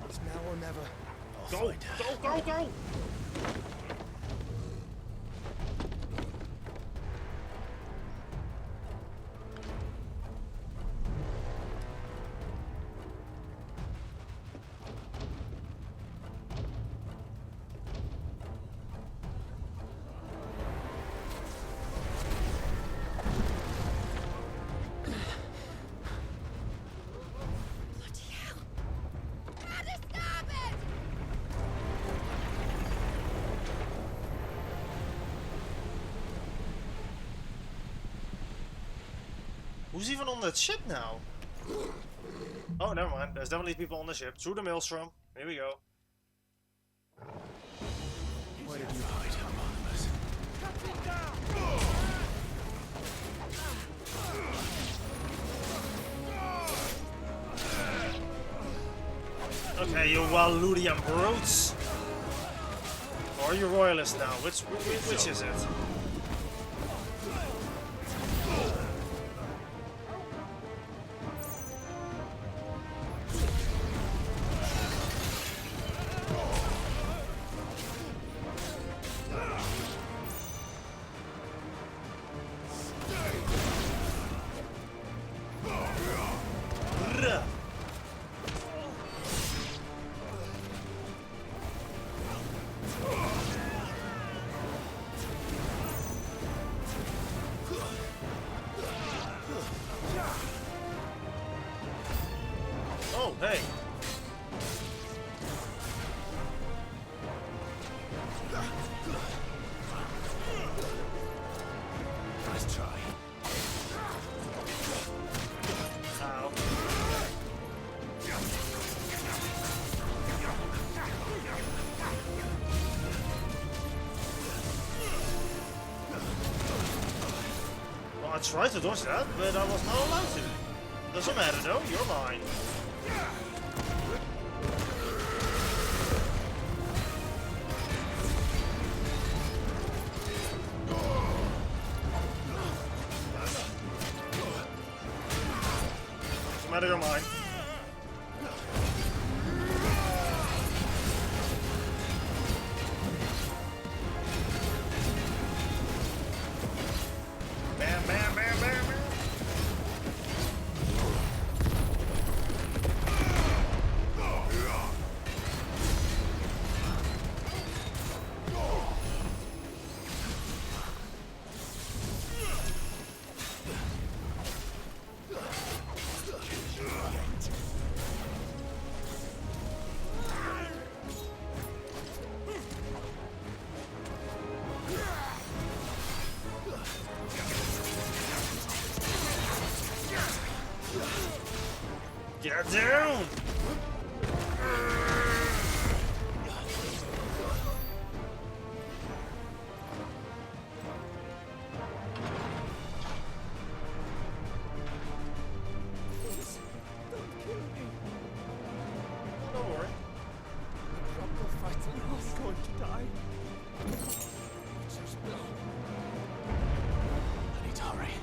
It's now or never. Go! Go! Go! Go! Who's even on that ship now? Oh, never mind. There's definitely people on the ship. Through the maelstrom. Here we go. Where did you hide, Harmonimus? Okay, you Waludian brutes. Or are you royalists now? Which is it? Oh, hey. Let's try. Ow. Well, I tried to dodge that, but I was not allowed to. Doesn't matter though, you're mine. Doesn't matter, you're mine. Bam, bam, bam, bam, bam. Down! Don't worry. Fighting, I was going to die. I need to hurry.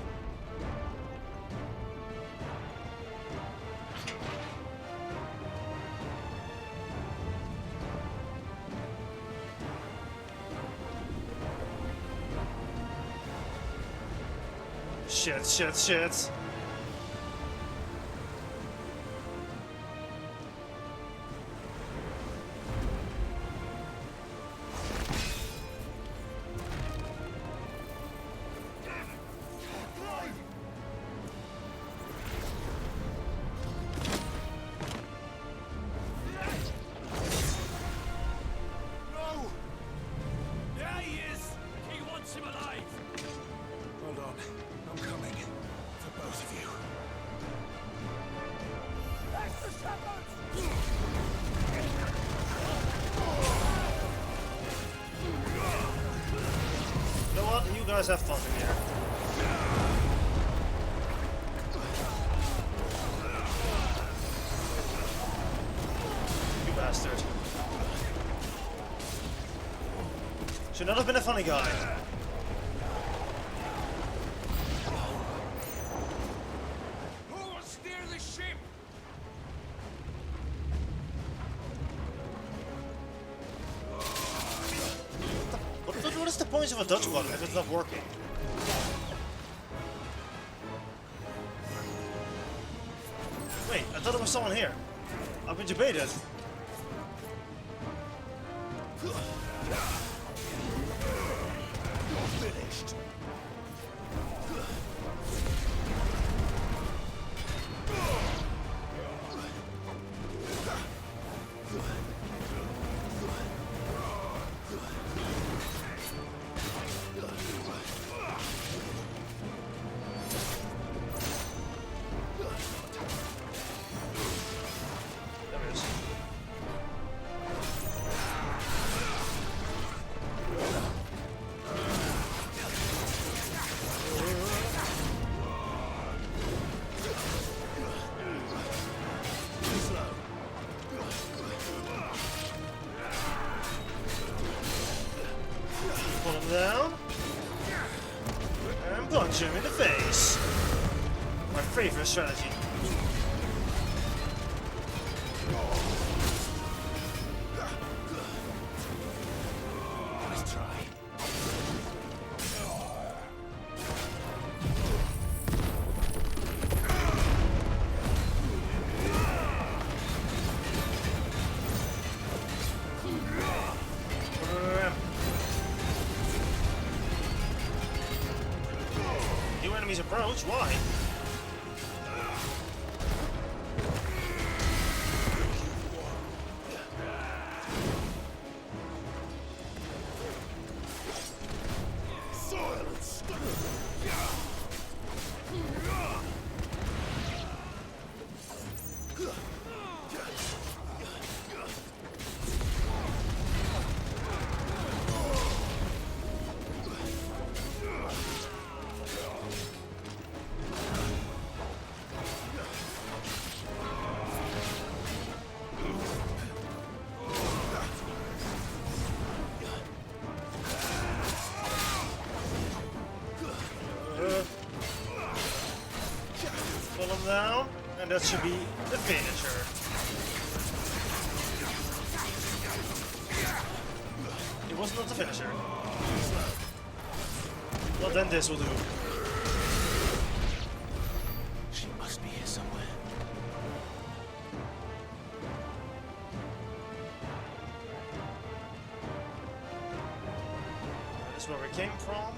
Shit. No! There he is! He wants him alive! Hold on. I'm coming. For both of you. That's the shepherds! You know what? You guys have fun in here. You bastard. Should not have been a funny guy. Who will steer the ship? What is the point of a Dutch button if it's not working? Wait, I thought there was someone here. I've been debated. Finished. There it is. Pull him down. And punch him in the face. My favorite strategy. Let's try. New enemies approach, why? Silence! Pull him down, and that should be the finisher. It was not the finisher. Well, then this will do. She must be here somewhere. That is where we came from.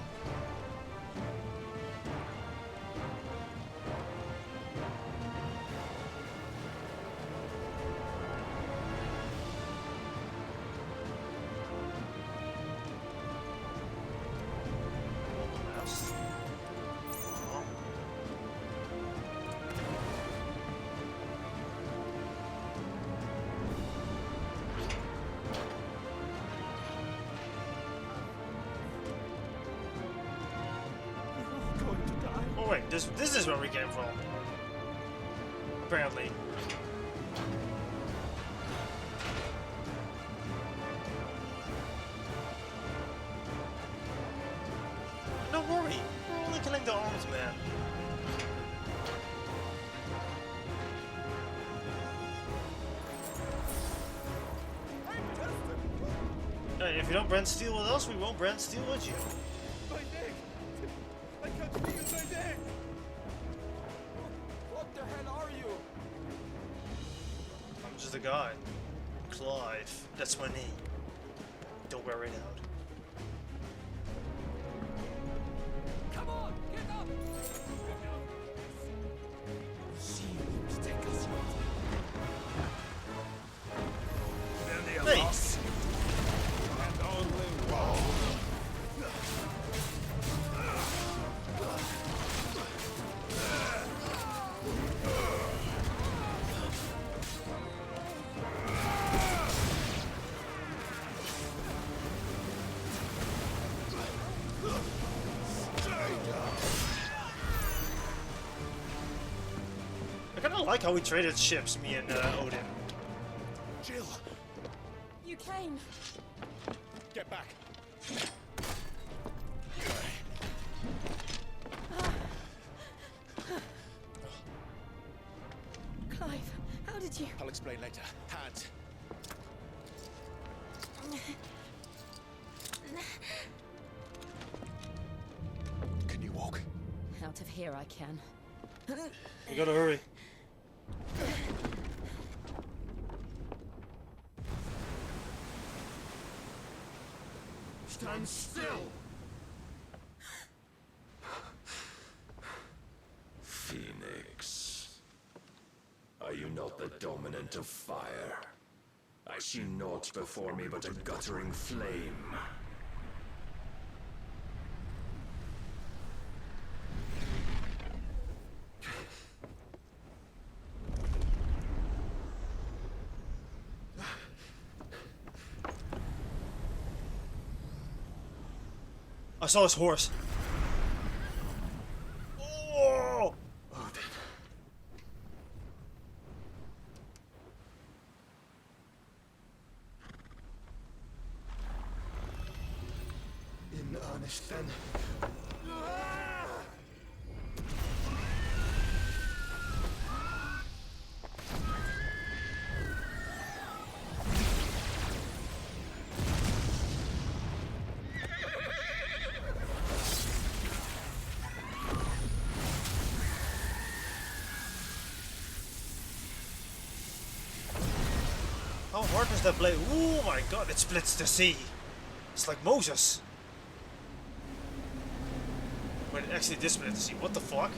Oh wait, this is where we came from. Apparently. Don't worry, we're only killing the arms, man. Hey, if you don't brand steel with us, we won't brand steel with you. My neck! I can't feel my neck! What the hell are you? I'm just a guy. Clive, that's my name. Don't wear it out. Come on, get up! Nice. And only one. I kinda like how we traded ships, me and Odin. Jill, You came. get back. Clive, how did you? I'll explain later. Hands. Can you walk? Out of here I can. We gotta hurry. Stand still! Phoenix. Are you not the dominant of fire? I see naught before me but a guttering flame. I saw his horse. Oh! In earnest then. How hard is that blade? Oh my god, it splits the sea. It's like Moses. Wait, it actually did split the sea. What the fuck?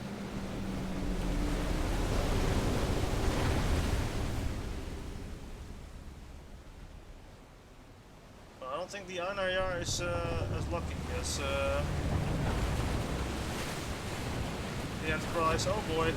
Well, I don't think the Einarjar is as lucky as the Enterprise. Oh boy.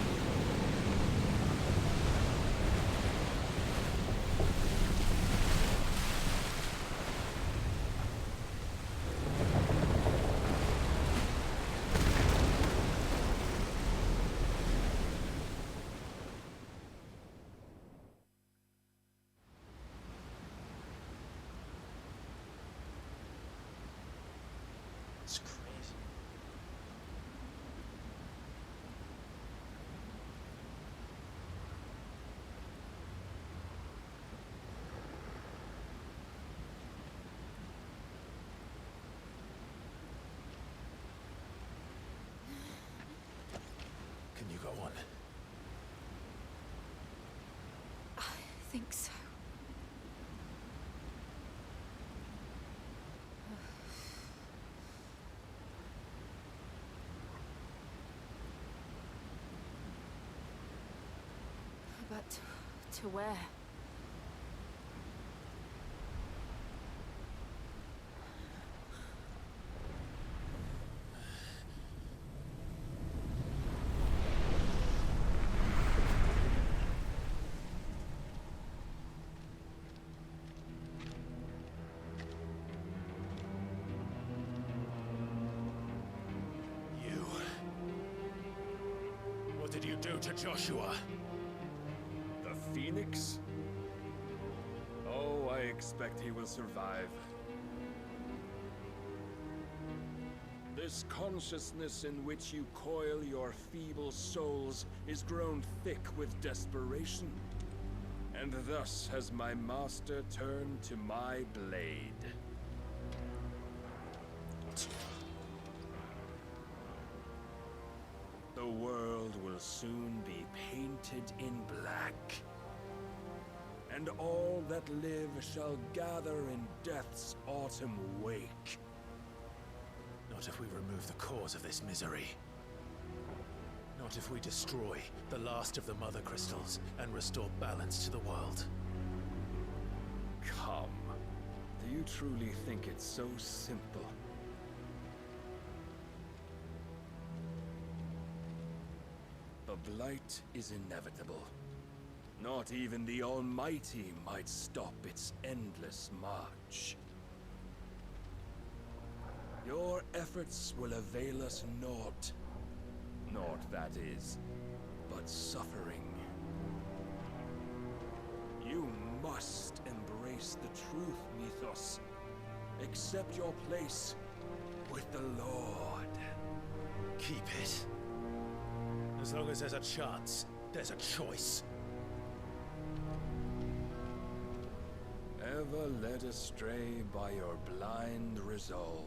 It's crazy. Can you go on? I think so. But to where? did you do to Joshua? The Phoenix? Oh, I expect he will survive. This consciousness in which you coil your feeble souls is grown thick with desperation. And thus has my master turned to my blade. The world will soon be painted in black. And all that live shall gather in death's autumn wake. Not if we remove the cause of this misery. Not if we destroy the last of the Mother Crystals and restore balance to the world. Come. Do you truly think it's so simple? The blight is inevitable. Not even the Almighty might stop its endless march. Your efforts will avail us naught. Naught, that is, but suffering. You must embrace the truth, Mythos. Accept your place with the Lord. Keep it. As long as there's a chance, there's a choice. Ever led astray by your blind resolve.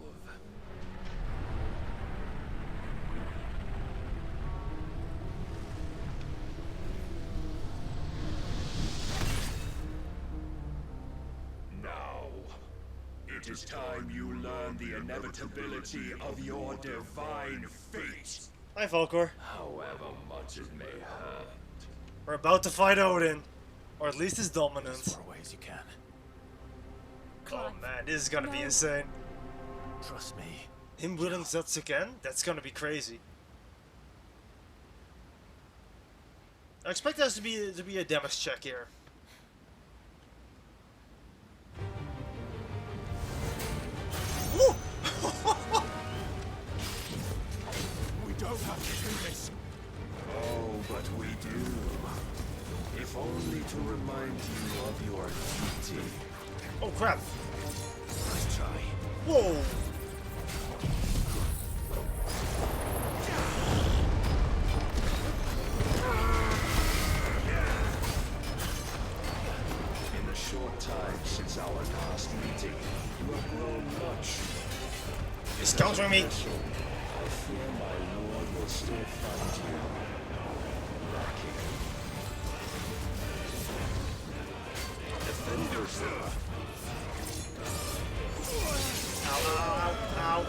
Now, it is time you learn the inevitability of your divine fate. Hi, Falkor. However much it may hurt. We're about to fight Odin. Or at least his dominant. As far away as you can. Oh man, this is gonna be insane. Trust me. Him willing Zuts again? That's gonna be crazy. I expect there to be a damage check here. Woo! We don't have to do this. Oh, but we do. If only to remind you of your duty. Oh crap! Nice try. Whoa! In the short time since our last meeting, you have grown much. He's countering me. I fear my lord will still find you lacking. Defend yourself. Ow, ow, ow.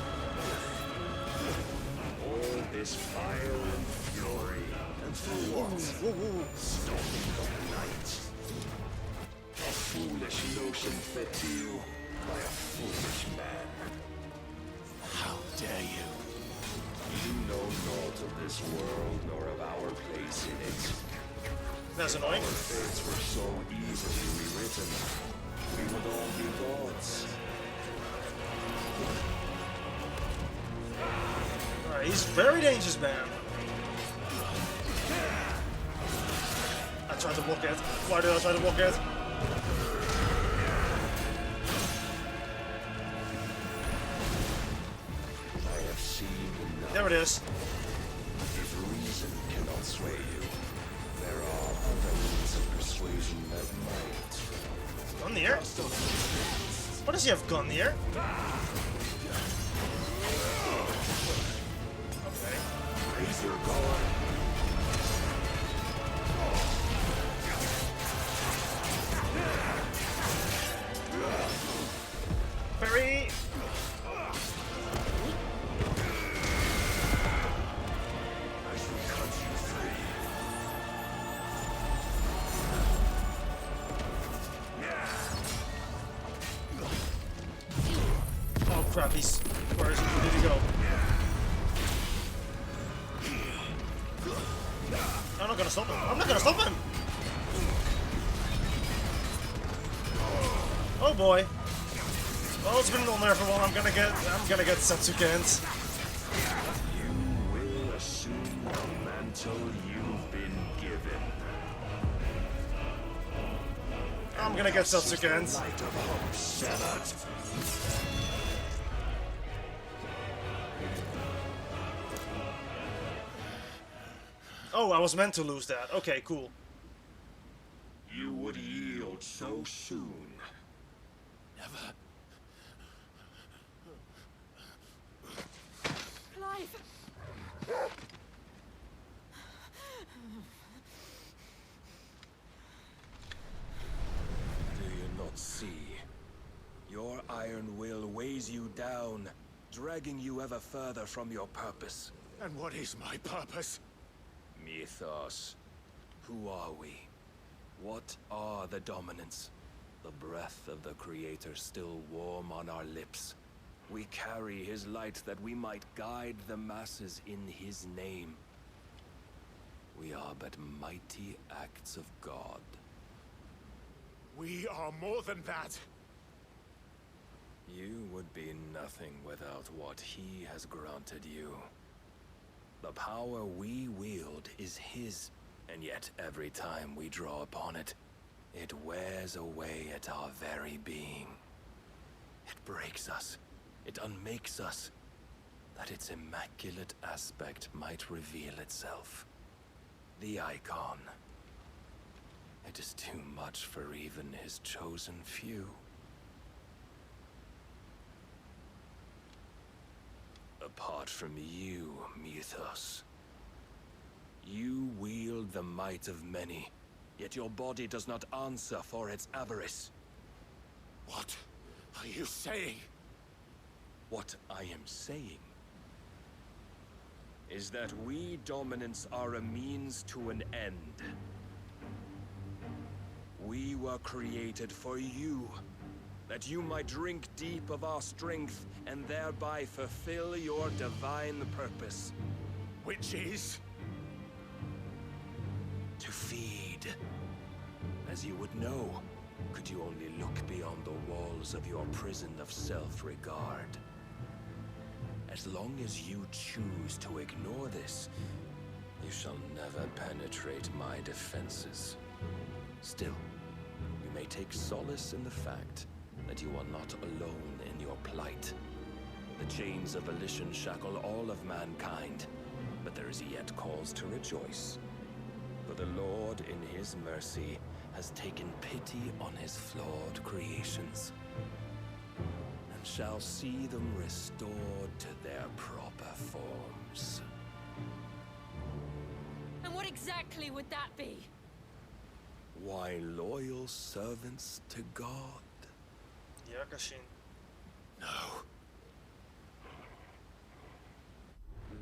All this fire and fury. And for what? Stopping the night. A foolish notion fed to you by a foolish man. How dare you? You know naught of this world nor of our place in it. That's annoying. Our fates were so easily rewritten. We would all be gods. Alright, he's very dangerous, man. I tried to walk it. Why did I try to walk it? I have seen enough. There it is. If reason cannot sway you, there are other means of persuasion that might. Gunnier? What does he have, Gunnier? Okay. Raise your guard. Parry! I shall cut you free. Oh crap, he's... Where is he? Where did he go? I'm not gonna stop him. I'm not gonna stop him! Oh boy. Well, it's been on there for a while. I'm gonna get Setsukens. You will assume the mantle you I'm gonna get such again. Oh, I was meant to lose that. Okay, cool. You would yield so soon. Never. Clive! Do you not see? Your iron will weighs you down, dragging you ever further from your purpose. And what is my purpose? Mythos. Who are we? What are the dominants? The breath of the Creator still warm on our lips. We carry his light that we might guide the masses in his name. We are but mighty acts of God. We are more than that. You would be nothing without what he has granted you. The power we wield is his, and yet every time we draw upon it, it wears away at our very being. It breaks us. It unmakes us, that its immaculate aspect might reveal itself. The icon. It is too much for even his chosen few. Apart from you, Mythos. You wield the might of many, yet your body does not answer for its avarice. What are you saying? What I am saying is that we dominants are a means to an end. We were created for you, that you might drink deep of our strength and thereby fulfill your divine purpose. Which is? To feed. As you would know, could you only look beyond the walls of your prison of self-regard. As long as you choose to ignore this, you shall never penetrate my defenses. Still, you may take solace in the fact that you are not alone in your plight. The chains of volition shackle all of mankind, but there is yet cause to rejoice. For the Lord, in his mercy, has taken pity on his flawed creations, and shall see them restored to their proper forms. And what exactly would that be? Why, loyal servants to God. Yakashin. No.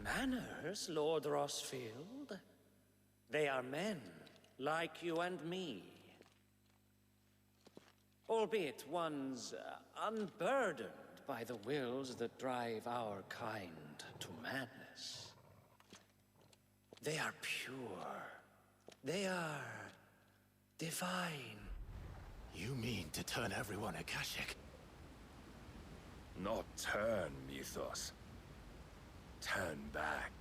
Manners, Lord Rossfield? They are men, like you and me. Albeit ones unburdened by the wills that drive our kind to madness. They are pure. They are divine. You mean to turn everyone Akashic? Not turn, Mythos. Turn back.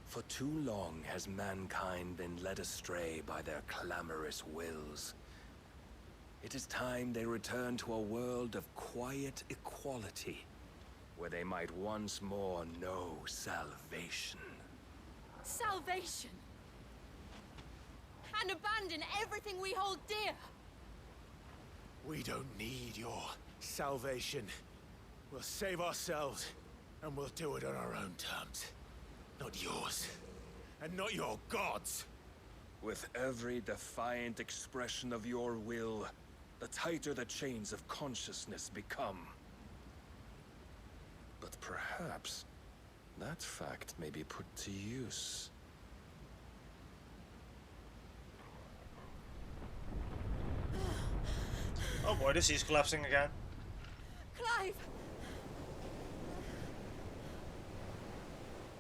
For too long has mankind been led astray by their clamorous wills. It is time they return to a world of quiet equality, where they might once more know salvation. Salvation! And abandon everything we hold dear! We don't need your salvation. We'll save ourselves, and we'll do it on our own terms. Not yours, and not your gods. With every defiant expression of your will, the tighter the chains of consciousness become. But perhaps that fact may be put to use. Oh boy, this is collapsing again. Clive!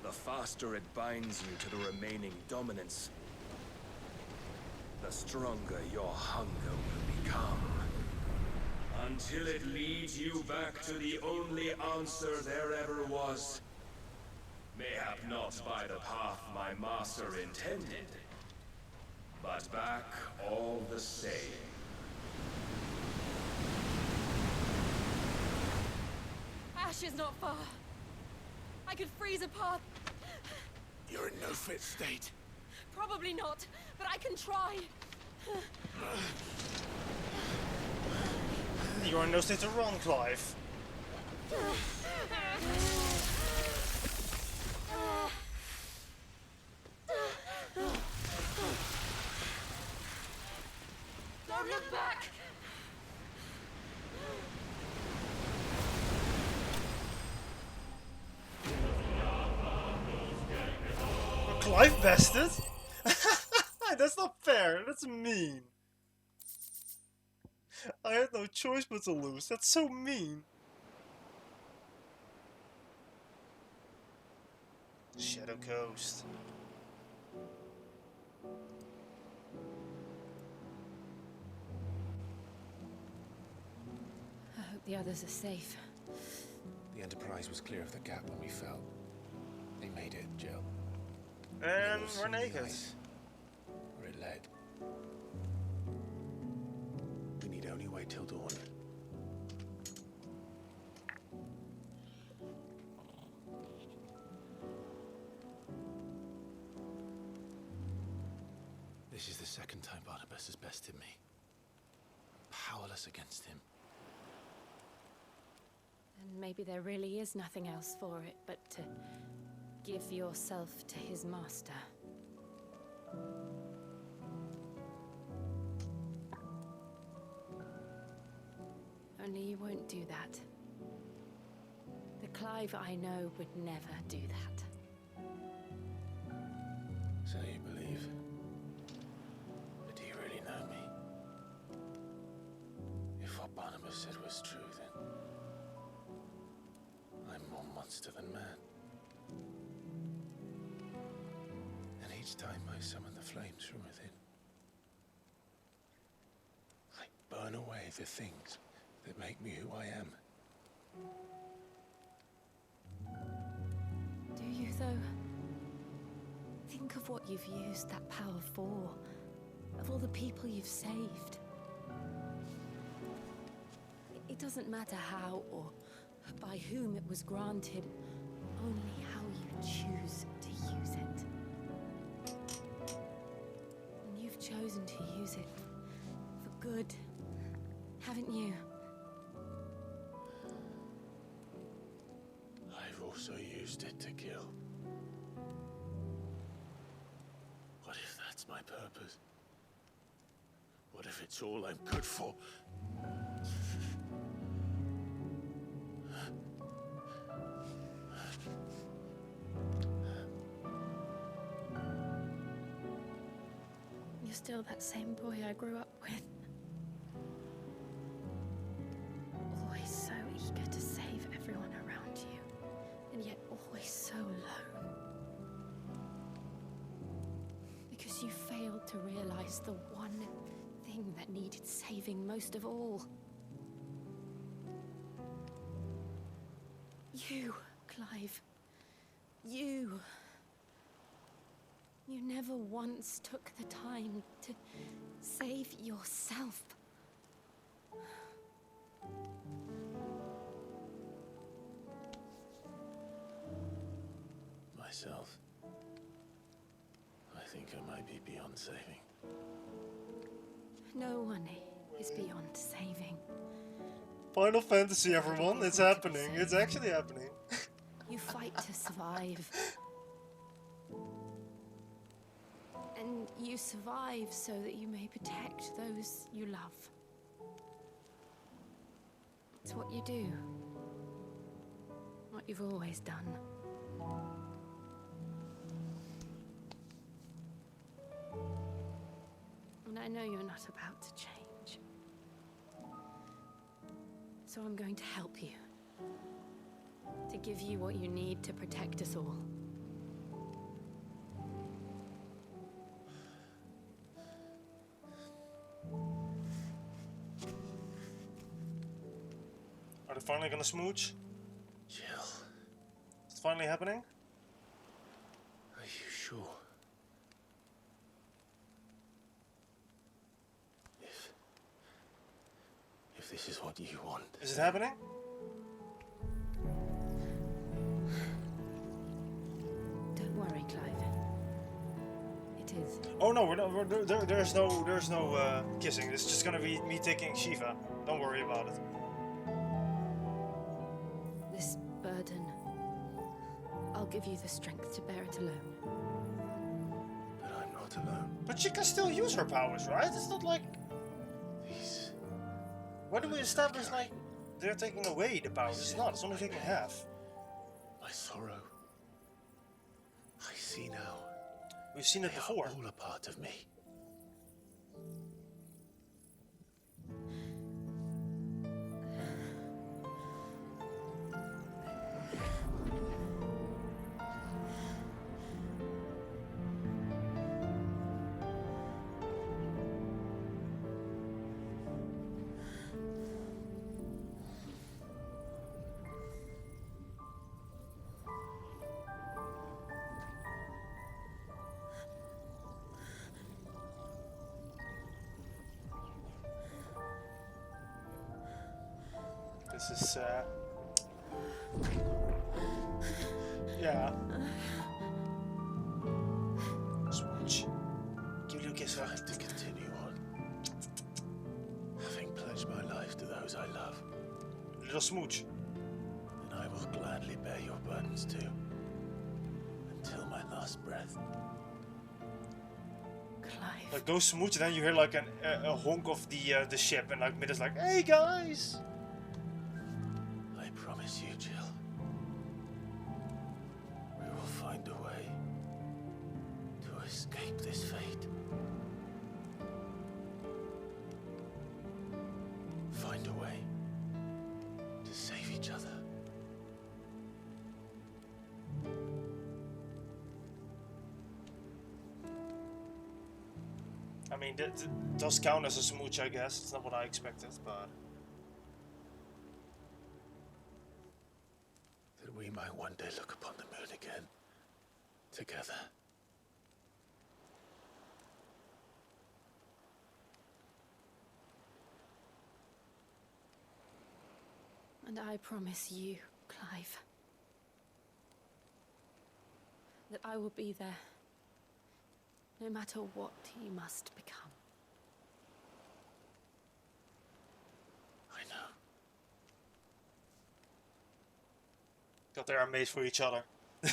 The faster it binds you to the remaining dominance, the stronger your hunger will become. Until it leads you back to the only answer there ever was. Mayhap not by the path my master intended, but back all the same. Ash is not far. I could freeze a path. You're in no fit state. Probably not, but I can try. You're in no state to run, Clive. Don't look back! Clive bested? That's not fair, that's mean. I had no choice but to lose, that's so mean. Shadow Coast. I hope the others are safe. The Enterprise was clear of the gap when we fell. They made it, Jill. And we're naked. Where it led. We need only wait till dawn. This is the second time Barnabas has bested me. I'm powerless against him. And maybe there really is nothing else for it but to give yourself to his master. Only you won't do that. The Clive I know would never do that. So you believe? But do you really know me? If what Barnabas said was true, then I'm more monster than man. And each time I summon the flames from within, I burn away the things that make me who I am. Do you, though? Think of what you've used that power for, of all the people you've saved. It doesn't matter how or by whom it was granted, only how you choose to use it. And you've chosen to use it for good, haven't you? I've also used it to kill. What if that's my purpose? What if it's all I'm good for? You're still that same boy I grew up with. Always so eager to save everyone around you, and yet always so alone. Because you failed to realize the one thing that needed saving most of all. You, Clive. You. You never once took the time to save yourself. Myself? I think I might be beyond saving. No one is beyond saving. Final Fantasy, everyone, it's happening. It's actually happening. You fight to survive. And you survive so that you may protect those you love. It's what you do. What you've always done. And I know you're not about to change. So I'm going to help you. To give you what you need to protect us all. Are they finally gonna smooch? Jill. Is it finally happening? Are you sure? what you want. Is it happening? Don't worry, Clive. It is. Oh no, there's no kissing. It's just gonna be me taking Shiva. Don't worry about it. This burden, I'll give you the strength to bear it alone. But I'm not alone. But she can still use her powers, right? It's not like... Why do we establish, like, they're taking away the powers? It's not, it's only taking half. My sorrow. I see now. We've seen it before. All a part of me. This is, yeah. Smooch. Give you a kiss, I have to continue on. Having pledged my life to those I love. Little smooch. And I will gladly bear your burdens too. Until my last breath. Clive. Like, go smooch, and then you hear, like, a honk of the ship, and, like, Mida's like, hey, guys! I promise you, Jill. We will find a way to escape this fate. Find a way to save each other. I mean, that does count as a smooch, I guess. It's not what I expected, but... That we might one day look upon the moon again. Together. And I promise you, Clive, that I will be there, no matter what you must become. I know. God, they are made for each other. I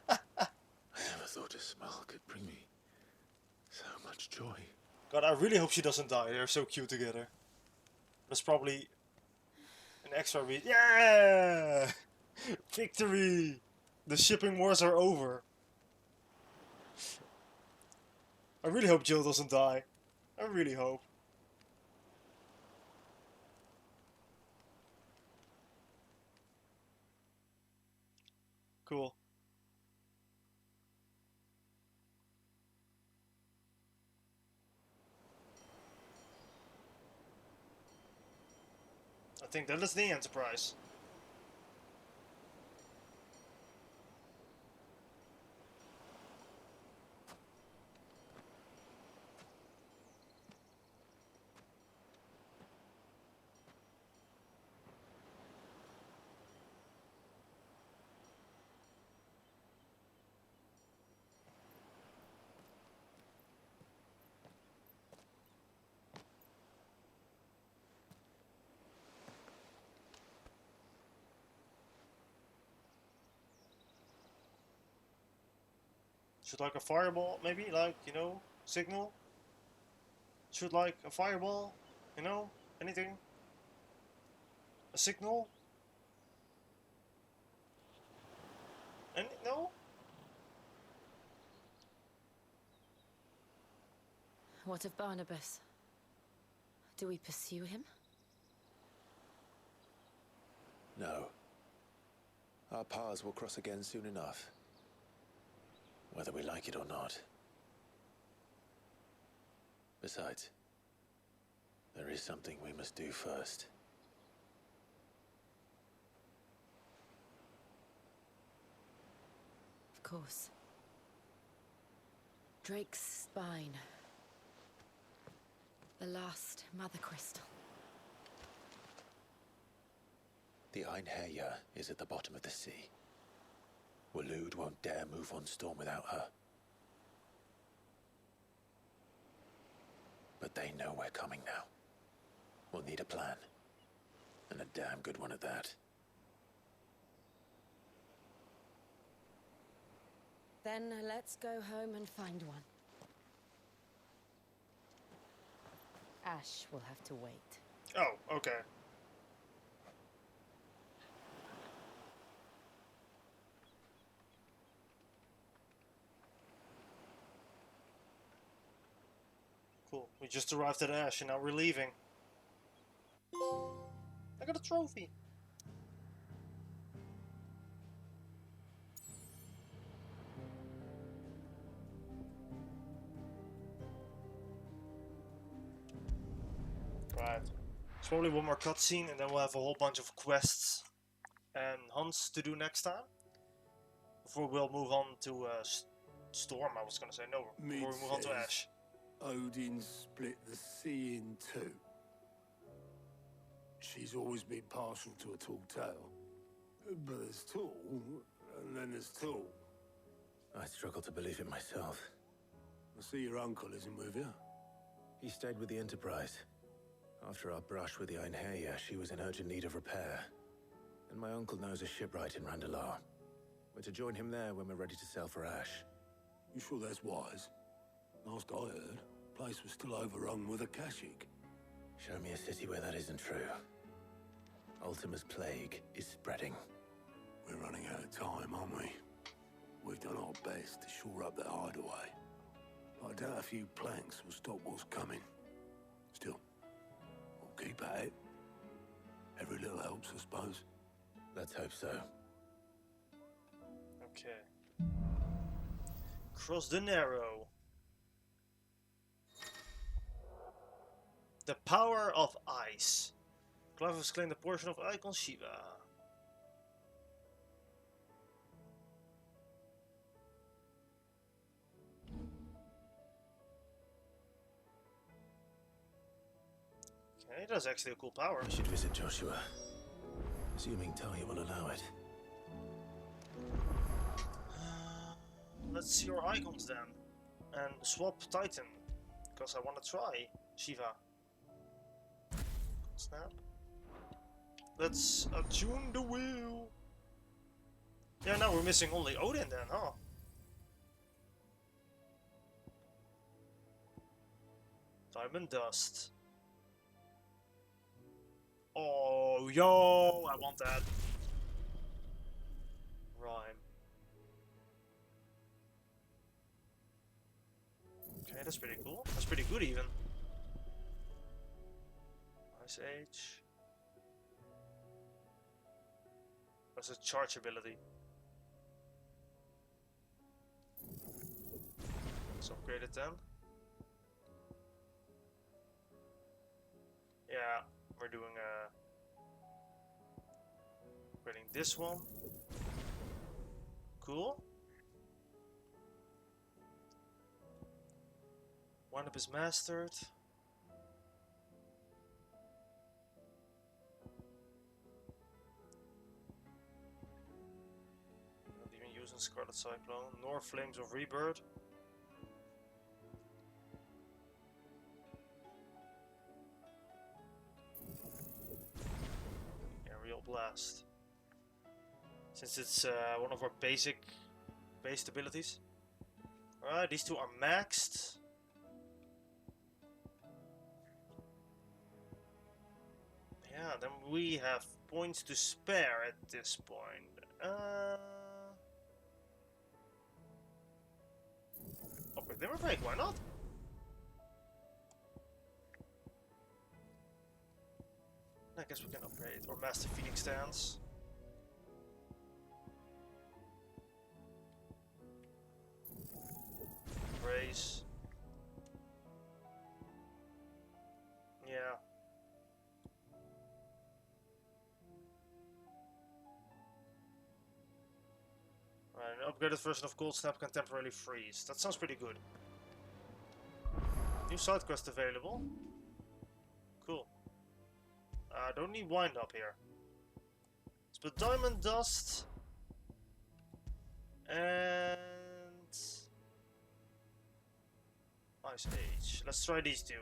never thought a smile could bring me so much joy. God, I really hope she doesn't die. They're so cute together. That's probably an extra reason. Yeah! Victory! The shipping wars are over. I really hope Jill doesn't die. I really hope. Cool. I think that is the Enterprise. Should like a fireball, maybe, like, you know, signal? Should like a fireball, you know, anything? A signal? Any, no? What of Barnabas? Do we pursue him? No. Our paths will cross again soon enough. Whether we like it or not. Besides, there is something we must do first. Of course. Drake's spine. The last mother crystal. The Einherja is at the bottom of the sea. Waloed won't dare move on Storm without her. But they know we're coming now. We'll need a plan. And a damn good one at that. Then let's go home and find one. Ash will have to wait. Oh, okay. Cool. We just arrived at Ash and now we're leaving. I got a trophy. Right. There's probably one more cutscene and then we'll have a whole bunch of quests and hunts to do next time. Before we'll move on to Storm, I was gonna say. No, before we move on to Ash. Odin split the sea in two. She's always been partial to a tall tale. But there's tall, and then there's tall. I struggle to believe it myself. I see your uncle isn't with you. He stayed with the Enterprise. After our brush with the Einherja, she was in urgent need of repair. And my uncle knows a shipwright in Randalar. We're to join him there when we're ready to sail for Ash. You sure that's wise? Last I heard, the place was still overrun with a Kashyyyk. Show me a city where that isn't true. Ultima's plague is spreading. We're running out of time, aren't we? We've done our best to shore up that hideaway. I doubt a few planks will stop what's coming. Still, we'll keep at it. Every little helps, I suppose. Let's hope so. Okay. Cross the Narrow. The power of ice. Clive has claimed a portion of Icon Shiva. Okay, that's actually a cool power. I should visit Joshua. Assuming Talia will allow it. Let's see your icons then. And swap Titan. Because I want to try Shiva. Snap. Let's attune the wheel. Yeah, now we're missing only Odin then, huh? Diamond Dust. Oh, yo, I want that. Rhyme. Okay, that's pretty cool. That's pretty good even. Ice Age. That's a charge ability. Let's upgrade it then. Yeah, we're doing upgrading this one. Cool. Wind up is mastered. Not even using Scarlet Cyclone, nor Flames of Rebirth. Aerial Blast. Since it's one of our based abilities. Alright, these two are maxed. Yeah, then we have points to spare at this point. Upgrade Limber Break, why not? I guess we can upgrade or Master Feeding Stance. Brace. Yeah. An upgraded version of Cold Snap can temporarily freeze. That sounds pretty good. New side quest available. Cool. Don't need wind up here. Let's put diamond dust and Ice Age. Let's try these two.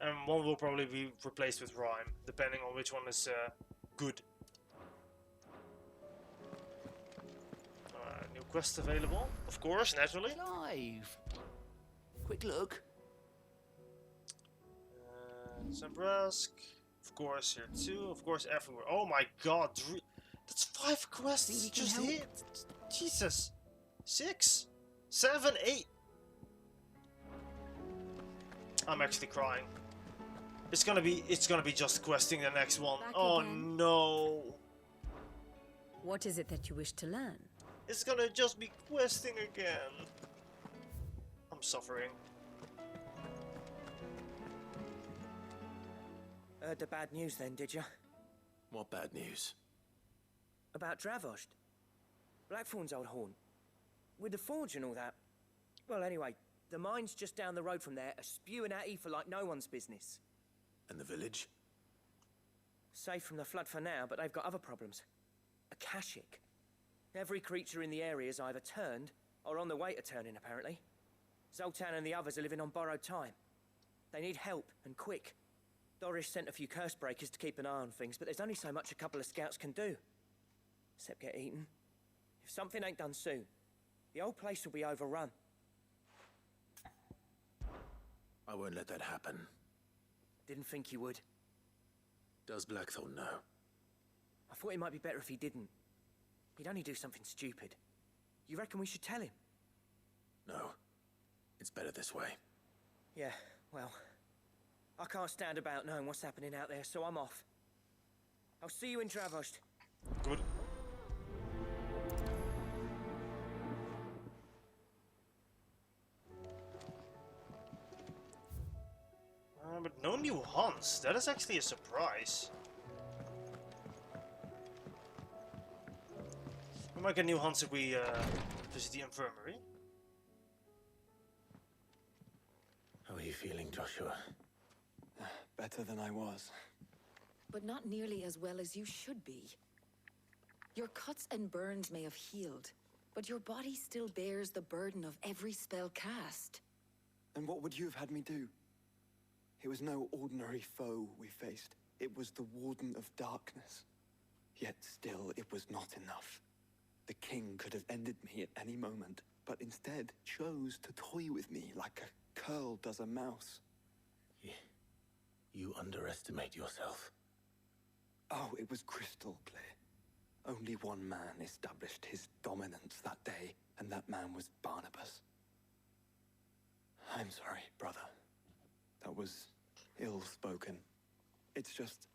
And one will probably be replaced with Rhyme, depending on which one is good. New quest available, of course, naturally. Clive! Quick look. Zambrask, of course, here too, of course, everywhere. Oh my god, that's 5 quests just hit! Jesus! 6? 7? 8? I'm actually crying. It's gonna be just questing the next one. Back Oh again. no! What is it that you wish to learn? It's gonna just be questing again. I'm suffering. Heard the bad news then, did you? What bad news? About Dravost. Blackthorn's old haunt. With the forge and all that. Well, anyway, the mines just down the road from there are spewing out ether like no one's business. And the village? Safe from the flood for now, but they've got other problems. Akashic. Every creature in the area is either turned or on the way to turning, apparently. Zoltan and the others are living on borrowed time. They need help, and quick. Doris sent a few curse breakers to keep an eye on things, but there's only so much a couple of scouts can do. Except get eaten. If something ain't done soon, the old place will be overrun. I won't let that happen. Didn't think you would. Does Blackthorn know? I thought it might be better if he didn't. He'd only do something stupid. You reckon we should tell him? No. It's better this way. Yeah, well, I can't stand about knowing what's happening out there, so I'm off. I'll see you in Dravost. Good. But no new hunts. That is actually a surprise. We might get new hunts if we visit the infirmary. How are you feeling, Joshua? Better than I was. But not nearly as well as you should be. Your cuts and burns may have healed, but your body still bears the burden of every spell cast. And what would you have had me do? It was no ordinary foe we faced. It was the Warden of Darkness. Yet still, it was not enough. The king could have ended me at any moment, but instead chose to toy with me like a curl does a mouse. You underestimate yourself. Oh, it was crystal clear. Only one man established his dominance that day, and that man was Barnabas. I'm sorry, brother. That was ill-spoken. It's just,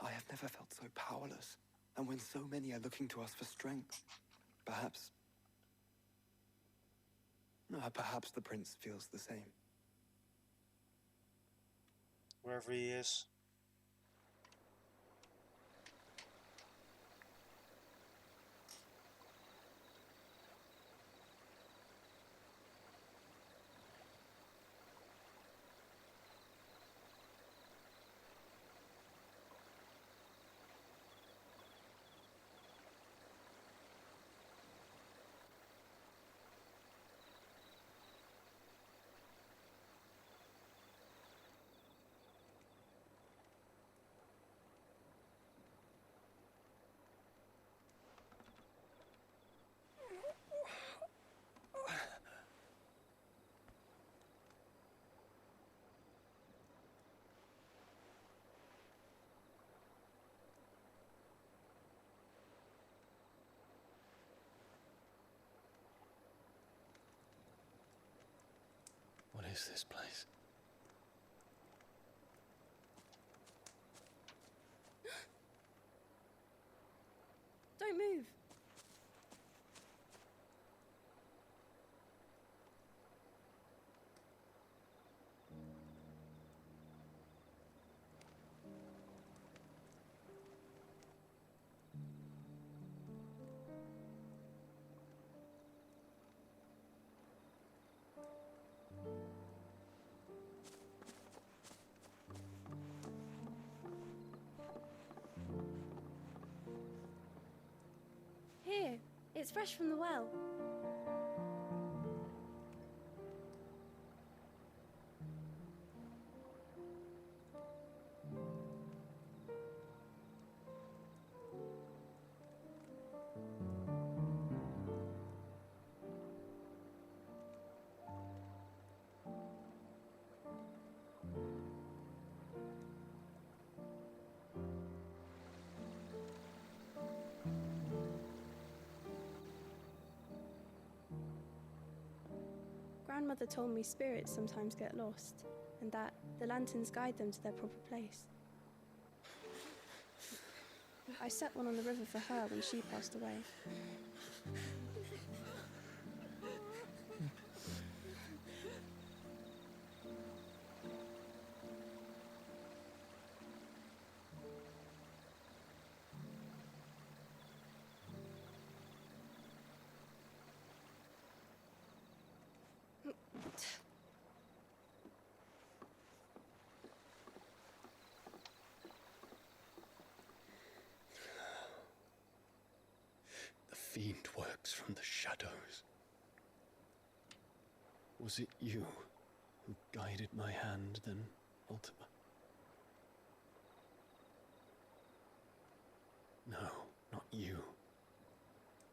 I have never felt so powerless. And when so many are looking to us for strength, perhaps the prince feels the same. Wherever he is. What is this place? Don't move. It's fresh from the well. Grandmother told me spirits sometimes get lost, and that the lanterns guide them to their proper place. I set one on the river for her when she passed away. The fiend works from the shadows. Was it you who guided my hand then, Ultima? No, not you.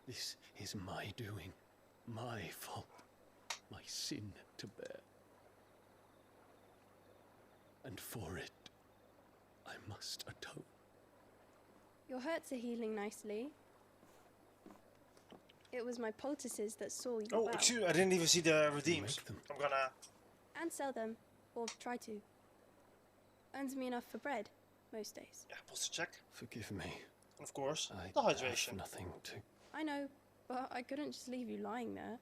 This is my doing, my fault, my sin to bear. And for it, I must atone. Your hurts are healing nicely. It was my poultices that saw you. Oh, well. excuse me, I didn't even see the redeems. I'm gonna... And sell them, or try to. Earns me enough for bread, most days. Yeah, pulse check. Forgive me. Of course, I the hydration. have nothing to... I know, but I couldn't just leave you lying there.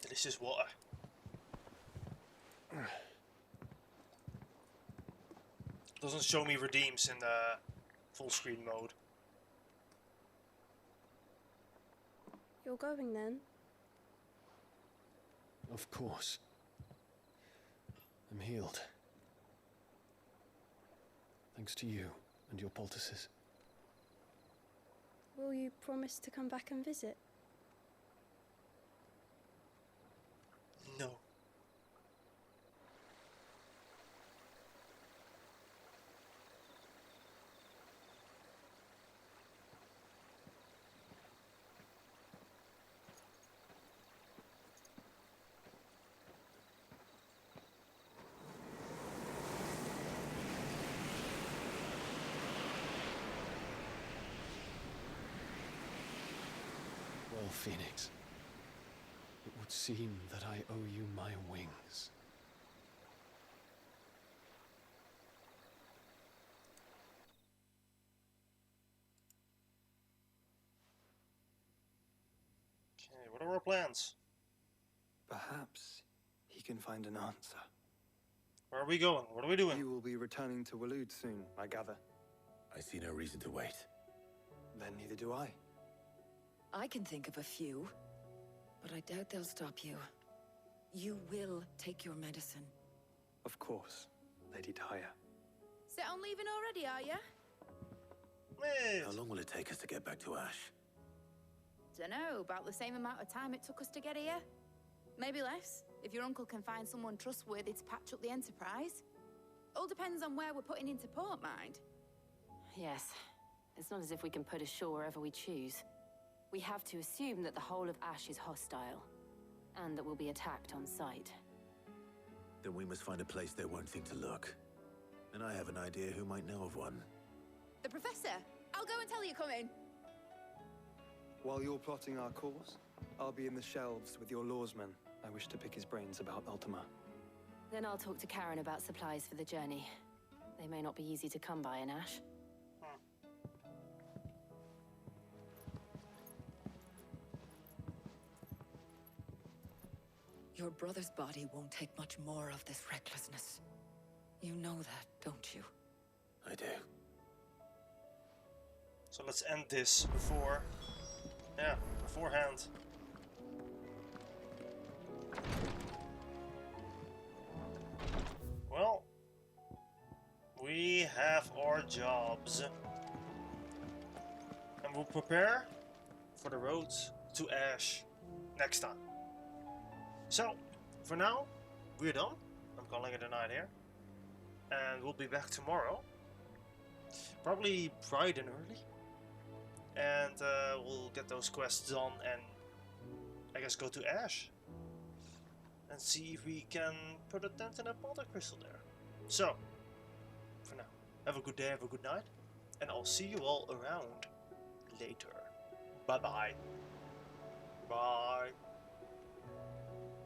Delicious water. Doesn't show me redeems in the full screen mode. You're going then? Of course. I'm healed. Thanks to you and your poultices. Will you promise to come back and visit? No. Well, Phoenix, it would seem that I owe you my wings. Okay, what are our plans? Perhaps he can find an answer. Where are we going? What are we doing? You will be returning to Waloed soon, I gather. I see no reason to wait. Then neither do I. I can think of a few, but I doubt they'll stop you. You will take your medicine. Of course, Lady Tyre. Set on leaving already, are ya? How long will it take us to get back to Ash? Dunno, about the same amount of time it took us to get here. Maybe less, if your uncle can find someone trustworthy to patch up the Enterprise. All depends on where we're putting into port, mind. Yes. It's not as if we can put ashore wherever we choose. We have to assume that the whole of Ash is hostile, and that we'll be attacked on sight. Then we must find a place they won't think to look. And I have an idea who might know of one. The Professor! I'll go and tell you coming! While you're plotting our course, I'll be in the shelves with your lawsman. I wish to pick his brains about Ultima. Then I'll talk to Karen about supplies for the journey. They may not be easy to come by in Ash. Your brother's body won't take much more of this recklessness. You know that, don't you? I do. So let's end this before... Yeah, beforehand. Well, we have our jobs. And we'll prepare for the road to Ash next time. So, for now, we're done. I'm calling it a night here. And we'll be back tomorrow. Probably bright and early. And we'll get those quests done and I guess go to Ash. And see if we can put a tent in a mother crystal there. So, for now, have a good day, have a good night. And I'll see you all around later. Bye-bye. Bye.